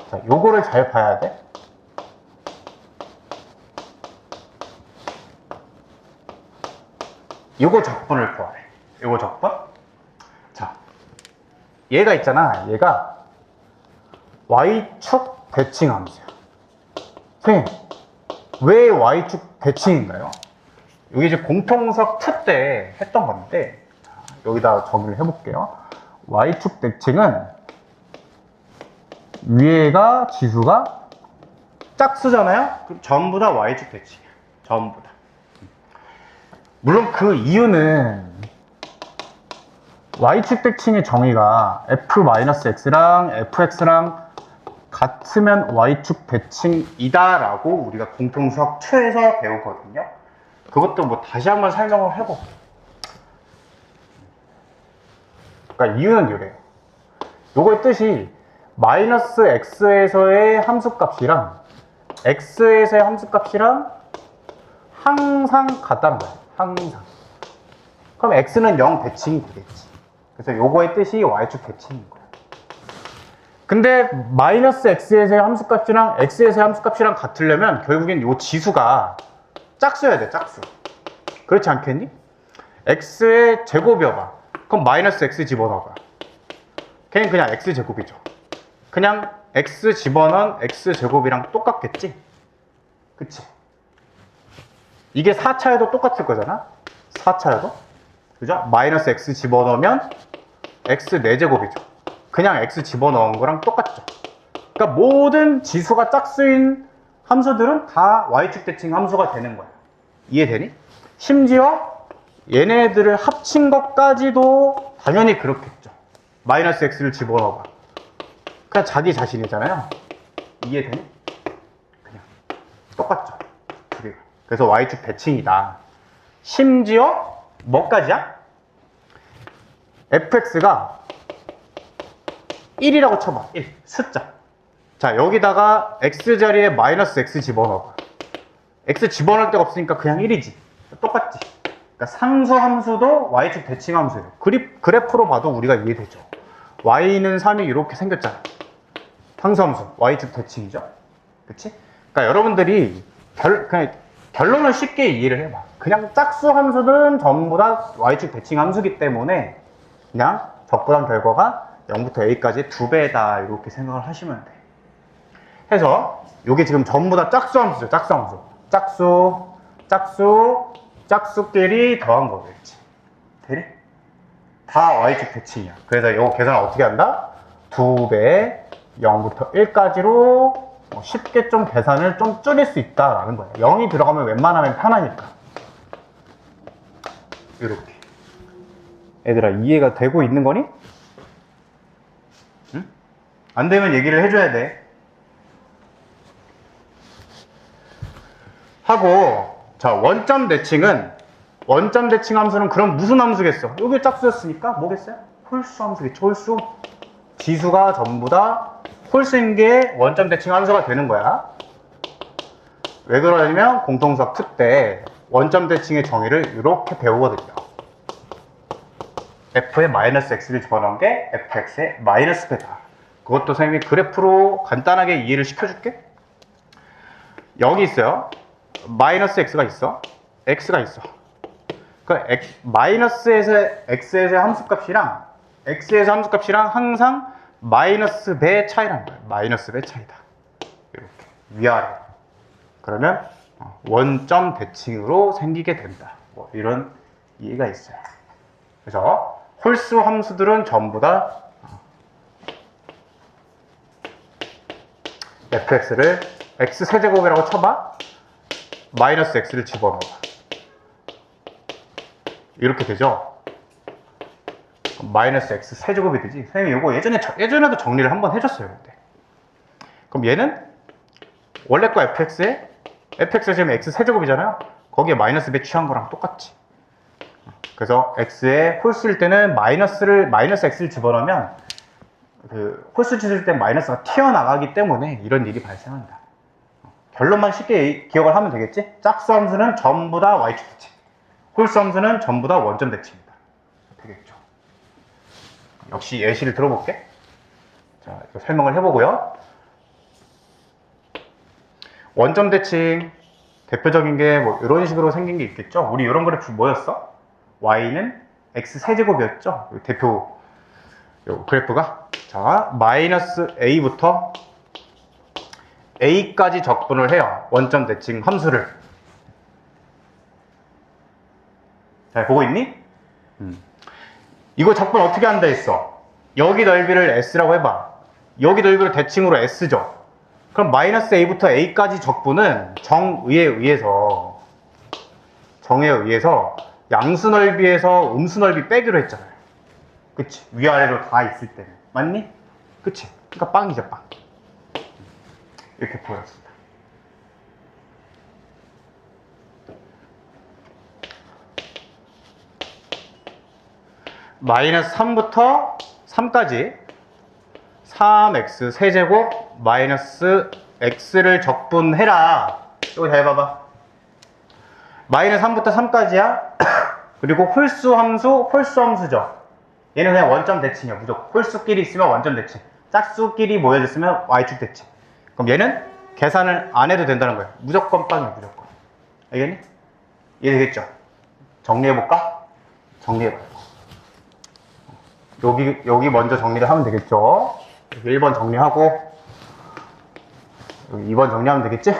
자, 요거를 잘 봐야 돼. 요거 적분을 구하래. 요거 적분. 자, 얘가 있잖아. 얘가 y축 대칭 함수야. 선생님, 왜 y축 대칭인가요? 여기 이제 공통석 2 때 했던 건데, 여기다 정의를 해볼게요. y축 대칭은 위에가 지수가 짝수잖아요? 그럼 전부 다 y축 대칭이야. 전부 다. 물론 그 이유는 y축 대칭의 정의가 f-x랑 fx랑 같으면 y축 대칭이다 라고 우리가 공통수학 2에서 배우거든요. 그것도 뭐 다시 한번 설명을 해볼게요. 그러니까 이유는 이래요. 요거의 뜻이 마이너스 x에서의 함수값이랑 x에서의 함수값이랑 항상 같다는 거예요. 항상. 그럼 x는 0 대칭이 되겠지. 그래서 요거의 뜻이 y축 대칭인 거예요. 근데 마이너스 x에서의 함수값이랑 x에서의 함수값이랑 같으려면 결국엔 요 지수가 짝수여야 돼. 짝수. 그렇지 않겠니? x의 제곱이어봐. 그럼 마이너스 x 집어넣어봐. 걔는 그냥 x제곱이죠. 그냥 x 집어넣은 x제곱이랑 똑같겠지? 그치? 이게 4차에도 똑같을 거잖아? 4차에도? 그죠? 마이너스 x 집어넣으면 x 4제곱이죠. 그냥 x 집어넣은 거랑 똑같죠. 그러니까 모든 지수가 짝수인 함수들은 다 y축 대칭 함수가 되는 거야. 이해되니? 심지어 얘네들을 합친 것까지도 당연히 그렇겠죠. 마이너스 x를 집어넣어봐. 그냥 자기 자신이잖아요. 이해되니? 그냥 똑같죠. 두 개가. 그래서 y축 대칭이다. 심지어 뭐까지야? fx가 1이라고 쳐봐. 1. 숫자. 자, 여기다가 x자리에 마이너스 x 집어넣어봐. x 집어넣을 데가 없으니까 그냥 1이지. 똑같지. 그러니까 상수 함수도 y축 대칭 함수예요. 그래프로 봐도 우리가 이해되죠. y는 3이 이렇게 생겼잖아. 상수 함수. y축 대칭이죠. 그치? 그러니까 여러분들이 그냥 결론을 쉽게 이해를 해봐. 그냥 짝수 함수는 전부 다 y축 대칭 함수기 때문에 그냥 적분한 결과가 0부터 a까지 2배다 이렇게 생각을 하시면 돼. 해서 요게 지금 전부 다 짝수함수죠. 짝수함수. 짝수끼리 더한 거겠지. 되니? 다 y축 대칭이야. 그래서 이거 계산을 어떻게 한다? 2배 0부터 1까지로 쉽게 좀 계산을 좀 줄일 수 있다라는 거예요. 0이 들어가면 웬만하면 편하니까. 이렇게. 얘들아, 이해가 되고 있는 거니? 응? 안 되면 얘기를 해줘야 돼. 하고, 자, 원점 대칭 함수는 그럼 무슨 함수겠어? 여기 짝수였으니까 뭐겠어요? 홀수 함수겠죠, 홀수. 지수가 전부 다 홀수인 게 원점 대칭 함수가 되는 거야. 왜 그러냐면 공통수학 2 때 원점 대칭의 정의를 이렇게 배우거든요. f의 마이너스 x를 집어넣은 게 fx의 마이너스 배다. 그것도 선생님이 그래프로 간단하게 이해를 시켜줄게. 여기 있어요. 마이너스 x가 있어. x가 있어. 그 마이너스에서 x에서의 함수값이랑 x에서 함수값이랑 항상 마이너스 배 차이라는 거예요. 마이너스 배 차이다. 이렇게 위아래. 그러면 원점 대칭으로 생기게 된다. 뭐 이런 이해가 있어요. 그래서 홀수 함수들은 전부 다 fx를 x 세제곱이라고 쳐봐. 마이너스 x를 집어넣어봐. 이렇게 되죠. 마이너스 x 세제곱이 되지. 선생님이 이거 예전에도 정리를 한번 해줬어요. 근데. 그럼 얘는 원래 거 fx가 지금 x 세제곱이잖아요. 거기에 마이너스 배 취한 거랑 똑같지. 그래서 x의 홀수일 때는 마이너스 x를 집어넣으면 그 홀수 짓을 때 마이너스가 튀어나가기 때문에 이런 일이 발생한다. 결론만 쉽게 기억을 하면 되겠지? 짝수 함수는 전부 다 y축 대칭, 홀수 함수는 전부 다 원점 대칭이다. 되겠죠? 역시 예시를 들어볼게. 자, 이거 설명을 해보고요. 원점 대칭 대표적인 게 뭐 이런 식으로 생긴 게 있겠죠? 우리 이런 그래프 뭐였어? y는 x 세제곱이었죠? 대표 요 그래프가. 자, 마이너스 a부터 a까지 적분을 해요. 원점 대칭 함수를. 잘 보고 있니? 이거 적분 어떻게 한다 했어? 여기 넓이를 s라고 해봐. 여기 넓이를 대칭으로 s죠. 그럼 마이너스 a부터 a까지 적분은 정의에 의해서 양수 넓이에서 음수 넓이 빼기로 했잖아요. 그치? 위아래로 다 있을 때는. 맞니? 그치? 그러니까 빵이죠, 빵. 이렇게 보였습니다. 마이너스 3부터 3까지 3x 세제곱 마이너스 x를 적분해라. 이거 잘 봐봐. 마이너스 3부터 3까지야. 그리고 홀수 함수죠. 얘는 그냥 원점 대칭이야. 무조건. 홀수끼리 있으면 원점 대칭. 짝수끼리 모여졌으면 y축 대칭. 그럼 얘는 계산을 안 해도 된다는 거야. 무조건 빵이야, 무조건. 알겠니? 이해되겠죠? 정리해볼까? 정리해봐요. 여기 먼저 정리를 하면 되겠죠? 여기 1번 정리하고, 여기 2번 정리하면 되겠지?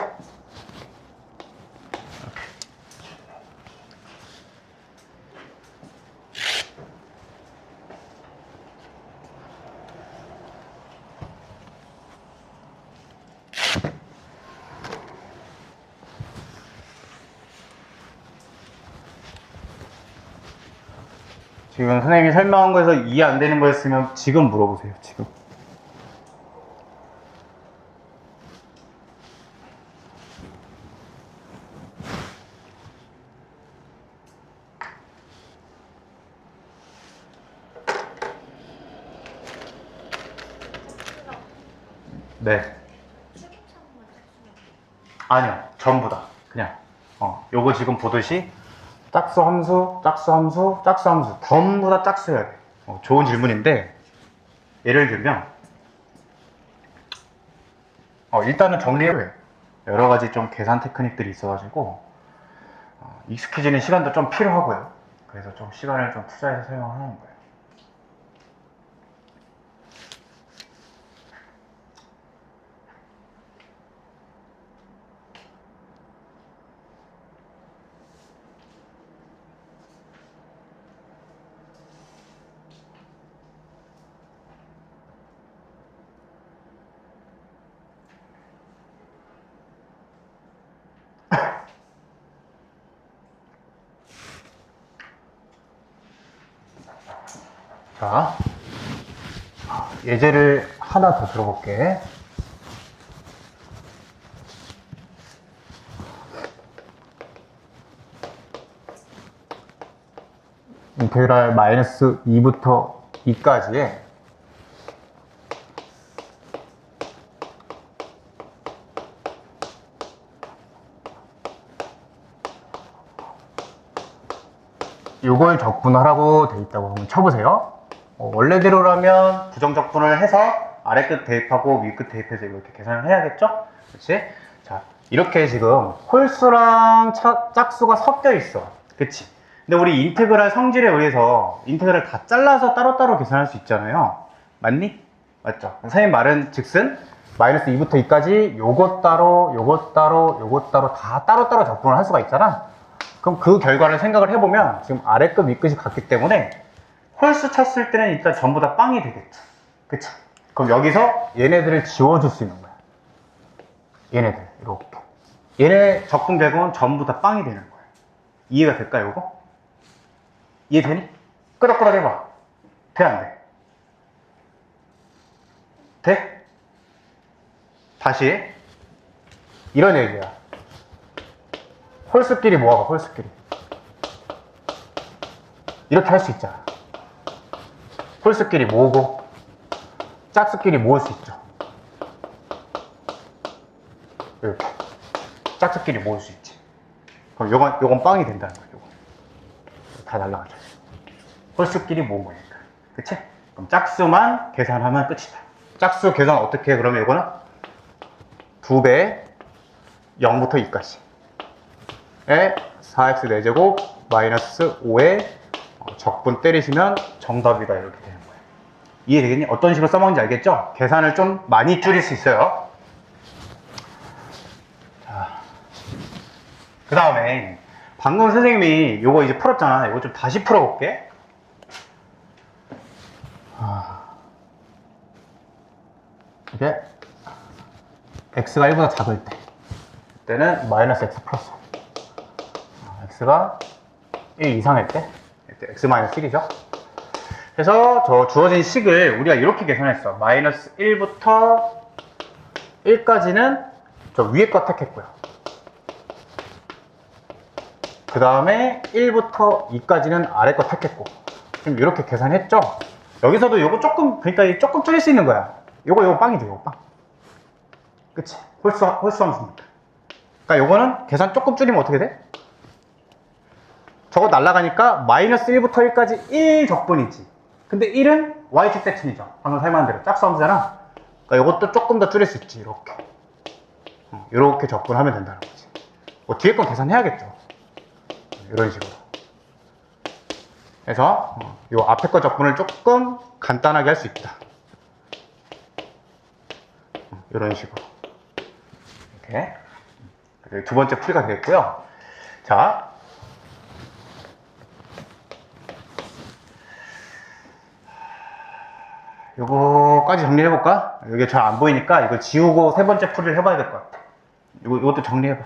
지금 선생님이 설명한 거에서 이해 안 되는 거였으면 지금 물어보세요. 지금. 네. 아니요. 전부 다. 그냥. 요거 지금 보듯이 짝수 함수 전부 다 짝수여야 돼. 좋은 질문인데 예를 들면 일단은 정리해요. 여러 가지 좀 계산 테크닉들이 있어가지고 익숙해지는 시간도 좀 필요하고요. 그래서 좀 시간을 좀 투자해서 설명하는 거예요. 자, 예제를 하나 더 들어볼게. 인테그랄 마이너스 2부터 2까지의 요걸 적분하라고 돼 있다고 한번 쳐보세요. 원래대로라면 부정적분을 해서 아래 끝 대입하고 위 끝 대입해서 이렇게 계산을 해야겠죠? 그렇지? 자, 이렇게 지금 홀수랑 짝수가 섞여 있어. 그치? 근데 우리 인테그랄 성질에 의해서 인테그랄 다 잘라서 따로따로 계산할 수 있잖아요. 맞니? 맞죠? 선생님 말은 즉슨 마이너스 2부터 2까지 요것 따로, 요것 따로, 요것 따로 다 따로따로 적분을 할 수가 있잖아. 그럼 그 결과를 생각을 해보면 지금 아래 끝, 위 끝이 같기 때문에 홀수 쳤을 때는 일단 전부 다 빵이 되겠죠. 그쵸? 그럼 여기서 얘네들을 지워줄 수 있는 거야. 얘네들, 이렇게. 얘네 적분 결과는 전부 다 빵이 되는 거야. 이해가 될까요, 이거? 이해되니? 끄덕끄덕 해봐. 돼, 안 돼? 돼? 다시. 이런 얘기야. 홀수끼리 모아봐, 홀수끼리. 이렇게 할 수 있잖아. 홀수끼리 모으고, 짝수끼리 모을 수 있죠. 이렇게. 짝수끼리 모을 수 있지. 그럼 요건 빵이 된다는 거야, 요거. 다 날라가죠. 홀수끼리 모은 거니까. 그치? 그럼 짝수만 계산하면 끝이다. 짝수 계산 어떻게 해? 그러면 이거는 2배 0부터 2까지. 에 4x 4제곱 마이너스 5에 적분 때리시면 정답이다 이렇게 되는 거예요. 이해되겠니? 어떤 식으로 써먹는지 알겠죠? 계산을 좀 많이 줄일 수 있어요. 그 다음에 방금 선생님이 요거 이제 풀었잖아. 이거 좀 다시 풀어볼게. 이게 x가 1보다 작을 때 그때는 마이너스 x 플러스 x가 1 이상일 때 이때 x 마이너스 1이죠. 그래서 저 주어진 식을 우리가 이렇게 계산했어. 마이너스 1부터 1까지는 저 위에 거 택했고요. 그 다음에 1부터 2까지는 아래 거 택했고. 지금 이렇게 계산했죠? 여기서도 요거 조금, 그러니까 조금 줄일 수 있는 거야. 요거 빵이 돼, 요거 빵. 그치? 홀수 함수니까. 그러니까 요거는 계산 조금 줄이면 어떻게 돼? 저거 날라가니까 마이너스 1부터 1까지 1 적분이지. 근데 1은 y축 대칭이죠. 방금 설명한 대로 짝수 함수잖아. 그러니까 요것도 조금 더 줄일 수 있지. 이렇게. 이렇게 적분하면 된다는 거지. 뭐 뒤에 건 계산해야겠죠. 이런 식으로. 그래서 요 앞에 거 적분을 조금 간단하게 할 수 있다. 이런 식으로. 이렇게. 두 번째 풀이가 되겠고요. 자. 요거까지 정리해볼까? 이게 잘 안 보이니까 이걸 지우고 세 번째 풀이를 해봐야 될 것 같아. 이것도 정리해봐.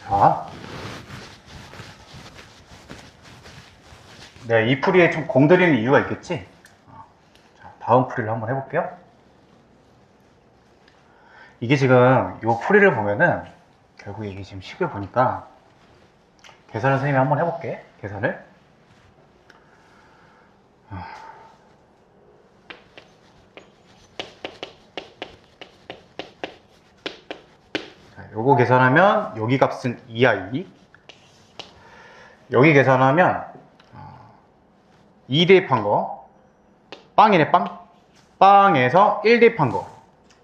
자, 네, 이 풀이에 좀 공들이는 이유가 있겠지? 자, 다음 풀이를 한번 해볼게요. 이게 지금 이 풀이를 보면은 결국에 이게 지금 식을 보니까 계산을 선생님이 한번 해볼게. 계산을. 요거 계산하면 여기 값은 2i, 여기 계산하면 2 대입한 거 빵이네. 빵에서 1 대입한 거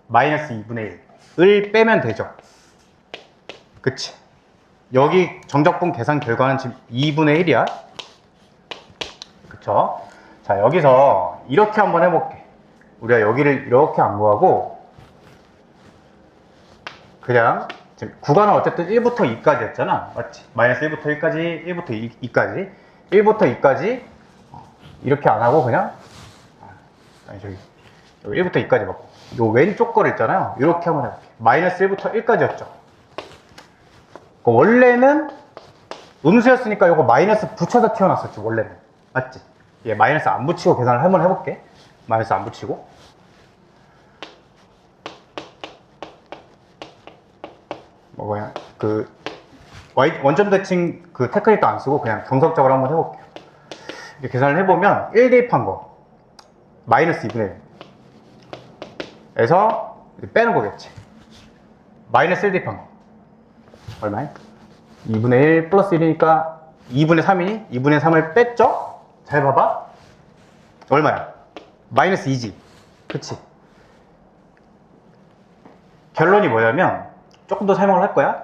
마이너스 2분의 1을 빼면 되죠. 그치? 여기 정적분 계산 결과는 지금 2분의 1이야. 그쵸? 자, 여기서 이렇게 한번 해볼게. 우리가 여기를 이렇게 안 구하고 그냥 지금 구간은 어쨌든 1부터 2까지 였잖아. 맞지? 마이너스 1부터 1까지, 1부터 2까지. 1부터 2까지 이렇게 안 하고 그냥 아니 저기 1부터 2까지 먹고 요 왼쪽 거를 있잖아요. 이렇게 한번 해볼게. 마이너스 1부터 1까지였죠. 원래는 음수였으니까 이거 마이너스 붙여서 튀어났었지 원래는. 맞지? 얘 마이너스 안 붙이고 계산을 한번 해볼게. 마이너스 안 붙이고 뭐 그냥 그 원점 대칭 그 테크닉도 안 쓰고 그냥 정석적으로 한번 해볼게요. 이렇게 계산을 해보면 1 대입한 거 마이너스 2분의 1에서 빼는 거겠지. 마이너스 1 대입한 거 얼마야? 2분의 1 플러스 1이니까 2분의 3이니? 2분의 3을 뺐죠? 잘 봐봐. 얼마야? 마이너스 2지. 그치? 결론이 뭐냐면 조금 더 설명을 할 거야.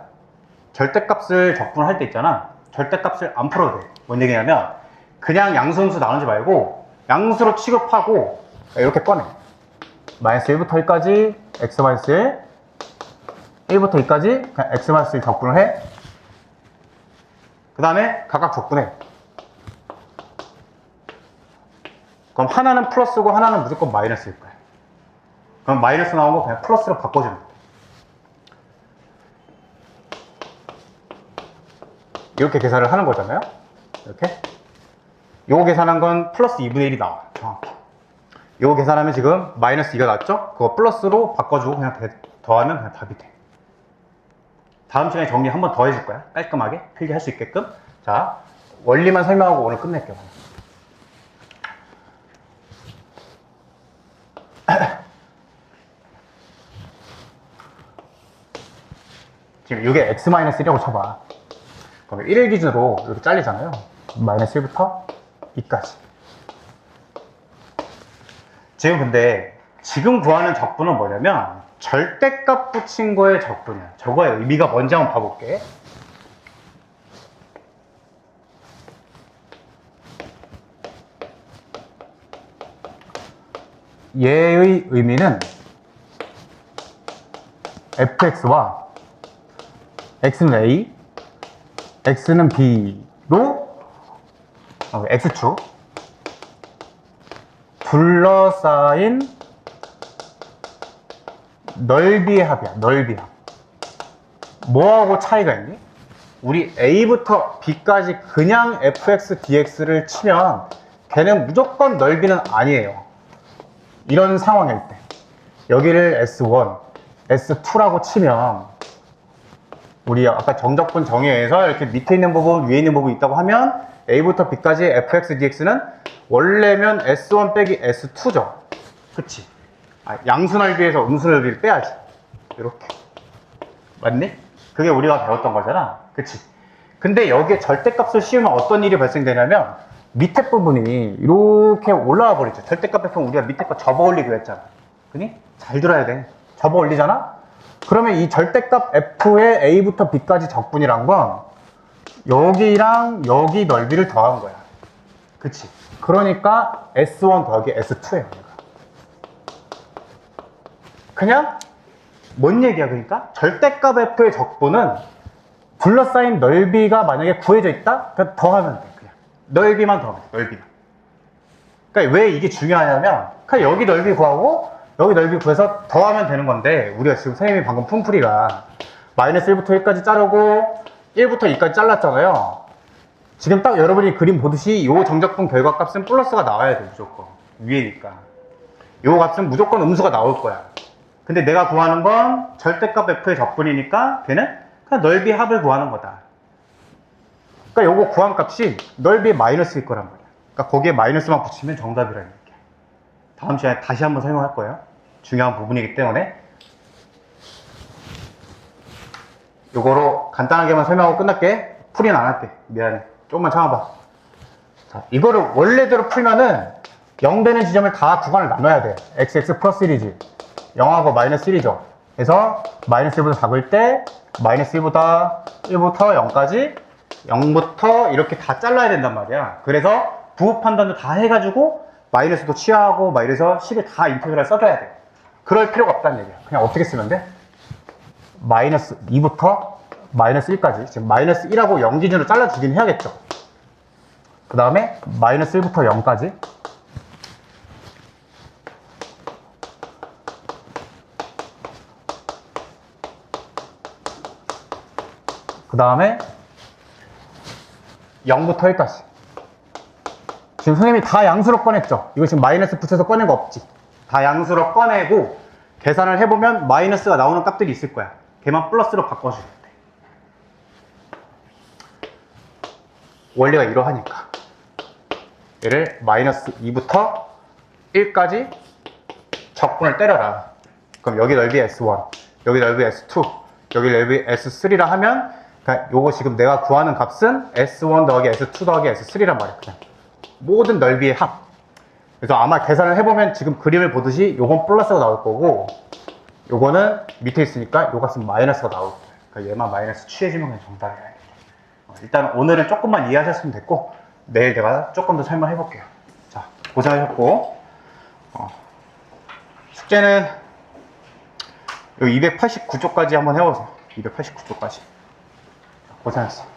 절대값을 적분할 때 있잖아. 절대값을 안 풀어도 돼. 뭔 얘기냐면 그냥 양수음수 나누지 말고 양수로 취급하고 이렇게 꺼내. 마이너스 1부터 1까지 x 마이너스 1 1부터 2까지 그냥 x 마이너스 1 적분을 해. 그 다음에 각각 적분해. 그럼 하나는 플러스고 하나는 무조건 마이너스일 거야. 그럼 마이너스 나온 거 그냥 플러스로 바꿔주면 돼. 이렇게 계산을 하는 거잖아요. 이렇게. 요거 계산한 건 플러스 2분의 1이 나와. 정확히. 요거 계산하면 지금 마이너스 2가 났죠? 그거 플러스로 바꿔주고 그냥 더하면 그냥 답이 돼. 다음 시간에 정리 한 번 더 해줄 거야. 깔끔하게 필기할 수 있게끔. 자, 원리만 설명하고 오늘 끝낼게요. 지금 이게 x-1이라고 쳐봐. 그럼 1일 기준으로 이렇게 잘리잖아요. 마이너스 1부터 2까지. 지금 근데 지금 구하는 적분은 뭐냐면 절대값 붙인 거의 적분이야. 저거의 의미가 뭔지 한번 봐볼게. 얘의 의미는 fx와 x는 a, x는 b로 x축 둘러싸인 넓이의 합이야. 넓이의 합. 뭐하고 차이가 있니? 우리 a부터 b까지 그냥 fx dx를 치면 걔는 무조건 넓이는 아니에요. 이런 상황일 때 여기를 S1, S2라고 치면 우리 아까 정적분 정의에서 이렇게 밑에 있는 부분, 위에 있는 부분이 있다고 하면 A부터 B까지 fx dx는 원래면 S1 빼기 S2죠. 그치? 양수 넓이에서 음수 넓이를 빼야지. 이렇게. 맞니? 그게 우리가 배웠던 거잖아. 그치? 근데 여기에 절대값을 씌우면 어떤 일이 발생되냐면 밑에 부분이 이렇게 올라와 버리죠. 절대값 F는 우리가 밑에 거 접어 올리기로 했잖아. 그니? 잘 들어야 돼. 접어 올리잖아? 그러면 이 절대값 F의 A부터 B까지 적분이란 건 여기랑 여기 넓이를 더한 거야. 그치? 그러니까 S1 더하기 S2예요. 그냥 뭔 얘기야 그러니까? 절대값 F의 적분은 둘러싸인 넓이가 만약에 구해져 있다? 그냥 더하면 돼. 그냥 넓이만 더하면 돼. 넓이만. 그러니까 왜 이게 중요하냐면 그냥 여기 넓이 구하고 여기 넓이 구해서 더하면 되는 건데 우리가 지금 선생님이 방금 품풀이가 마이너스 1부터 1까지 자르고 1부터 2까지 잘랐잖아요. 지금 딱 여러분이 그림 보듯이 이 정적분 결과값은 플러스가 나와야 돼. 무조건 위에니까 이 값은 무조건 음수가 나올 거야. 근데 내가 구하는 건 절대값 F의 적분이니까 걔는 그냥 넓이 합을 구하는 거다. 그러니까 요거 구한 값이 넓이 마이너스일 거란 말이야. 그러니까 거기에 마이너스만 붙이면 정답이라는 얘기야. 다음 시간에 다시 한번 설명할 거예요. 중요한 부분이기 때문에. 요거로 간단하게만 설명하고 끝날게. 풀이는 안 할게. 미안해. 조금만 참아봐. 자, 이거를 원래대로 풀면은 0 되는 지점을 다 구간을 나눠야 돼. xx 플러스 1이지. 0하고 마이너스 1이죠. 그래서 마이너스 1보다 작을 때 마이너스 1보다 0까지 0부터 이렇게 다 잘라야 된단 말이야. 그래서 부호 판단도 다 해가지고 마이너스도 취하하고 마이너스 식을 다 인테그랄 써줘야 돼. 그럴 필요가 없다는 얘기야. 그냥 어떻게 쓰면 돼? 마이너스 2부터 마이너스 1까지. 지금 마이너스 1하고 0 기준으로 잘라주긴 해야겠죠. 그 다음에 마이너스 1부터 0까지. 그 다음에 0부터 1까지. 지금 선생님이 다 양수로 꺼냈죠? 이거 지금 마이너스 붙여서 꺼낸 거 없지? 다 양수로 꺼내고 계산을 해보면 마이너스가 나오는 값들이 있을 거야. 걔만 플러스로 바꿔주면 돼. 원리가 이러하니까 얘를 마이너스 2부터 1까지 적분을 때려라. 그럼 여기 넓이 S1, 여기 넓이 S2, 여기 넓이 S3라 하면 그러니까 요거 지금 내가 구하는 값은 S1 더하기 S2 더하기 S3란 말이야. 그냥 모든 넓이의 합. 그래서 아마 계산을 해보면 지금 그림을 보듯이 요건 플러스가 나올 거고 요거는 밑에 있으니까 요 값은 마이너스가 나올 거예요. 그러니까 얘만 마이너스 취해주면 그냥 정답이야. 일단 오늘은 조금만 이해하셨으면 됐고 내일 내가 조금 더 설명해 볼게요. 자, 고생하셨고 숙제는 요 289쪽까지 한번 해보세요. 289쪽까지 고생했어.